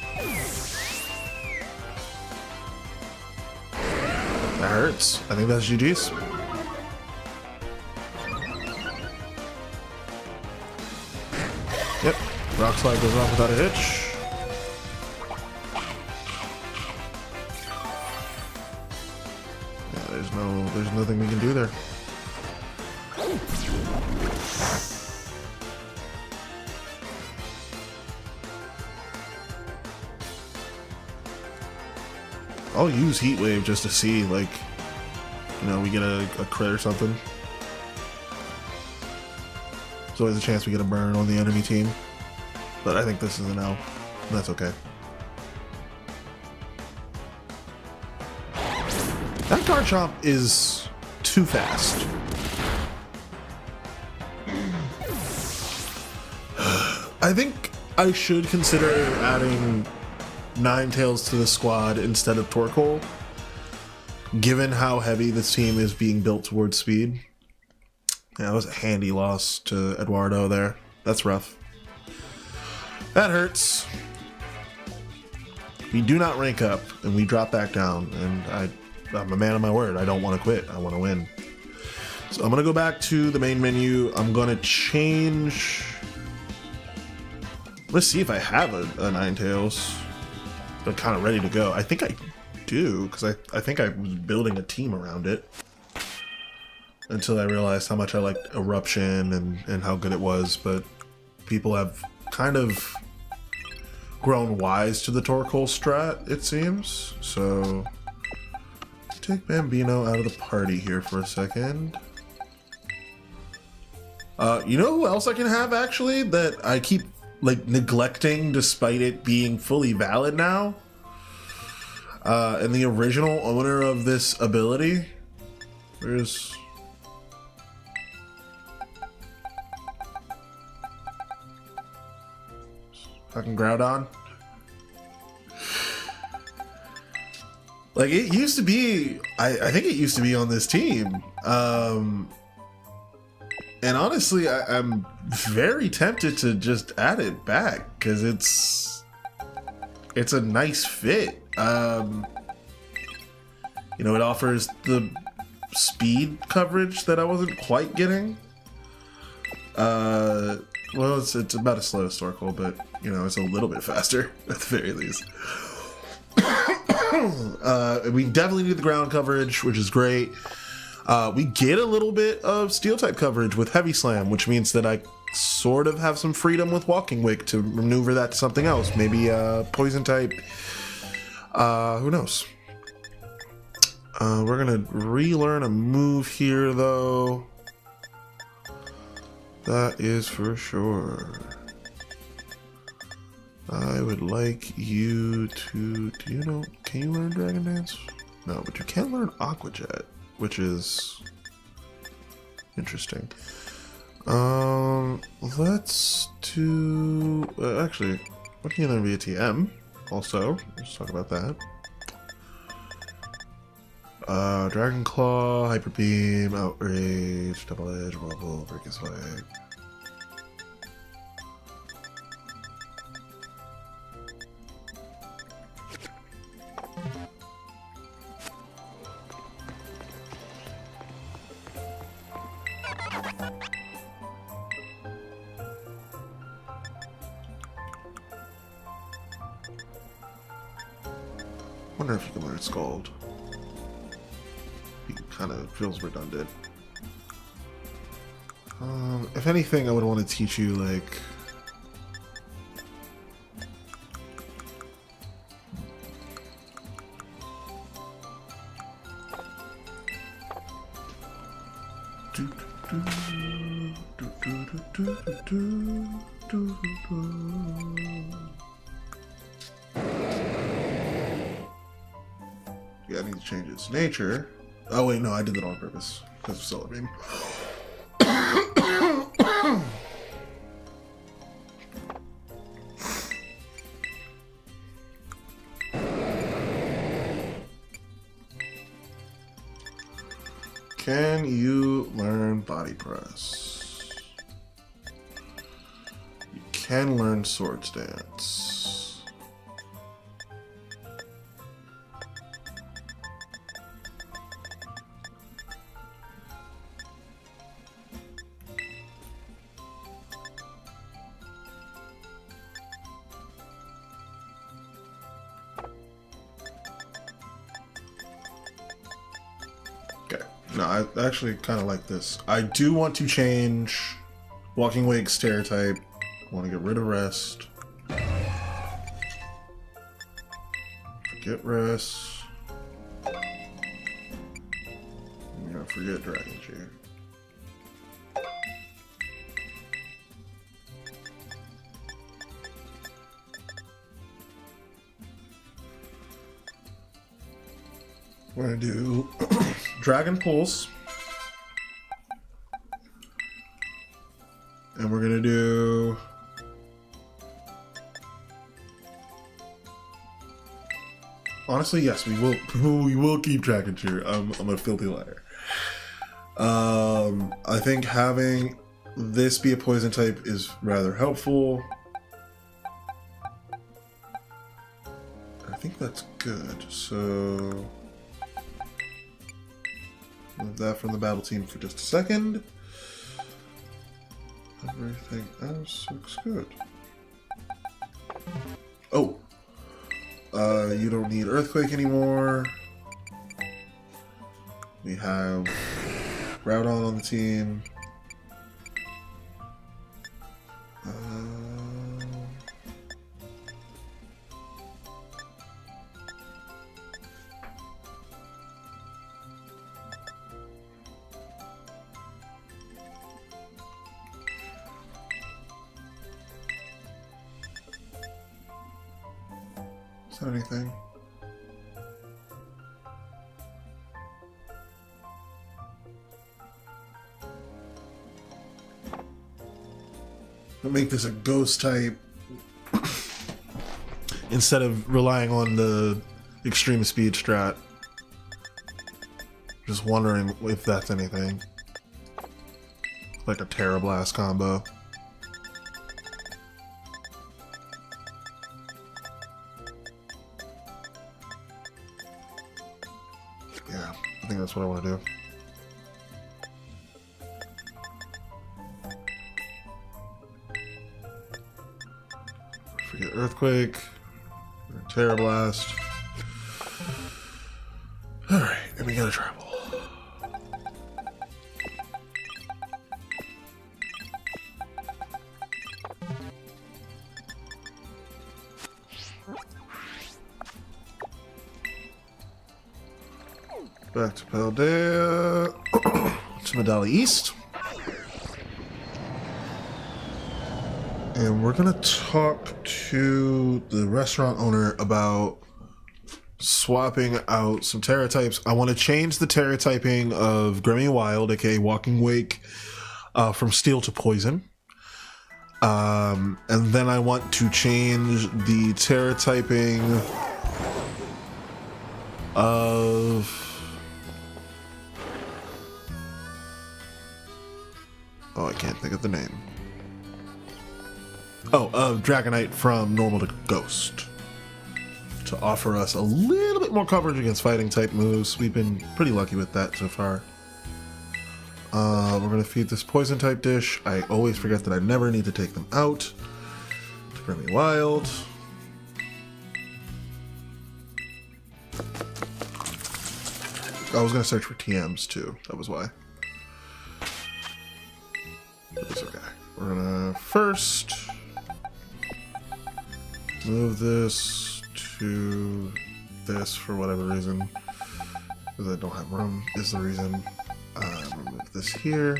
That hurts. I think that's GG's. Yep. Rock slide goes off without a hitch. Yeah, there's nothing we can do there. I'll use Heat Wave just to see, like, you know, we get a crit or something. There's always a chance we get a burn on the enemy team. But I think this is an L. That's okay. That Garchomp is too fast. I think I should consider adding Ninetales to the squad instead of Torkoal, given how heavy this team is being built towards speed. Yeah, that was a handy loss to Eduardo there. That's rough. That hurts. We do not rank up, and we drop back down, and I'm a man of my word. I don't want to quit. I want to win. So I'm going to go back to the main menu. I'm going to change... Let's see if I have a Ninetales. I'm kind of ready to go. I think I do, because I think I was building a team around it until I realized how much I liked Eruption and how good it was. But people have kind of grown wise to the Torkoal strat, it seems. So take Bambino out of the party here for a second. You know who else I can have, actually, that I keep like neglecting despite it being fully valid now? And the original owner of this ability, there's fucking Groudon. Like, it used to be, I think it used to be on this team. And honestly, I'm very tempted to just add it back because it's a nice fit. You know, it offers the speed coverage that I wasn't quite getting. Well, it's about as slow as Torkoal, but you know, it's a little bit faster at the very least. We definitely need the ground coverage, which is great. We get a little bit of steel type coverage with Heavy Slam, which means that I sort of have some freedom with Walking Wick to maneuver that to something else. Maybe poison type. Who knows? We're gonna relearn a move here, though. That is for sure. I would like you to... Do you know... Can you learn Dragon Dance? No, but you can learn Aqua Jet, which is interesting. Let's do... actually, what can you learn via TM? Also, let's talk about that. Dragon Claw, Hyper Beam, Outrage, Double Edge, Wobble, Break His Leg. Wonder if you can learn Scald. He kind of feels redundant. If anything, I would want to teach you, like... Yeah, I need to change its nature. Oh wait, no, I did that on purpose because of Solar Beam. Can you learn Body Press? You can learn Swords Dance. No, I actually kind of like this. I do want to change Walking Wake stereotype. I want to get rid of rest. Forget rest. I'm gonna forget Dragon Cheer. We're gonna do Dragon Pulse. And we're gonna do honestly, yes, we will keep Dragon Cheer. I'm a filthy liar. I think having this be a poison type is rather helpful. I think that's good. So move that from the battle team for just a second. Everything else looks good. Oh, you don't need Earthquake anymore. We have Groudon on the team. Is that anything? I'll make this a ghost type instead of relying on the extreme speed strat. Just wondering if that's anything. Like a Terra Blast combo. Yeah, I think that's what I want to do. Forget Earthquake. Terra Blast. Alright, and we gotta travel. Back to Paldea. To Medali East. And we're gonna talk to the restaurant owner about swapping out some Terra types. I want to change the Terra typing of Gremmy Wild, aka Walking Wake, from Steel to Poison. And then I want to change the Terra typing of... Oh, I can't think of the name. Oh, Dragonite from Normal to Ghost. To offer us a little bit more coverage against fighting type moves. We've been pretty lucky with that so far. We're going to feed this poison type dish. I always forget that I never need to take them out. To Gremmy Wild. I was going to search for TMs too. That was why. It's okay. We're going to first move this to this for whatever reason, because I don't have room is the reason. Move this here.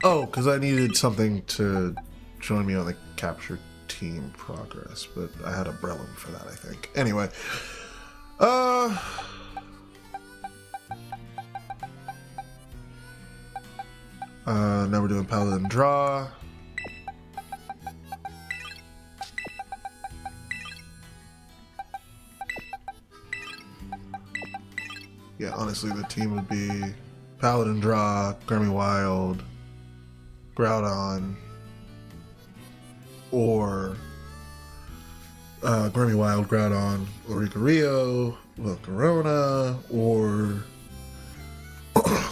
Oh, because I needed something to join me on the capture team progress, but I had a Breloom for that, I think. Anyway, now we're doing Paladin Draw. Yeah, honestly, the team would be Paladin Draw, Gremmy Wild, Groudon, or Gremmy Wild, Groudon, Oricorio, Volcarona, or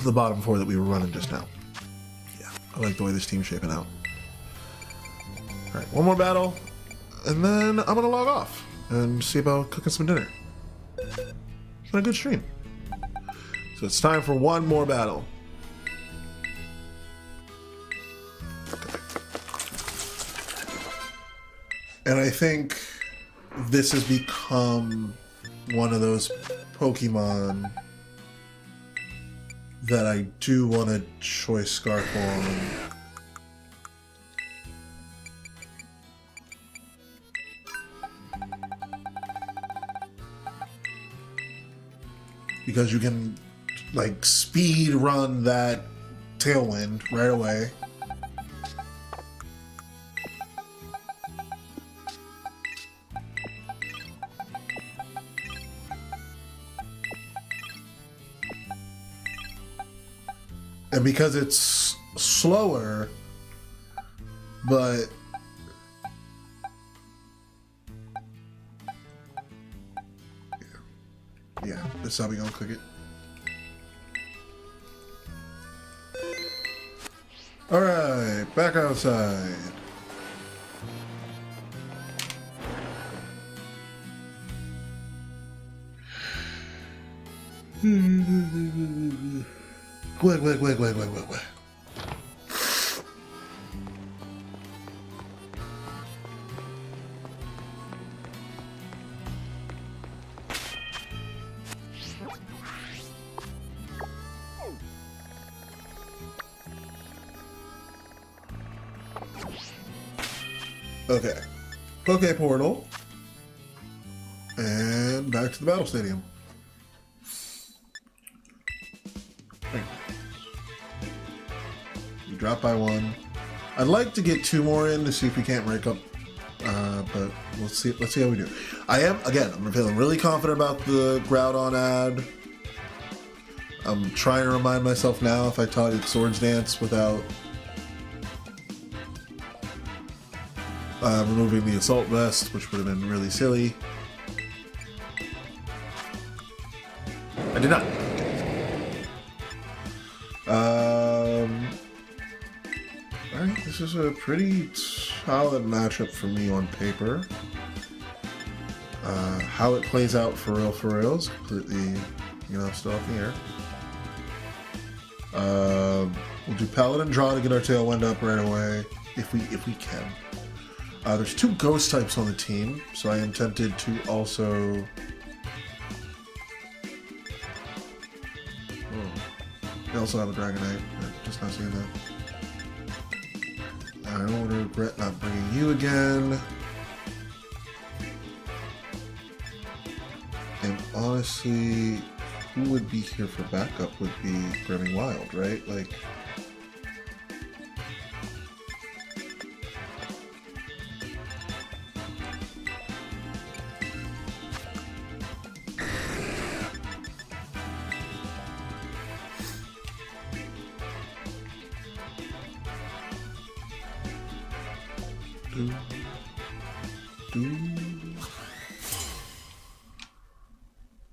the bottom four that we were running just now. Yeah, I like the way this team's shaping out. Alright, one more battle, and then I'm gonna log off and see about cooking some dinner. It's been a good stream. So it's time for one more battle. Okay. And I think this has become one of those Pokemon that I do want to choice Scarf on. Because you can, like, speed run that Tailwind right away. And because it's slower, but yeah, this is how we gonna cook it. All right, back outside. Quick. Okay. Poke Portal. And back to the Battle Stadium. You drop by one. I'd like to get 2 more in to see if we can't rank up, but let's see how we do. I'm feeling really confident about the Groudon ad. I'm trying to remind myself now if I taught it Swords Dance without removing the Assault Vest, which would have been really silly. I did not. Alright, this is a pretty solid matchup for me on paper. How it plays out for real is completely, still up in the air. We'll do Paladin Draw to get our Tailwind up right away, if we can. There's 2 ghost types on the team, so I am tempted to also... They also have a Dragonite, just not seeing that. I don't want to regret not bringing you again. And honestly, who would be here for backup would be Brimming Wild, right? Like...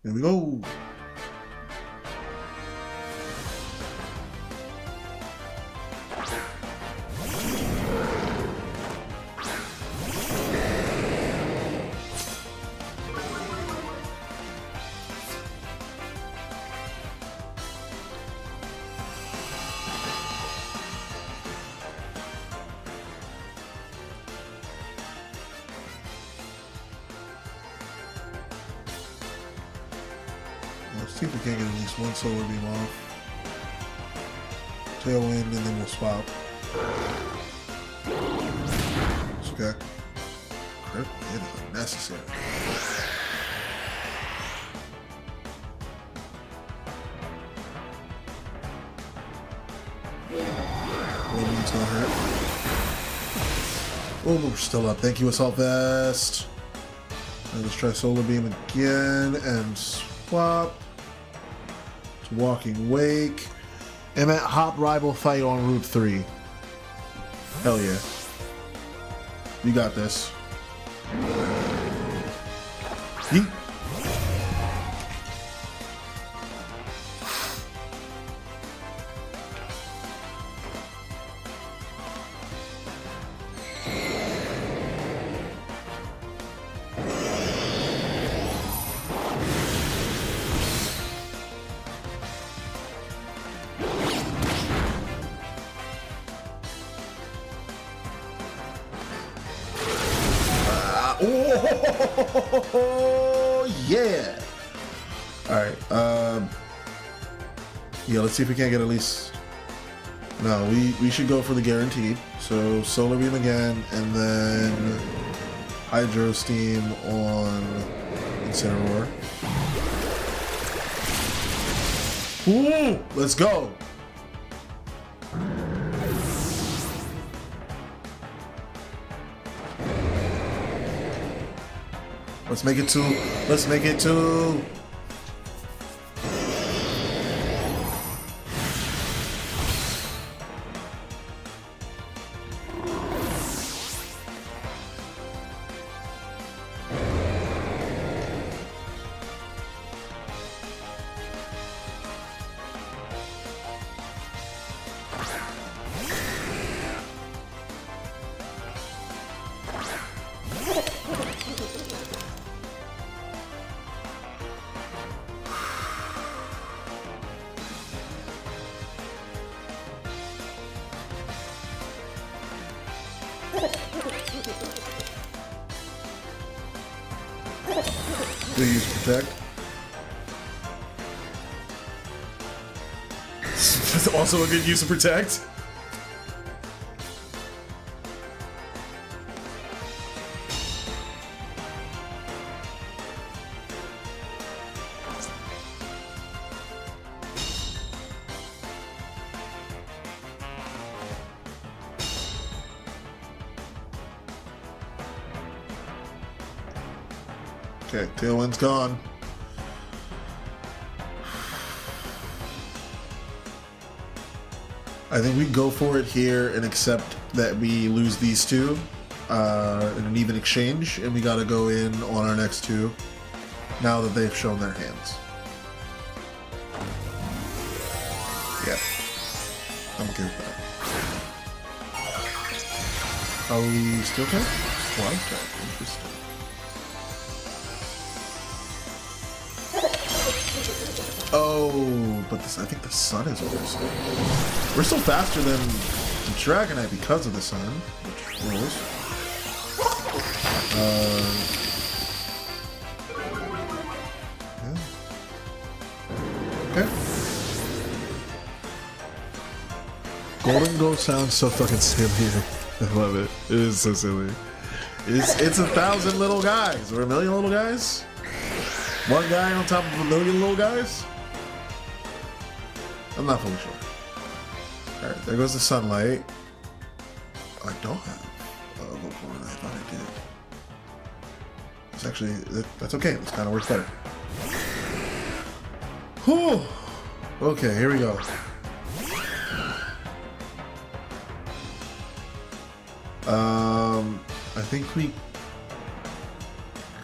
Here we go. Let's see if we can't get at least one Solar Beam off. Tailwind, and then we'll swap. It's okay. Critical hit is unnecessary. One needs not hurt. Oh, we're still up. Thank you, Assault Vest. And let's try Solar Beam again and swap. Walking Wake. I'm at Hop Rival Fight on Route 3. Hell yeah. You got this. Yeet. Oh, yeah. All right. Yeah, let's see if we can't get at least... No, we should go for the guaranteed. So Solar Beam again, and then Hydro Steam on Incineroar. Ooh, let's go. Let's make it 2. Let's make it 2. Do you use Protect? That's also a good use of Protect. Okay, Tailwind's gone. I think we go for it here and accept that we lose these two in an even exchange, and we gotta go in on our next 2 now that they've shown their hands. Yeah, I'm okay with that. Are we still okay? Wild type, interesting. Oh, but this, I think the sun is also. We're still faster than the Dragonite because of the sun, which rules. Yeah. Okay. Golden Gold sounds so fucking silly. I love it. It is so silly. It's 1,000 little guys or 1,000,000 little guys. One guy on top of 1,000,000 little guys. I'm not fully sure. Alright, there goes the sunlight. I don't have a Voltorb. I thought I did. It's actually, that's okay. This kind of works better. Whew. Okay, here we go. I think we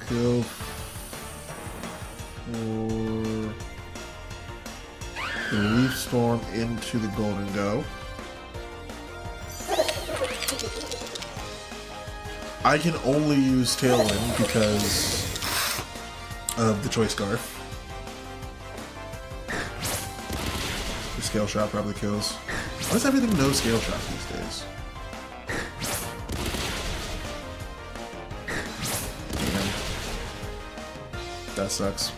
go for the Leaf Storm into the Golden Go. I can only use Tailwind because of the Choice Scarf. The Scale Shot probably kills. Why does everything no Scale Shot these days? Damn. That sucks.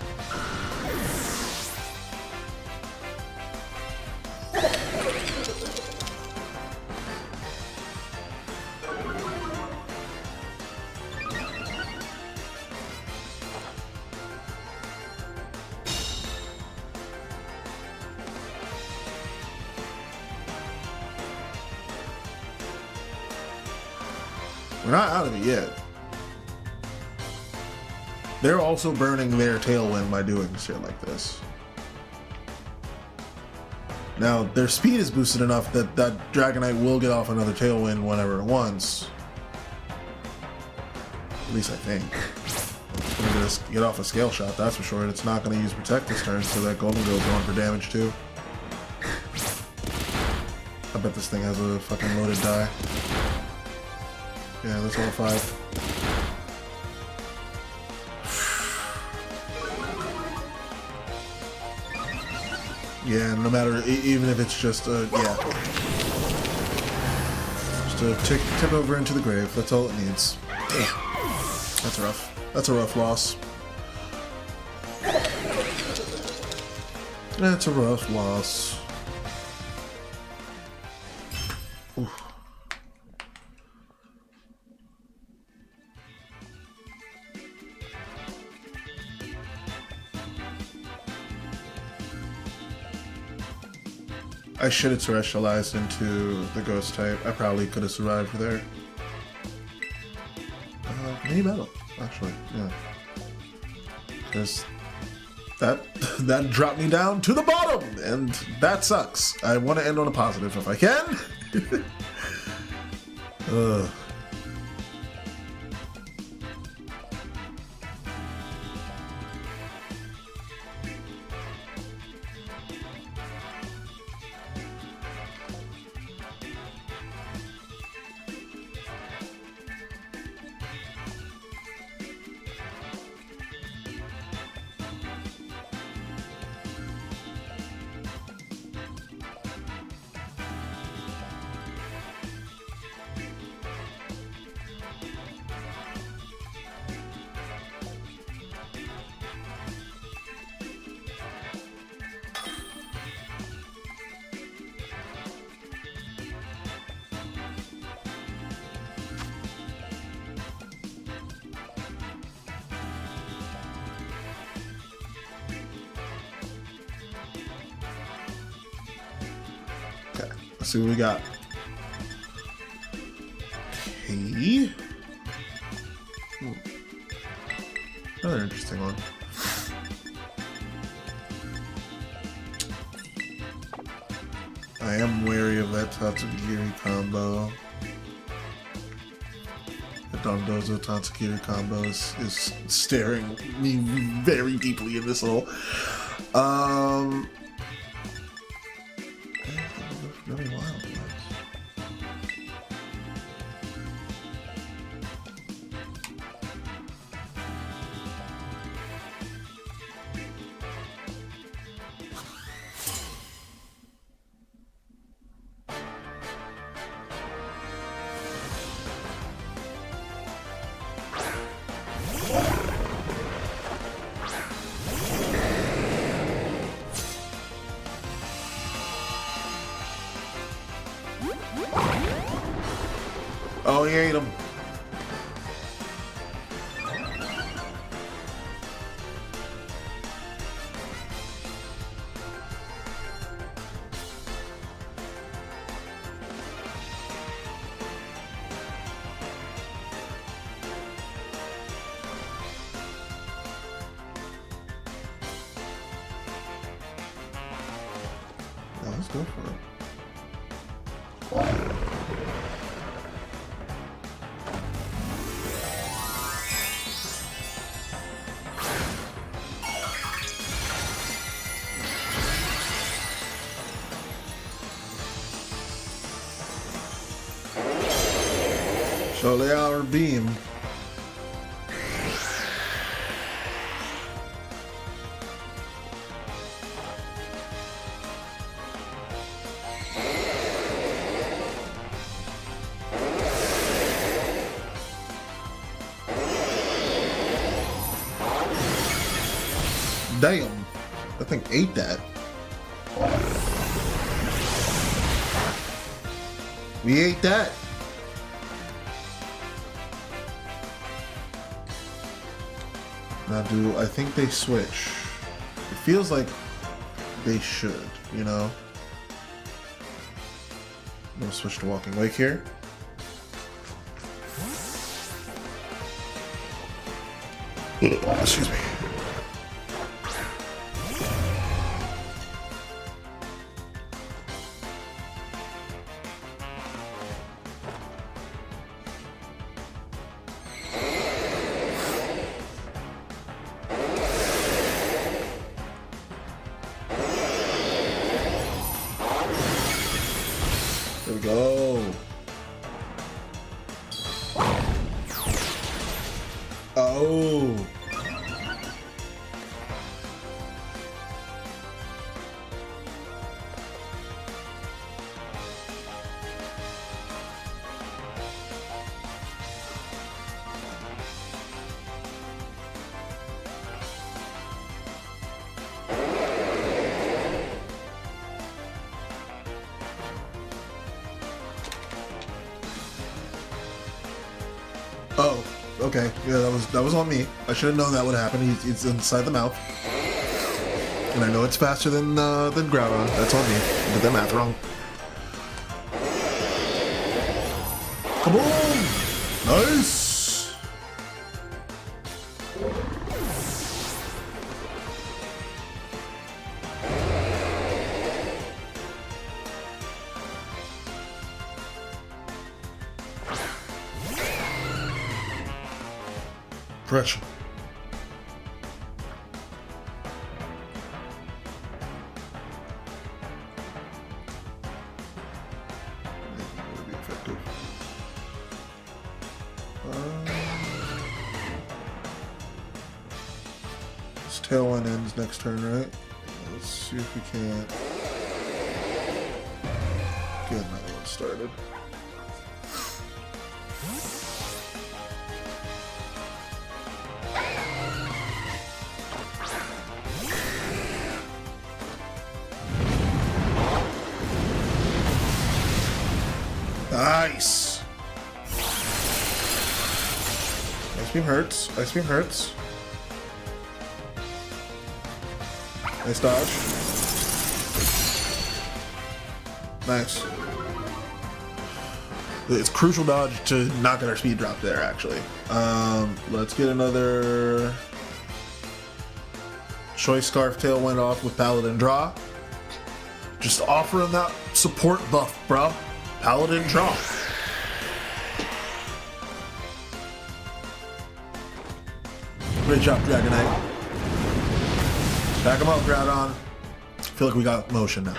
We're not out of it yet. They're also burning their Tailwind by doing shit like this. Now, their speed is boosted enough that that Dragonite will get off another Tailwind whenever it wants. At least I think. It's gonna just get off a Scale Shot, that's for sure. And it's not gonna use Protect this turn, so that Golden Go's going for damage too. I bet this thing has a fucking loaded die. Yeah, that's all 5. Yeah, no matter, even if it's just yeah. Just a tip over into the grave, that's all it needs. Damn. That's rough. That's a rough loss. That's a rough loss. Oof. I should have terrestrialized into the ghost type. I probably could have survived there. Mini battle, actually, yeah. Because that dropped me down to the bottom, and that sucks. I want to end on a positive if I can. Ugh. Okay, let's see what we got. Okay. Another interesting one. I am wary of that Tatsugiri combo. The Dondozo Tatsugiri combo is staring me very deeply in this hole. Really wild ones. Oh, he ate him. Yeah, let's go for it. So they are beam. Damn, that thing ate that. We ate that. Now, do I think they switch? It feels like they should, you know? I'm gonna switch to Walking Wake here. Excuse me. There we go. Oh. Okay, yeah, that was on me. I should have known that would happen. He's inside the mouth, and I know it's faster than Groudon. That's on me. I did that math wrong. Come on, nice. Pressure. Would be effective. This tailwind ends next turn, right? Let's see if we can't get another one started. Nice. Ice beam hurts. Ice beam hurts. Nice dodge. Nice. It's crucial dodge to not get our speed drop there, actually. Let's get another Choice Scarf Tailwind off with Paladin Draw. Just offer him that support buff, bro. Paladin Draw. Great job, Dragonite. Back him up, Groudon. I feel like we got motion now.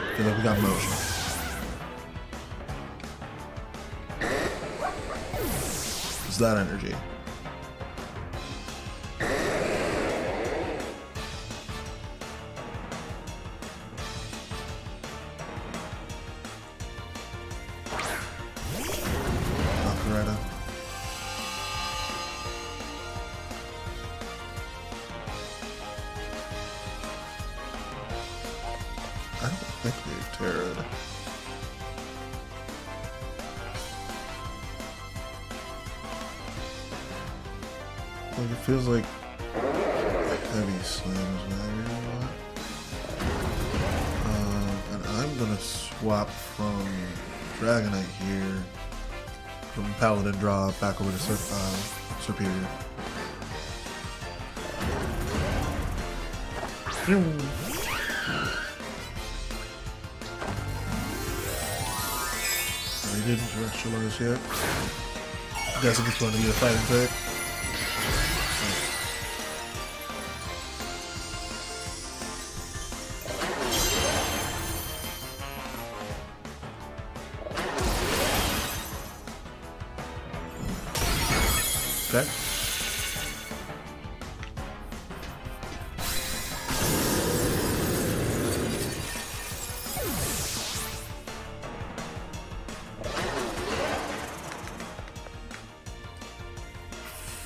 It's that energy. I don't think they've terrored. Like it feels like heavy slam is what I really want. And I'm gonna swap from Dragonite here, from Paladin Draw back over to Superior. They didn't terrestrialize yet. Guessing it's going to be a fighting pick. Okay.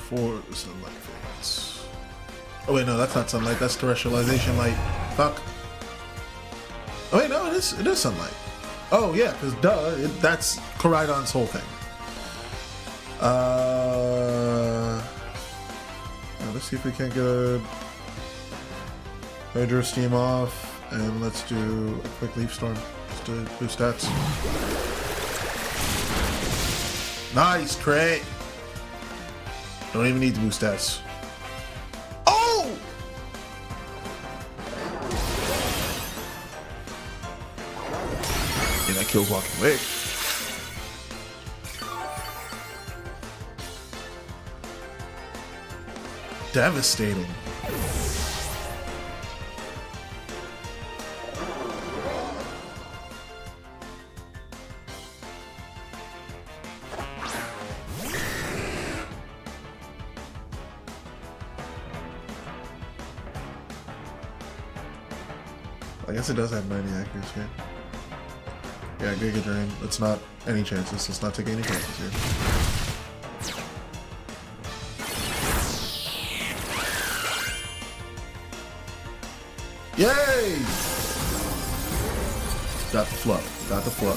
For the sunlight phase. Oh wait, no, that's not sunlight. That's terrestrialization light. Fuck. Oh wait, no, it is sunlight. Oh yeah, because duh, that's Koraidon's whole thing. Now let's see if we can't get a Hydro Steam off, and let's do a quick Leaf Storm just to boost stats. Nice, crit. Don't even need to boost stats. Oh! Yeah, that kills walking away. Devastating. I guess it does have 90 accuracy. Yeah, Giga Drain. Let's not any chances. Let's not take any chances here. Yay! Got the flow. Got the flow.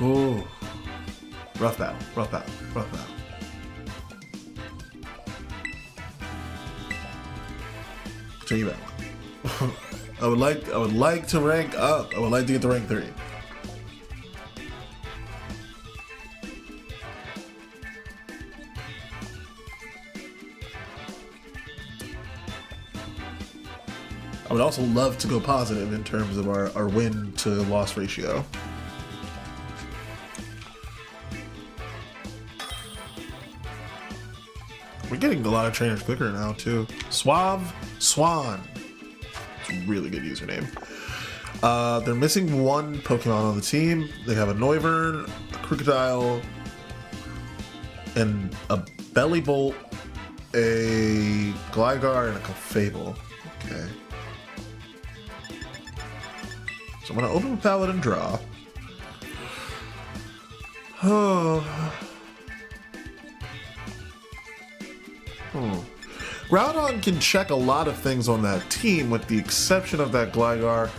Ooh. Rough battle, rough battle, rough battle. Take you back. I would like to rank up. I would like to get to rank 3. I would also love to go positive in terms of our win to loss ratio. We're getting a lot of trainers quicker now too. Suave Swan. It's a really good username. They're missing one Pokemon on the team. They have a Noivern, a Crocodile, and a Bellybolt, a Gligar, and a Clefable. Okay. So I'm gonna open a Paladin draw. Oh. Groudon can check a lot of things on that team, with the exception of that Gligar,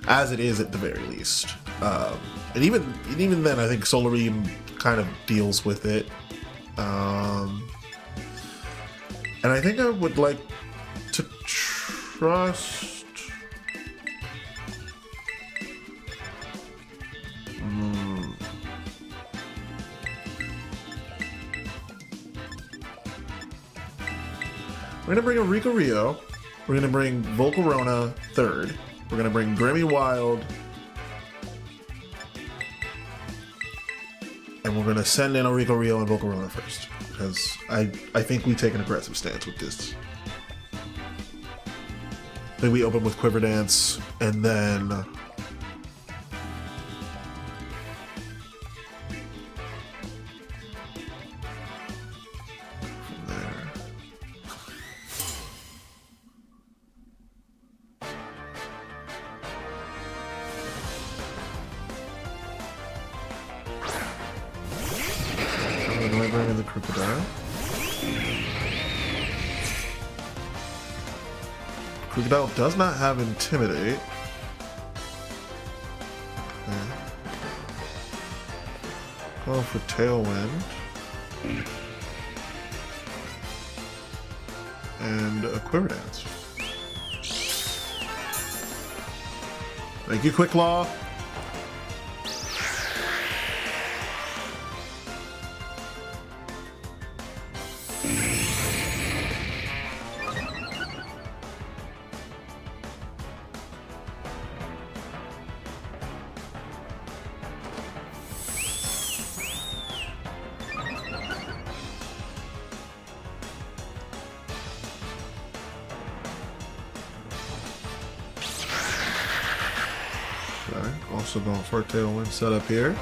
as it is at the very least. And even then, I think Solar Beam kind of deals with it. And I think I would like to trust. We're gonna bring a Rico Rio. We're gonna bring Volcarona 3rd. We're gonna bring Grammy Wild. And we're gonna send in a Rico Rio and Volcarona first. Because I think we take an aggressive stance with this. Then we open with Quiver Dance, and then the Crocodile. Crocodile does not have Intimidate. Okay. Go for Tailwind. And a Quiver Dance. Thank you, Quick Claw. Also going for a Tailwind setup here.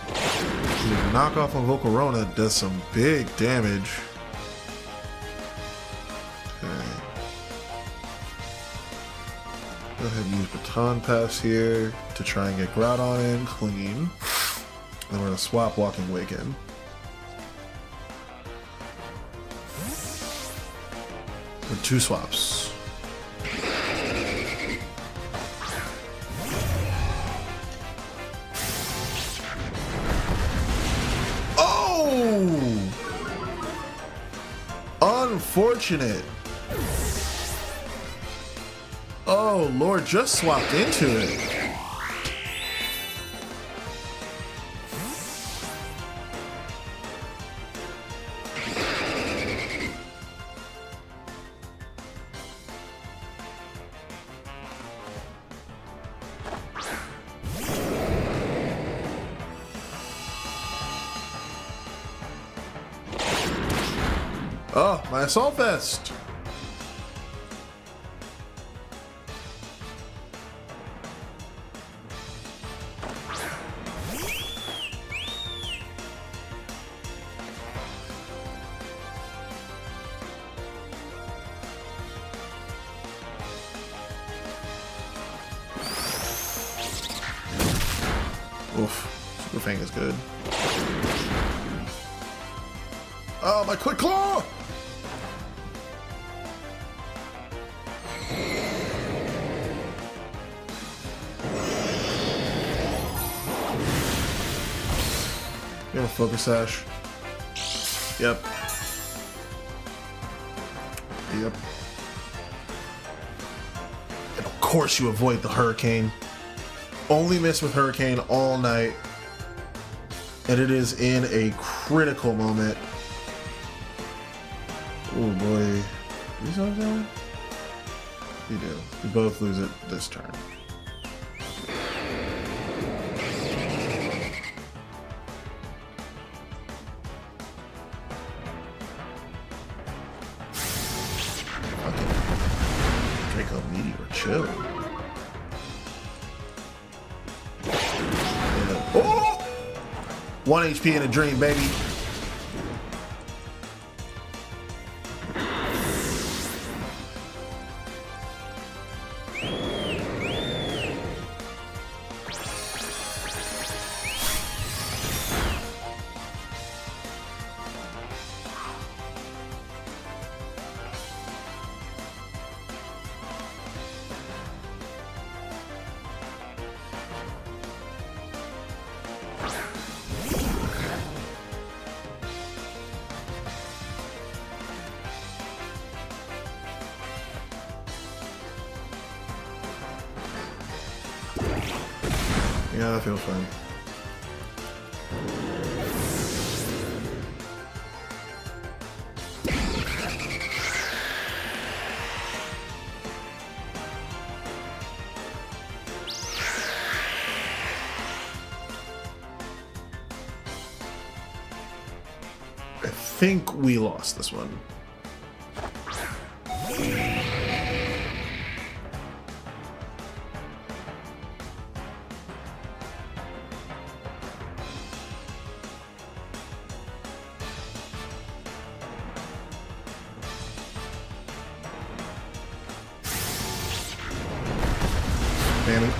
The knockoff on Volcarona does some big damage. Okay. Go ahead and use Baton Pass here to try and get Groudon in clean. Then we're going to swap Walking Wake in. With 2 swaps. Unfortunate. Oh, Lord just swapped into it. Oh, my Assault Vest! Oof, Super Fang is good. Oh, my Quick Claw! You have a focus sash. Yep. Yep. And of course you avoid the hurricane. Only miss with hurricane all night. And it is in a critical moment. Oh boy. Do you still have that? You do. You both lose it this turn. Draco Meteor, chill. Yeah. Oh! 1 HP in a dream, baby. Yeah, that feels fine. I think we lost this one.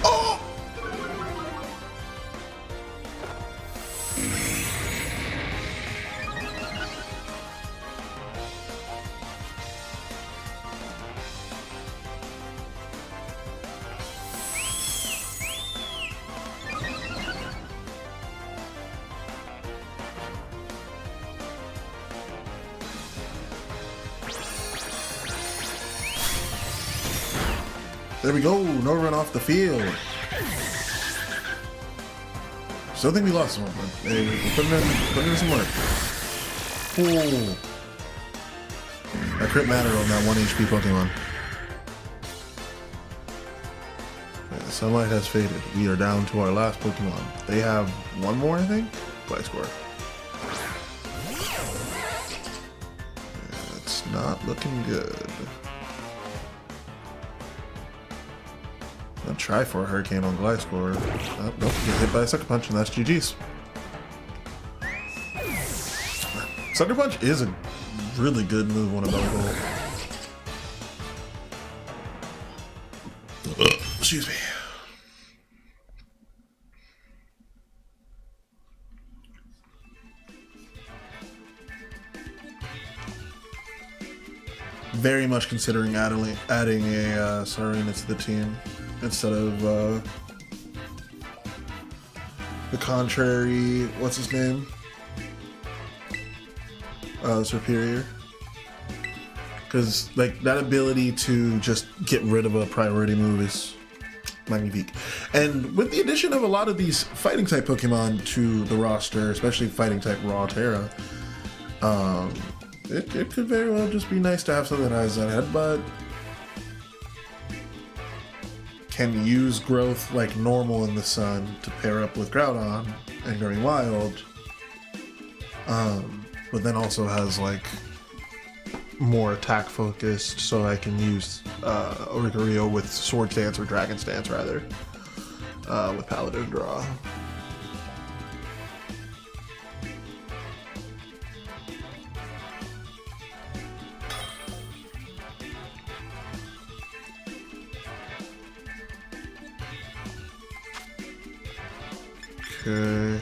Oh! There we go, no run off the field. Still think we lost one, but hey, we're putting in some work. Oh. That crit matter on that 1 HP Pokemon. Right, the sunlight has faded. We are down to our last Pokemon. They have one more, I think? Gliscor. Yeah, it's not looking good. I'll try for a Hurricane on Gliscor. Oh, nope, get hit by a Sucker Punch, and that's GG's. Sucker Punch is a really good move on a Bellicle. Excuse me. Very much considering adding a Sarina to the team instead of the contrary. What's his name? Superior. Because like that ability to just get rid of a priority move is magnifique. And with the addition of a lot of these fighting type Pokemon to the roster, especially fighting type Raw Terra, it could very well just be nice to have something that has that headbutt, can use growth like normal in the sun to pair up with Groudon and Growing Wild, but then also has like more attack focused, so I can use Oricorio with Sword Stance or Dragon Stance rather, with Paladin Draw. Okay.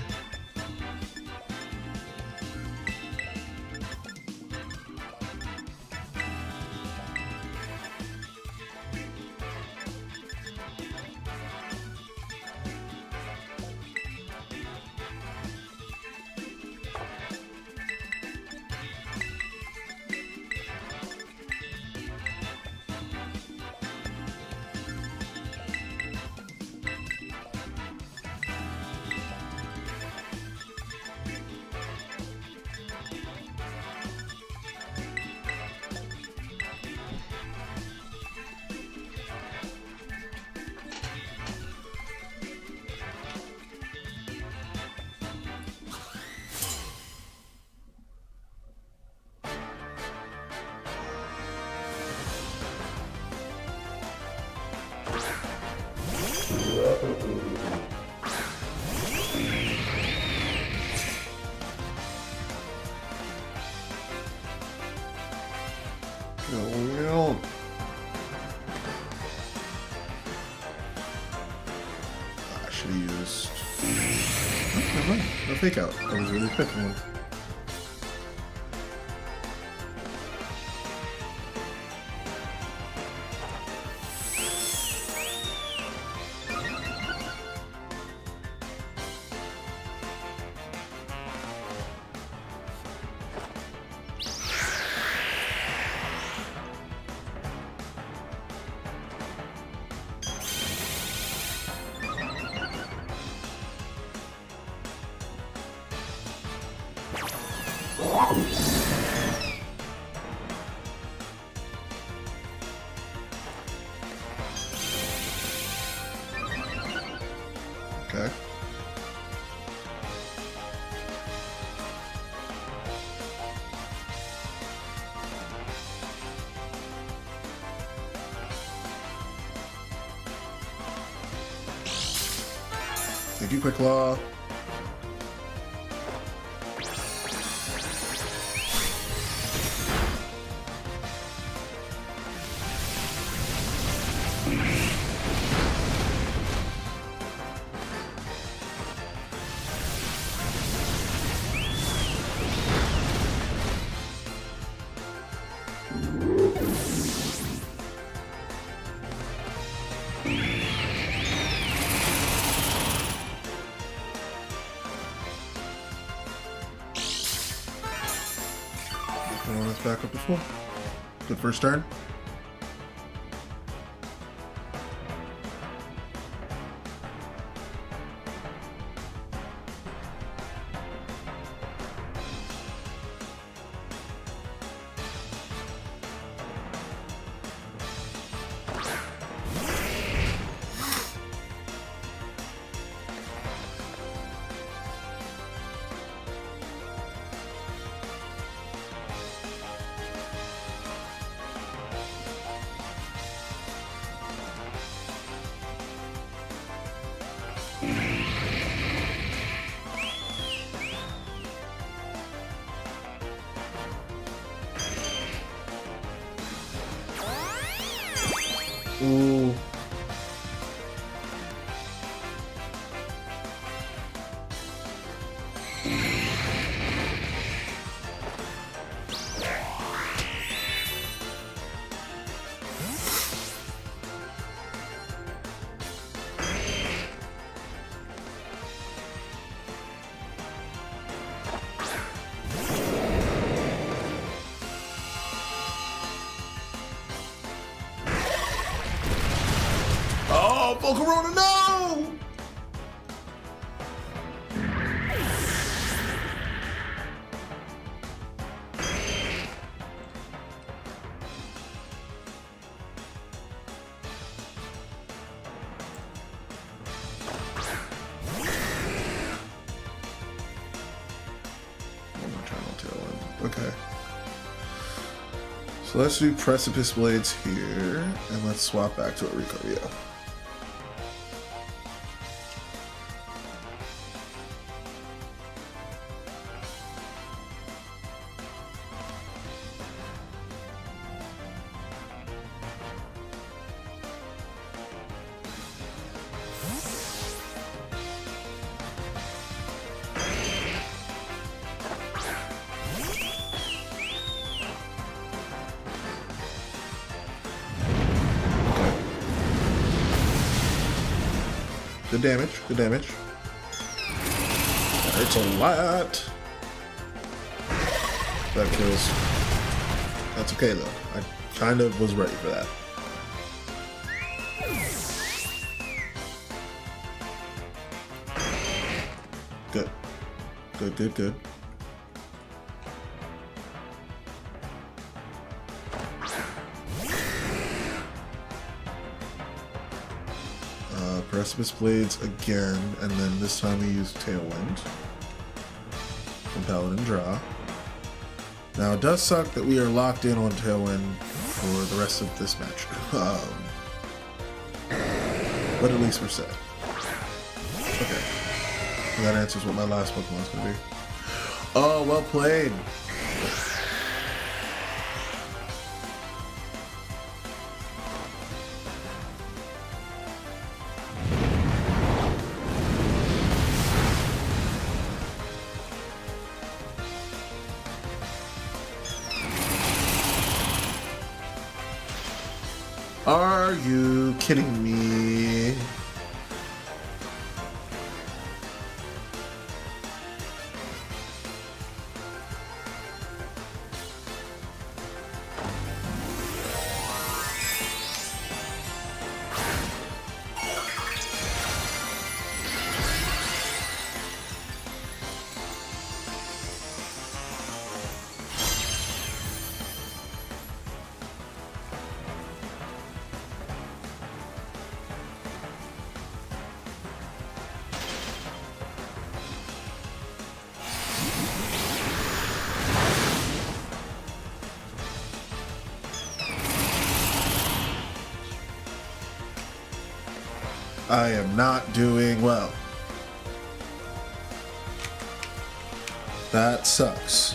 Well, I should have used. Oh, never mind. No fake out. I was really quick one. Okay. Thank you, Quick Claw. Let's back up to full. Good first turn. Ooh. Oh, Volcarona, no! One more time, I'll tail end. Okay. So let's do Precipice Blades here, and let's swap back to a Ricorio. Good damage, good damage. That hurts a lot. That kills. That's okay though. I kind of was ready for that. Good. Good, good, good. Precipice Blades again, and then this time we use Tailwind from Paladin Draw. Now it does suck that we are locked in on Tailwind for the rest of this match, but at least we're set. Okay. That answers what my last Pokemon's gonna be. Oh, well played. Are you kidding me? I am not doing well. That sucks.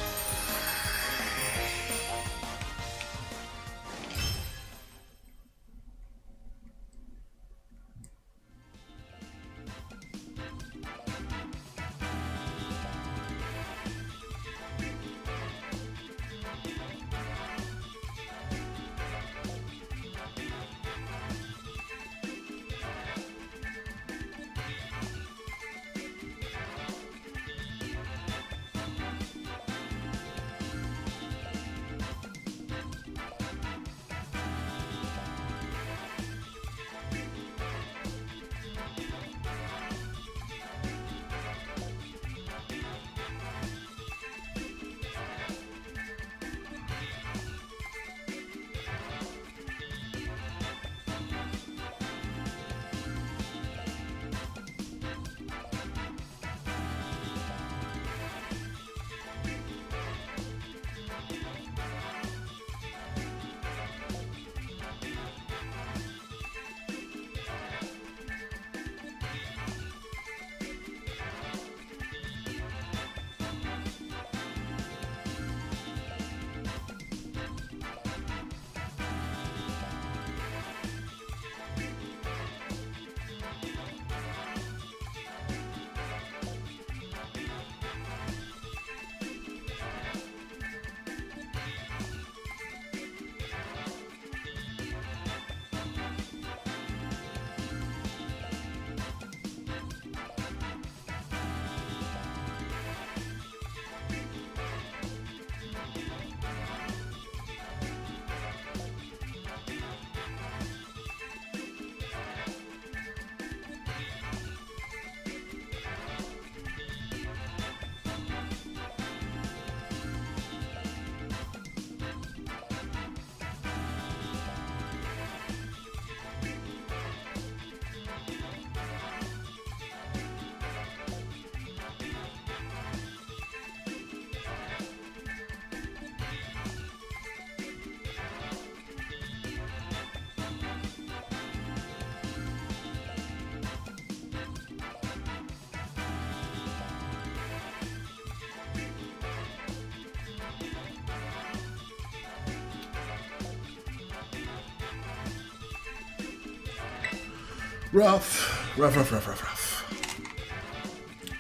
Rough.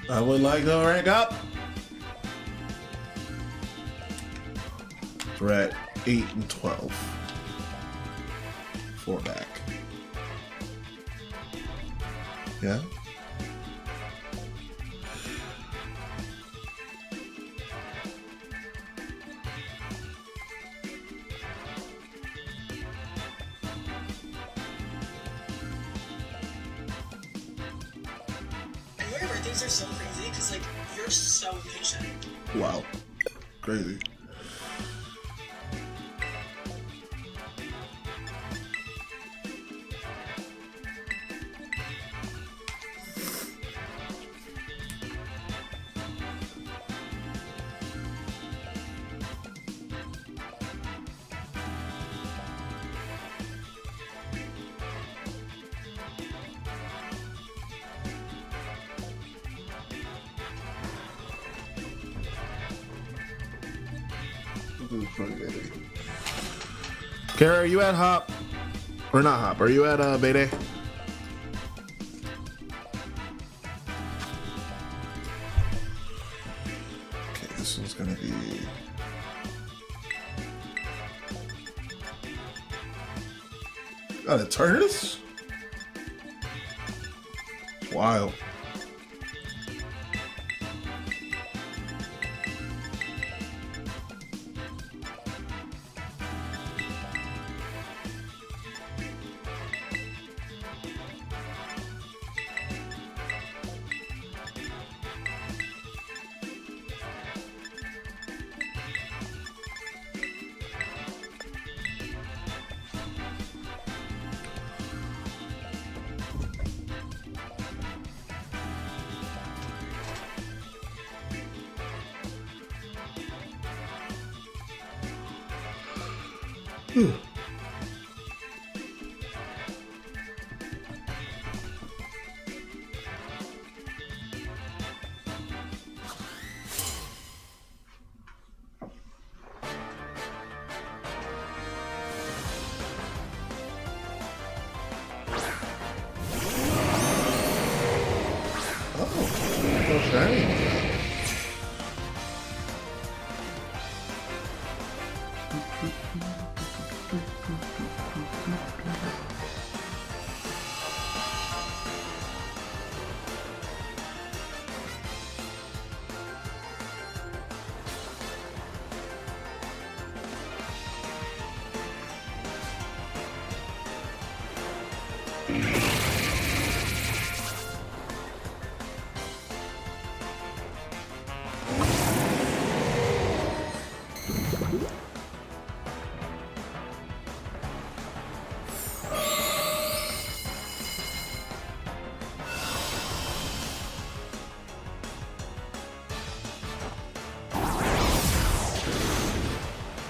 I would like to rank up. We're at 8 and 12. 4 back. Yeah? Things are so crazy because, like, you're so patient. Wow. Crazy. Kara, are you at Hop? Or not Hop? Are you at Bede? Okay, this one's gonna be. Got Eternus? Wild.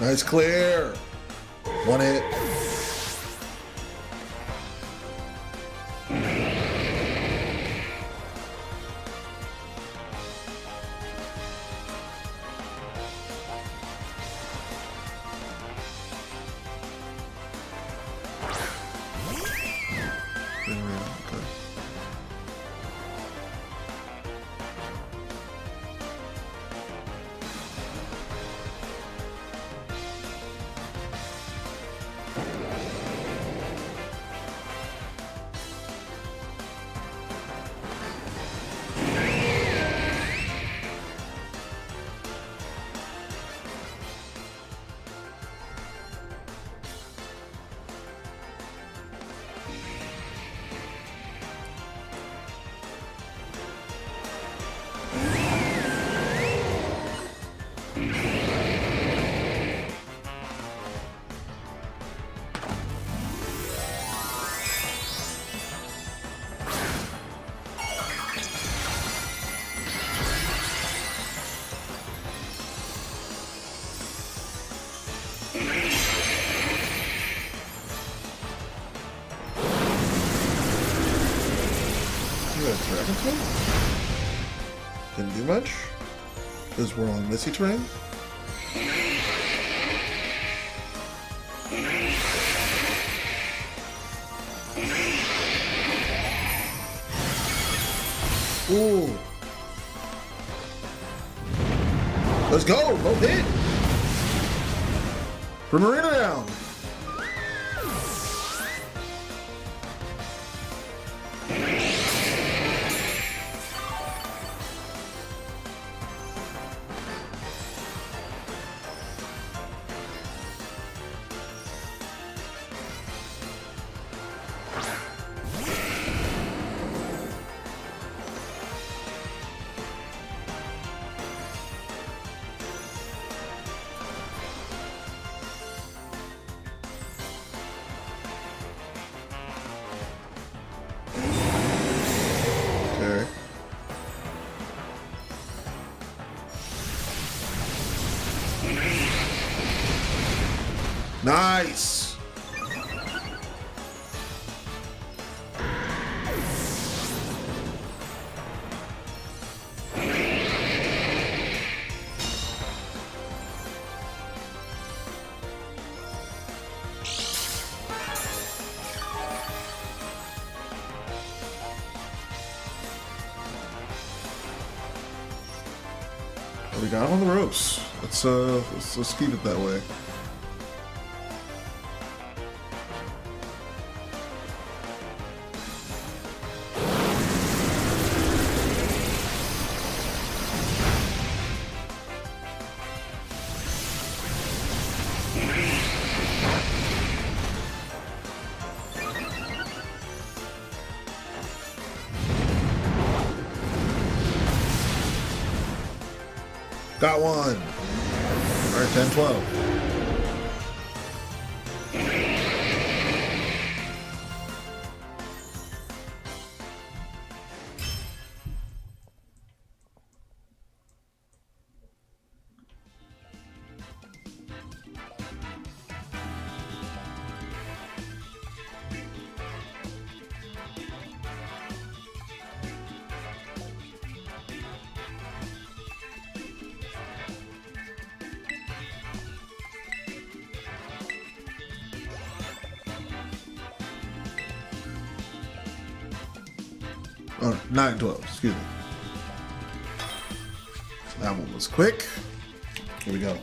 Nice clear. One hit. Didn't do much because we're on messy terrain. Ooh. Let's go. Both hit. Bring Marina down. Nice. We got him on the ropes. Let's keep it that way. Got one. All right, 10, 12. Oh, 9, 12, excuse me. That one was quick. Here we go.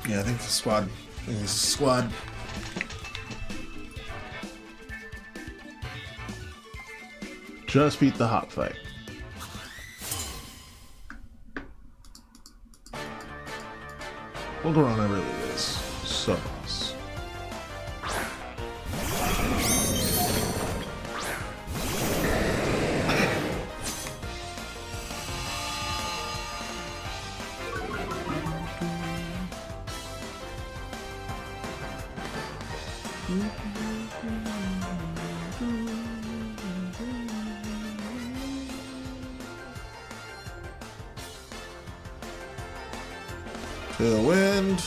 Yeah, I think it's a squad. I think it's a squad. Just beat the hot fight. Pokemon really is so boss. To the wind.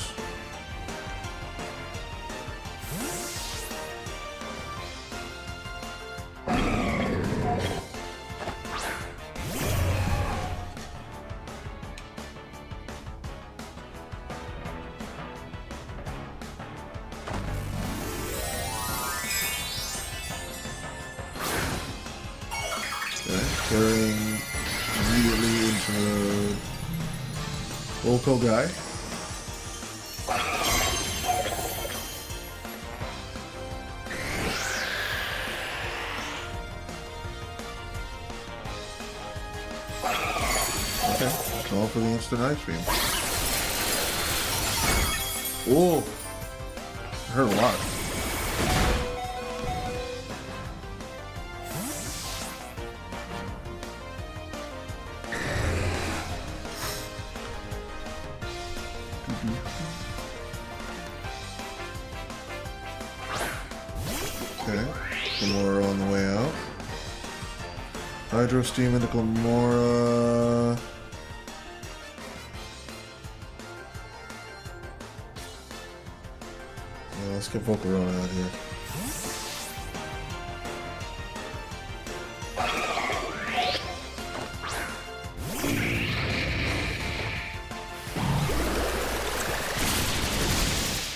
Carrying immediately into the local guy. Okay, call for the instant ice beam. Oh, I heard a lot. Okay, Glamora on the way out. Hydro Steam into Glamora. Yeah, let's get Volcarona out here.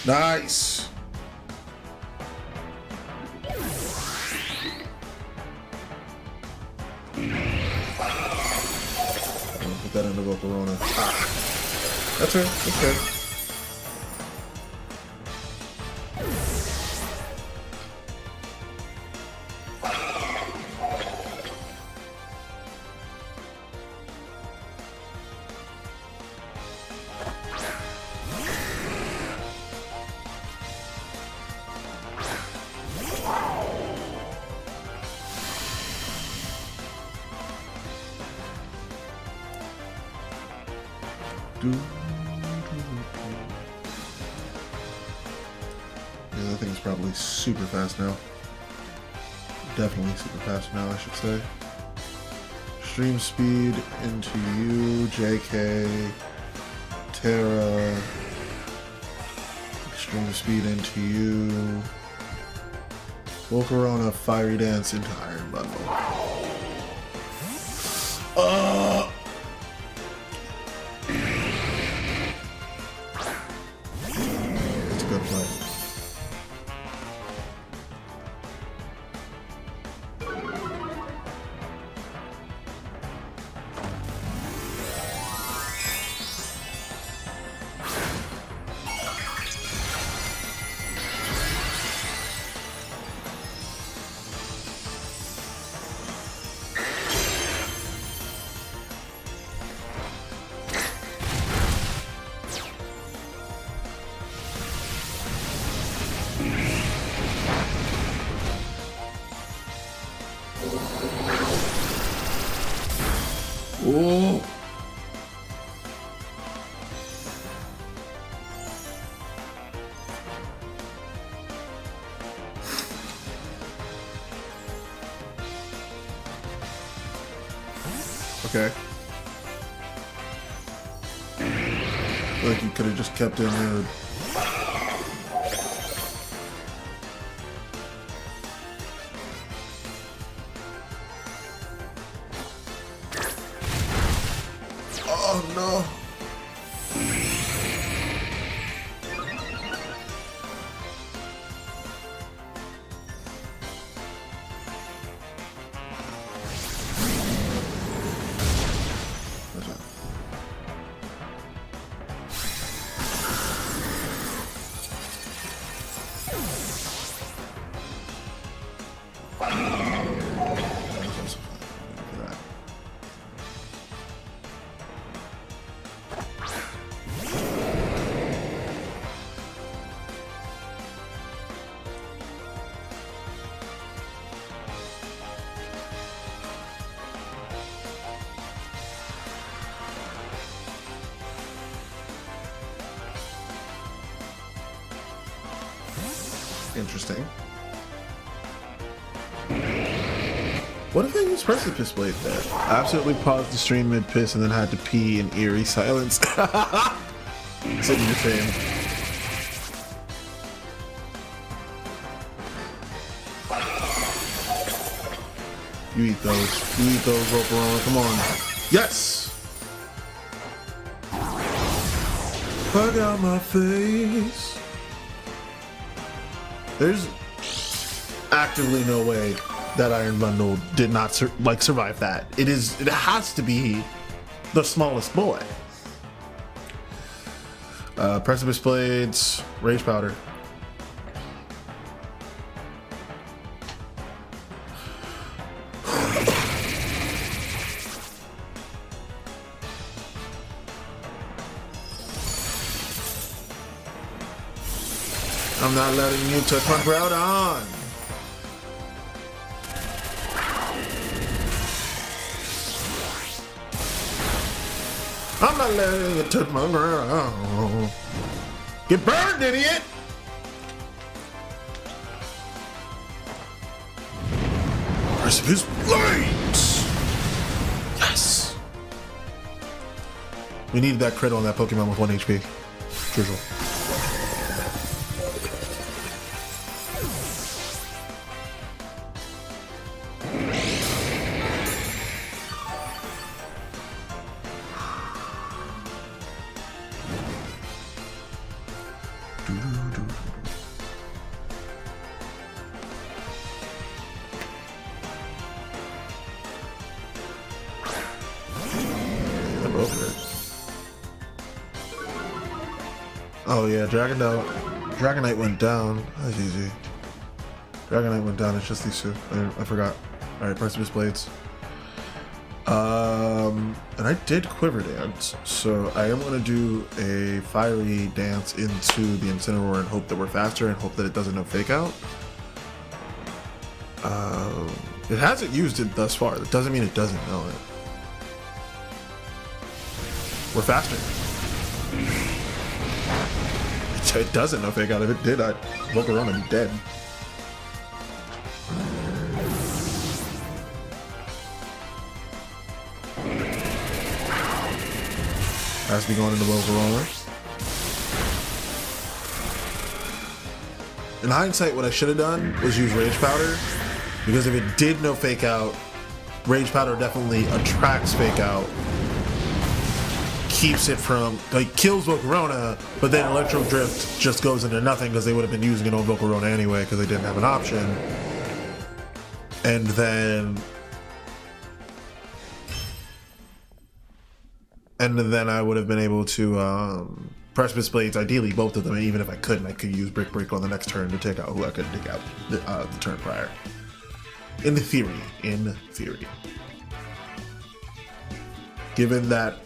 Nice. I'll put that into Volcarona. Ah. That's right. That's right. Yeah, that thing's probably super fast now. Definitely super fast now, I should say. Stream speed into you, JK, Terra. Extreme speed into you. Volcarona, Fiery Dance into Iron Bundle. It's a good play. Oh! Okay. I feel like you could have just kept in there. Oh no. Interesting. What if they use Precipice Blade there? I absolutely paused the stream mid-piss and then had to pee in eerie silence. Sitting your shame. You eat those. You eat those, Volcarona. Come on. Yes! I got my face. There's actively no way that Iron Bundle did not survive that. It has to be the smallest boy. Precipice Blades, Rage Powder. I'm not letting you touch my Groudon. I'm not letting you touch my Groudon. Get burned, idiot! Precipice Blades! Yes! We needed that crit on that Pokemon with 1 HP. Drizzle. Oh yeah, Dragonite went down. That's easy. Dragonite went down, it's just these two. I forgot. Alright, Precipice Blades. And I did Quiver Dance, so I am going to do a Fiery Dance into the Incineroar and hope that we're faster and hope that it doesn't know Fake Out. It hasn't used it thus far. That doesn't mean it doesn't know it. We're faster. It doesn't no fake out. If it did, I'd walk around and be dead. Has to be going into Volcarona. In hindsight, what I should have done was use Rage Powder, because if it did no fake out, Rage Powder definitely attracts fake out, keeps it from, like, kills Volcarona, but then Electro Drift just goes into nothing because they would have been using it on Volcarona anyway because they didn't have an option. And then I would have been able to Precipice Blades, ideally both of them. Even if I couldn't, I could use Brick Break on the next turn to take out who I couldn't take out the turn prior. In theory. Given that,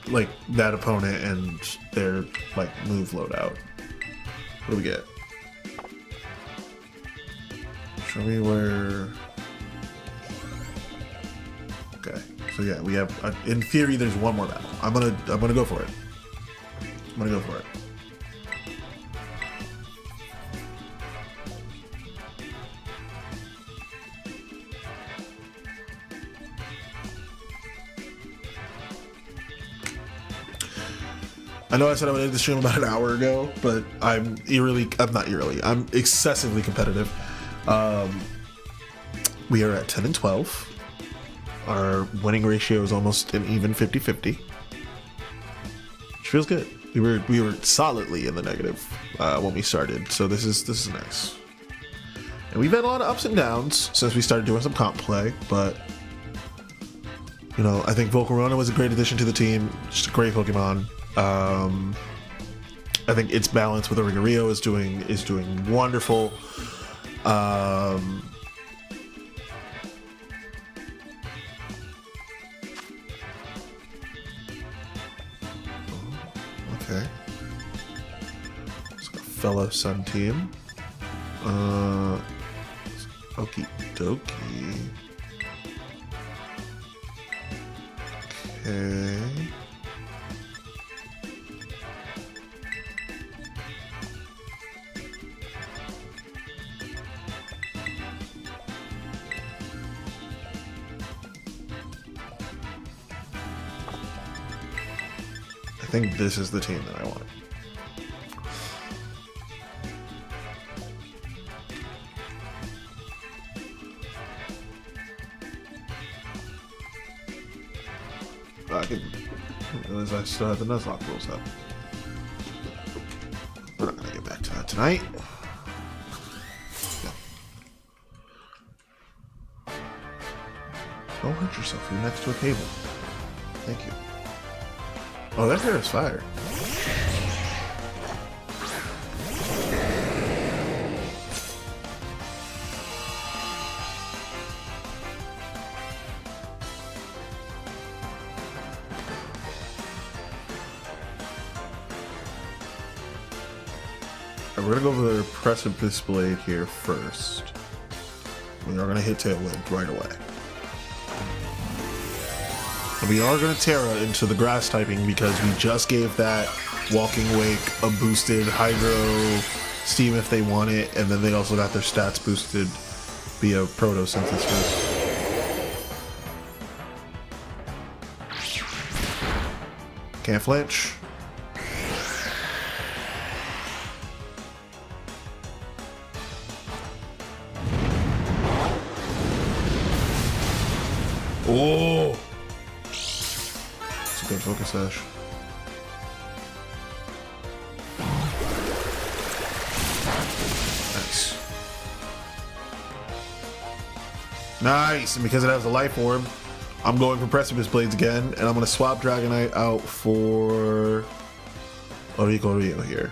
like, that opponent and their, like, move loadout. What do we get? Show me where... Okay, so yeah, we have, in theory, there's one more battle. I'm gonna go for it. I'm gonna go for it. I know I said I would end the stream about an hour ago, but I'm excessively competitive. We are at 10 and 12. Our winning ratio is almost an even 50-50. Which feels good. We were solidly in the negative when we started, so this is nice. And we've had a lot of ups and downs since we started doing some comp play, but you know, I think Volcarona was a great addition to the team. Just a great Pokemon. I think its balance with Origario is doing wonderful. Okay. It's got a fellow Sun team. Okie dokie. Okay. I think this is the team that I want. I realize I still have the Nuzlocke rules up. We're not gonna get back to that tonight. No. Don't hurt yourself. You're next to a cable. Thank you. Oh, that hair is fire. We're gonna go over the Precipice Blade here first. We are gonna hit Tailwind right away. And we are gonna Terra into the grass typing because we just gave that Walking Wake a boosted Hydro Steam if they want it, and then they also got their stats boosted via Photosynthesis. Can't flinch. Oh! It's a good focus sash. Nice. Nice! And because it has a life orb, I'm going for Precipice Blades again, and I'm going to swap Dragonite out for Origario here.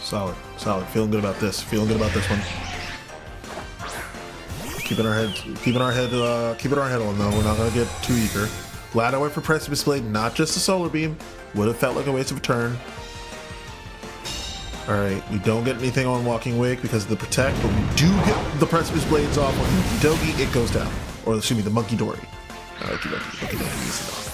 Solid, solid. Feeling good about this. Feeling good about this one. Keeping our head on though. We're not gonna get too eager. Glad I went for Precipice Blade, not just a Solar Beam. Would have felt like a waste of a turn. Alright, we don't get anything on Walking Wake because of the Protect, but we do get the Precipice Blades off on Dogi, it goes down. Or excuse me, the Monkey Dory. Monkey Dory easy off.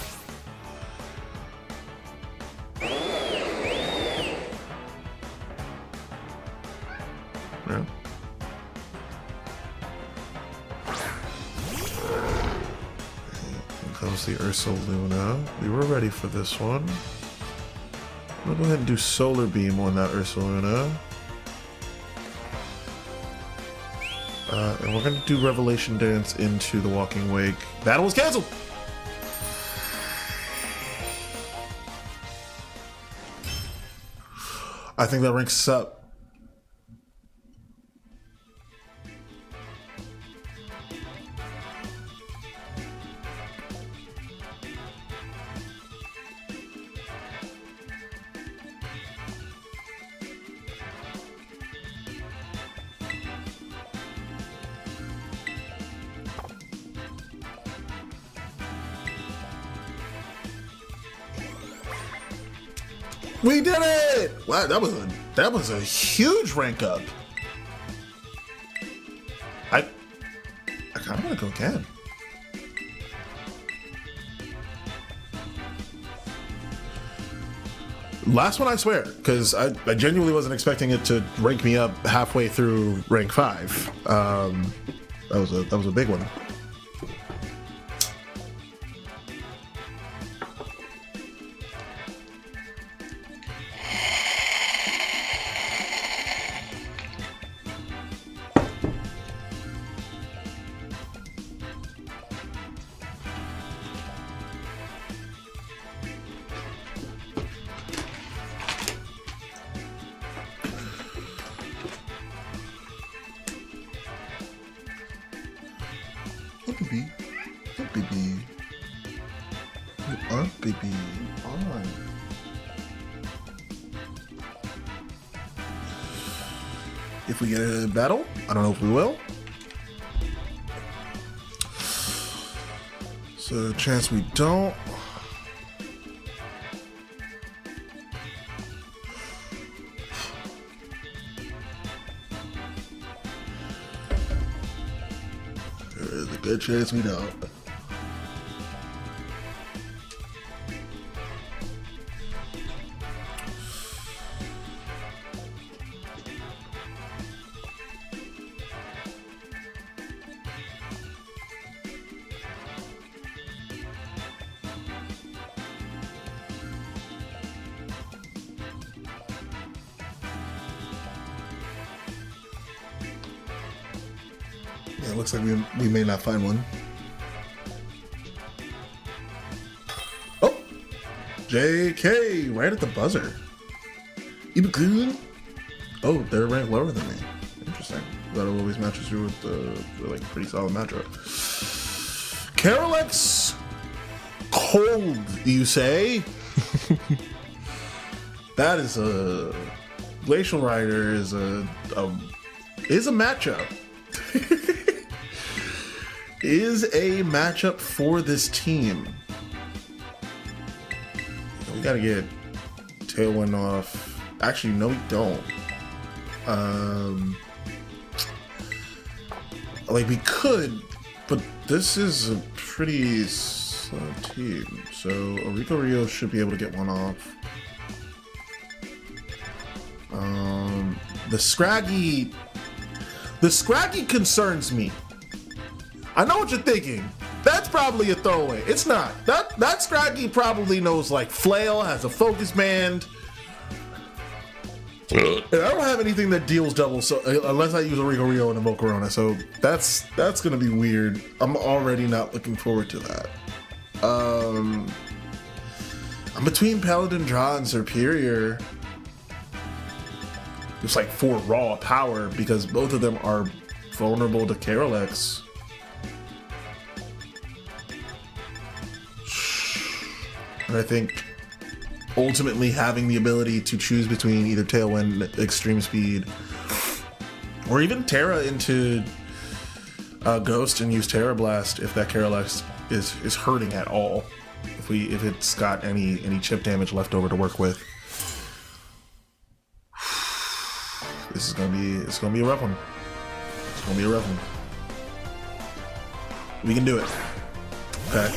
Yeah. Here comes the Ursa Luna. We were ready for this one. I'm gonna go ahead and do Solar Beam on that Ursa Luna. And we're gonna do Revelation Dance into the Walking Wake. Battle was canceled! I think that ranks us up. We did it! Wow, that was a huge rank up. I kind of want to go again. Last one, I swear, because I genuinely wasn't expecting it to rank me up halfway through rank 5. That was a big one. Baby, oh baby, you are baby, on. If we get a battle, I don't know if we will. So chance we don't. There's a good chance we don't. Yeah, it looks like we may not find one. Oh! JK! Right at the buzzer. Ibukun? Oh, they're ranked lower than me. Interesting. That always matches you with the like pretty solid matchup. Carolex Cold, you say? That is a Glacial Rider is a matchup. Is a matchup for this team. We gotta get Tailwind off. Actually, no, we don't. Like we could, but this is a pretty slow team. So Orico Rio should be able to get one off. The Scraggy concerns me. I know what you're thinking. That's probably a throwaway. It's not. That Scraggy probably knows like Flail, has a focus band. And I don't have anything that deals double, so unless I use a Rico Rio and a Mocorona, so that's gonna be weird. I'm already not looking forward to that. I'm between Paladin Draw and Superior. Just like for raw power, because both of them are vulnerable to Carolex. And I think ultimately having the ability to choose between either Tailwind, Extreme Speed, or even Terra into Ghost and use Terra Blast if that Carolex is hurting at all. If it's got any chip damage left over to work with. It's gonna be a rough one. It's gonna be a rough one. We can do it. Okay.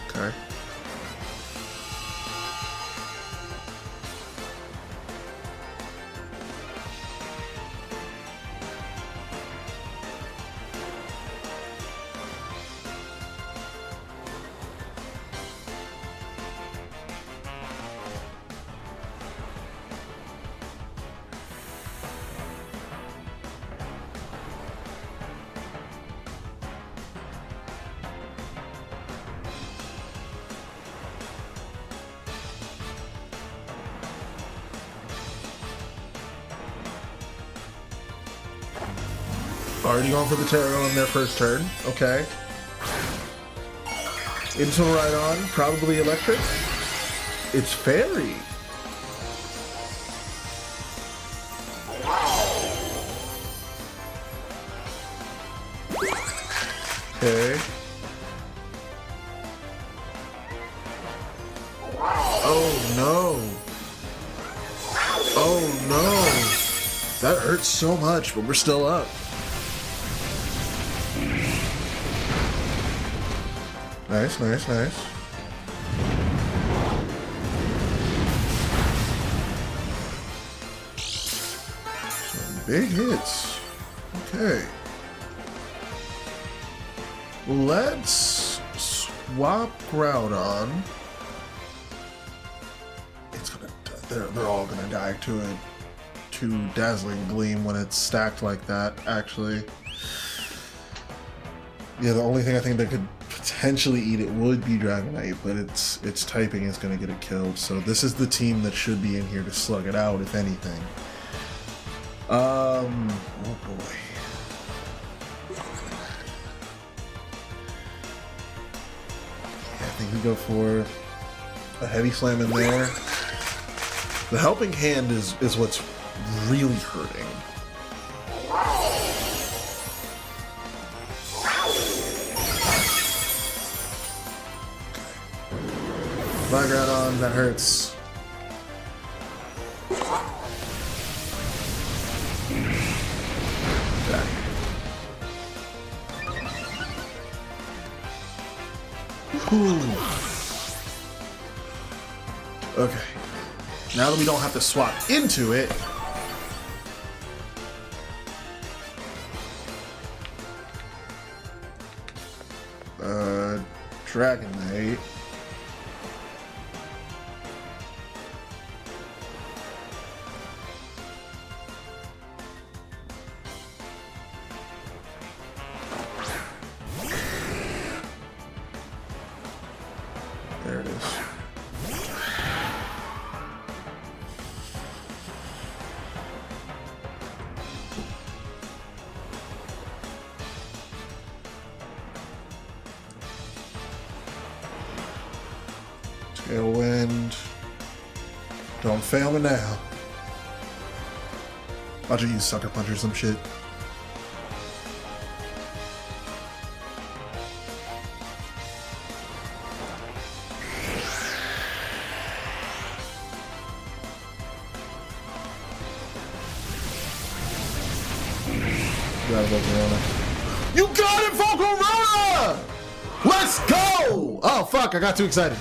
Okay. Already going for the Terror on their first turn. Okay. Into Rhydon, probably Electric. It's Fairy. Okay. Oh no. Oh no. That hurts so much, but we're still up. Nice, nice, nice. Some big hits. Okay. Let's swap Groudon. It's gonna. They're all gonna die to Dazzling Gleam when it's stacked like that. Actually. Yeah, the only thing I think that could potentially eat it would be Dragonite, but its typing is going to get it killed. So this is the team that should be in here to slug it out, if anything. Oh boy. Yeah, I think we go for a heavy slam in there. The helping hand is what's really hurting. Groudon, that hurts. Okay. Now that we don't have to swap into it. Dragonite. There it is. Tailwind. Don't fail me now. Watch it use Sucker Punch or some shit. You got it, Volcarona! Let's go! Oh, fuck, I got too excited.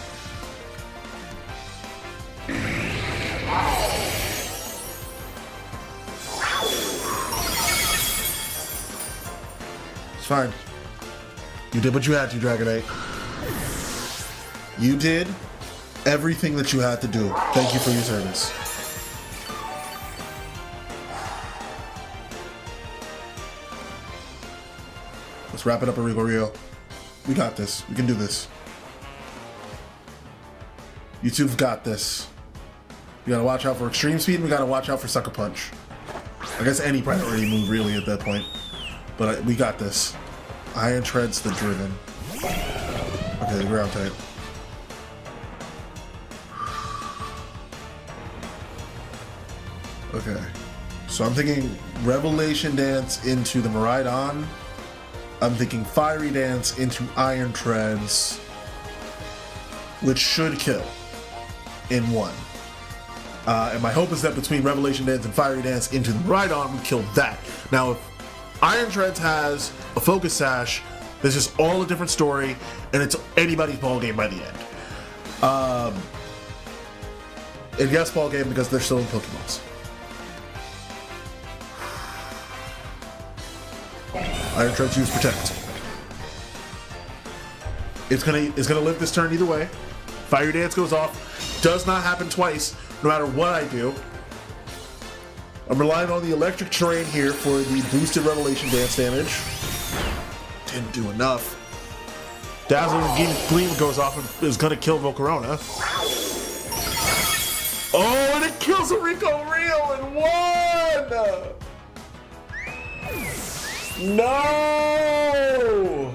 It's fine. You did what you had to, Dragonite. You did everything that you had to do. Thank you for your service. Let's wrap it up, Arigorio. We got this. We can do this. You two've got this. You gotta watch out for extreme speed, and we gotta watch out for Sucker Punch. I guess any priority move, really, at that point. But we got this. Iron Tread's the Driven. Okay, the ground type. Okay. So I'm thinking Revelation Dance into the Miraidon. I'm thinking Fiery Dance into Iron Treads, which should kill in one. And my hope is that between Revelation Dance and Fiery Dance into the Miraidon, we kill that. Now, if Iron Treads has a Focus Sash, this is all a different story, and it's anybody's ball game by the end. And yes, ball game because they're still in Pokeballs. Iron Treads use Protect. It's gonna live this turn either way. Fiery Dance goes off. Does not happen twice, no matter what I do. I'm relying on the electric terrain here for the boosted Revelation Dance damage. Didn't do enough. Dazzling Gleam goes off and is gonna kill Volcarona. Oh, and it kills a Rico Real in one! No!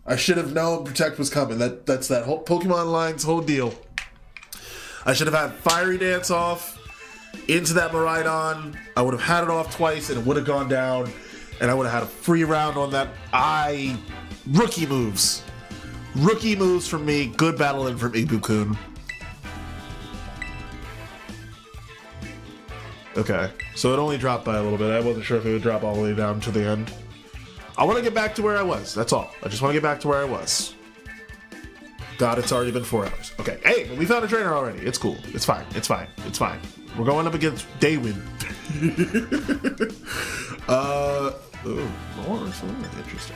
I should have known Protect was coming. That's that whole Pokemon line's whole deal. I should have had Fiery Dance off into that Miraidon. I would have had it off twice and it would have gone down, and I would have had a free round on that. Rookie moves. Rookie moves from me. Good battling from Ibukun. Okay, so it only dropped by a little bit. I wasn't sure if it would drop all the way down to the end. I want to get back to where I was. That's all. I just want to get back to where I was. God, it's already been 4 hours. Okay, hey, but we found a trainer already. It's cool. It's fine. It's fine. It's fine. We're going up against Daywin. Ooh, more. So interesting.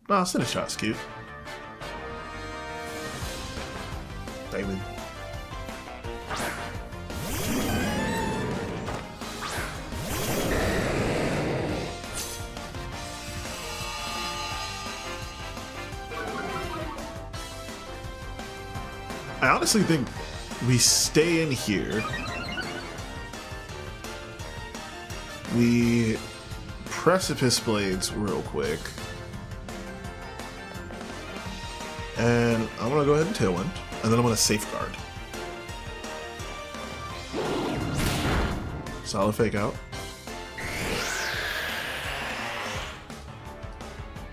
Oh, Sinistrat's cute. David. I honestly think we stay in here. We Precipice Blades real quick. And I'm going to go ahead and Tailwind, and then I'm going to Safeguard. Solid Fake Out.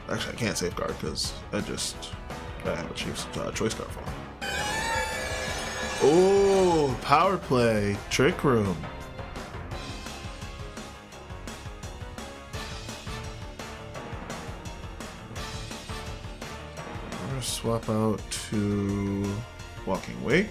Actually, I can't Safeguard because I have a Chief's Choice Card for. Oh, Power Play, Trick Room. Swap out to Walking Wake.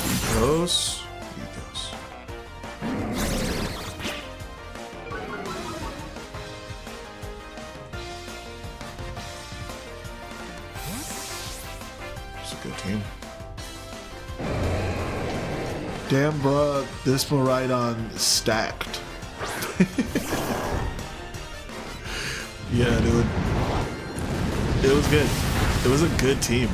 Ethos. Good team. Damn, bruh, this Miraidon stacked. Yeah, dude. It was good. It was a good team.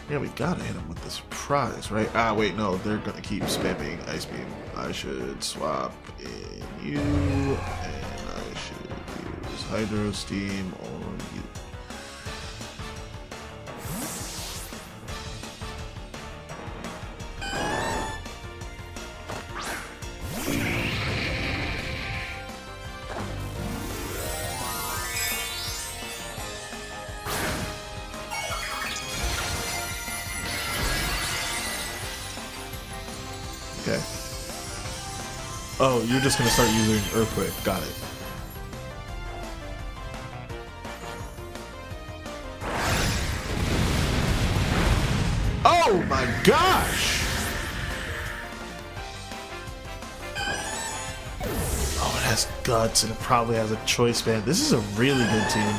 Yeah, we gotta hit him with this prize, right? Ah, wait, no, they're gonna keep spamming Ice Beam. I should swap in you, and I should do Hydro Steam on you. Okay. Oh, you're just gonna start using Earthquake. Got it. Oh my gosh! Oh, it has guts and it probably has a choice band. This is a really good team.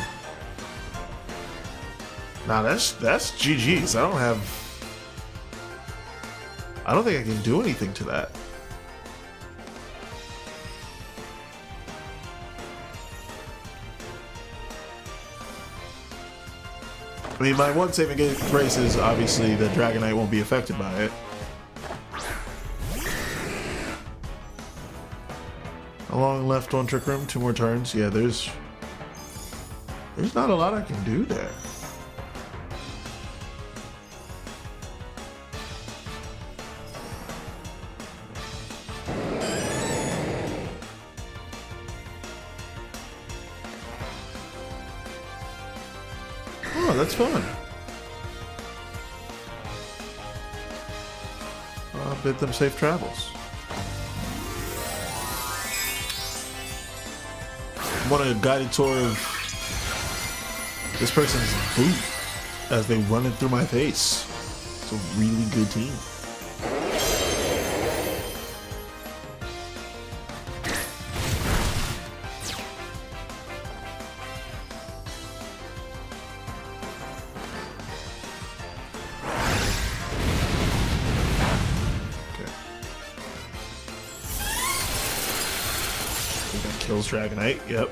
Now that's GG's. I don't think I can do anything to that. I mean, my one saving grace is obviously the Dragonite won't be affected by it. How long left on Trick Room? 2 more turns. Yeah, there's not a lot I can do there. Oh, that's fun. Bid them safe travels. I want a guided tour of this person's boot as they run it through my face. It's a really good team. Kills Dragonite, yep.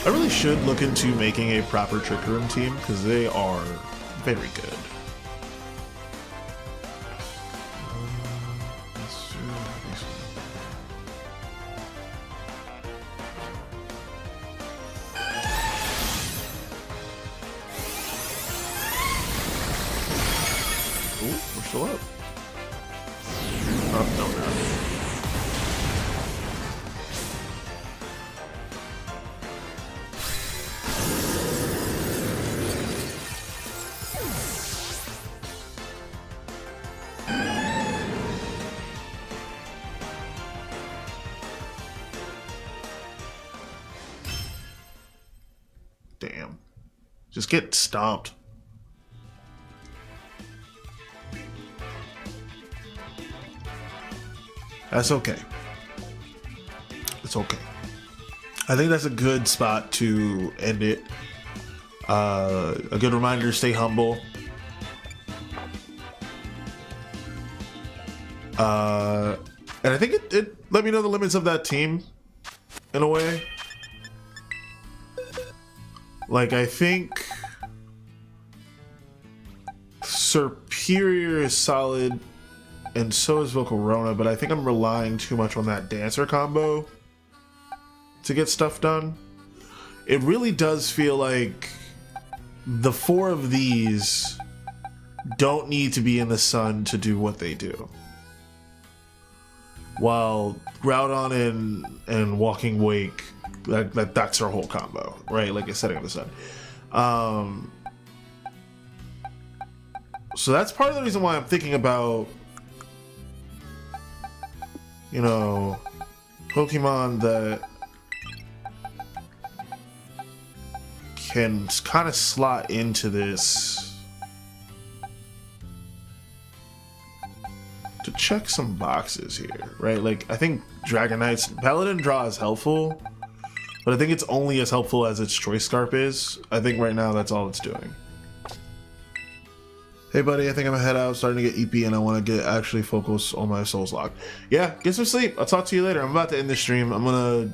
I really should look into making a proper Trick Room team because they are very good. Let's do this one. Ooh, we're still up. Oh, no, we're not. Damn. Just get stomped. That's okay. It's okay. I think that's a good spot to end it. A good reminder, stay humble. And I think it let me know the limits of that team in a way. Like, I think Superior is solid, and so is Volcarona, but I think I'm relying too much on that Dancer combo to get stuff done. It really does feel like the 4 of these don't need to be in the sun to do what they do. While Groudon and Walking Wake, that's our whole combo, right? Like it's setting up the sun. So that's part of the reason why I'm thinking about, you know, Pokemon that can kind of slot into this to check some boxes here, right? Like, I think Dragon Knight's Paladin draw is helpful, but I think it's only as helpful as its Choice Scarp is. I think right now that's all it's doing. Hey buddy, I think I'm gonna head out, starting to get EP, and I want to actually focus on my NUZELOCK. Yeah, get some sleep. I'll talk to you later. I'm about to end the stream. I'm gonna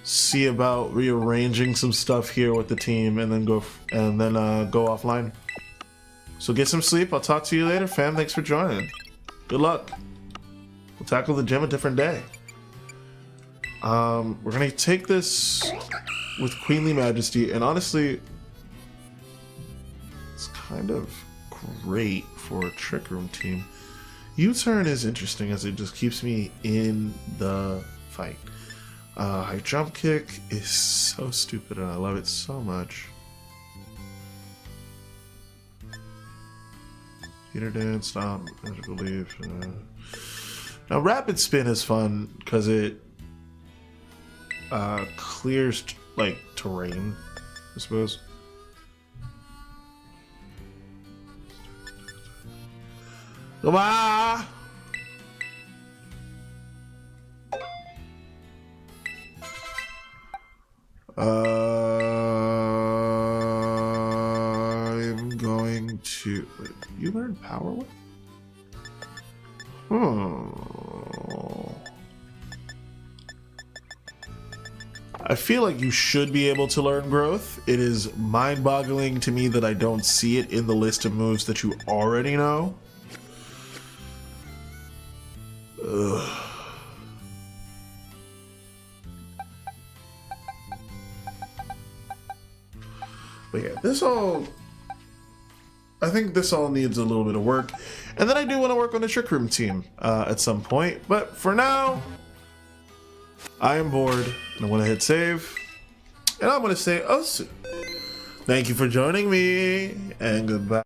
see about rearranging some stuff here with the team, and then go offline. So get some sleep. I'll talk to you later, fam. Thanks for joining. Good luck. We'll tackle the gym a different day. We're gonna take this with Queenly Majesty, and honestly, it's kind of great for a Trick Room team. U-turn is interesting as it just keeps me in the fight. High jump kick is so stupid and I love it so much. Heater dance, stomp, magical leaf. Now rapid spin is fun because it clears like terrain, I suppose. Goodbye. I'm going to. Wait, you learned Power Whip? I feel like you should be able to learn Growth. It is mind-boggling to me that I don't see it in the list of moves that you already know. Ugh. But yeah, I think this all needs a little bit of work. And then I do want to work on the Trick Room team at some point. But for now, I am bored. And I want to hit save. And I'm going to say, oh, thank you for joining me. And goodbye.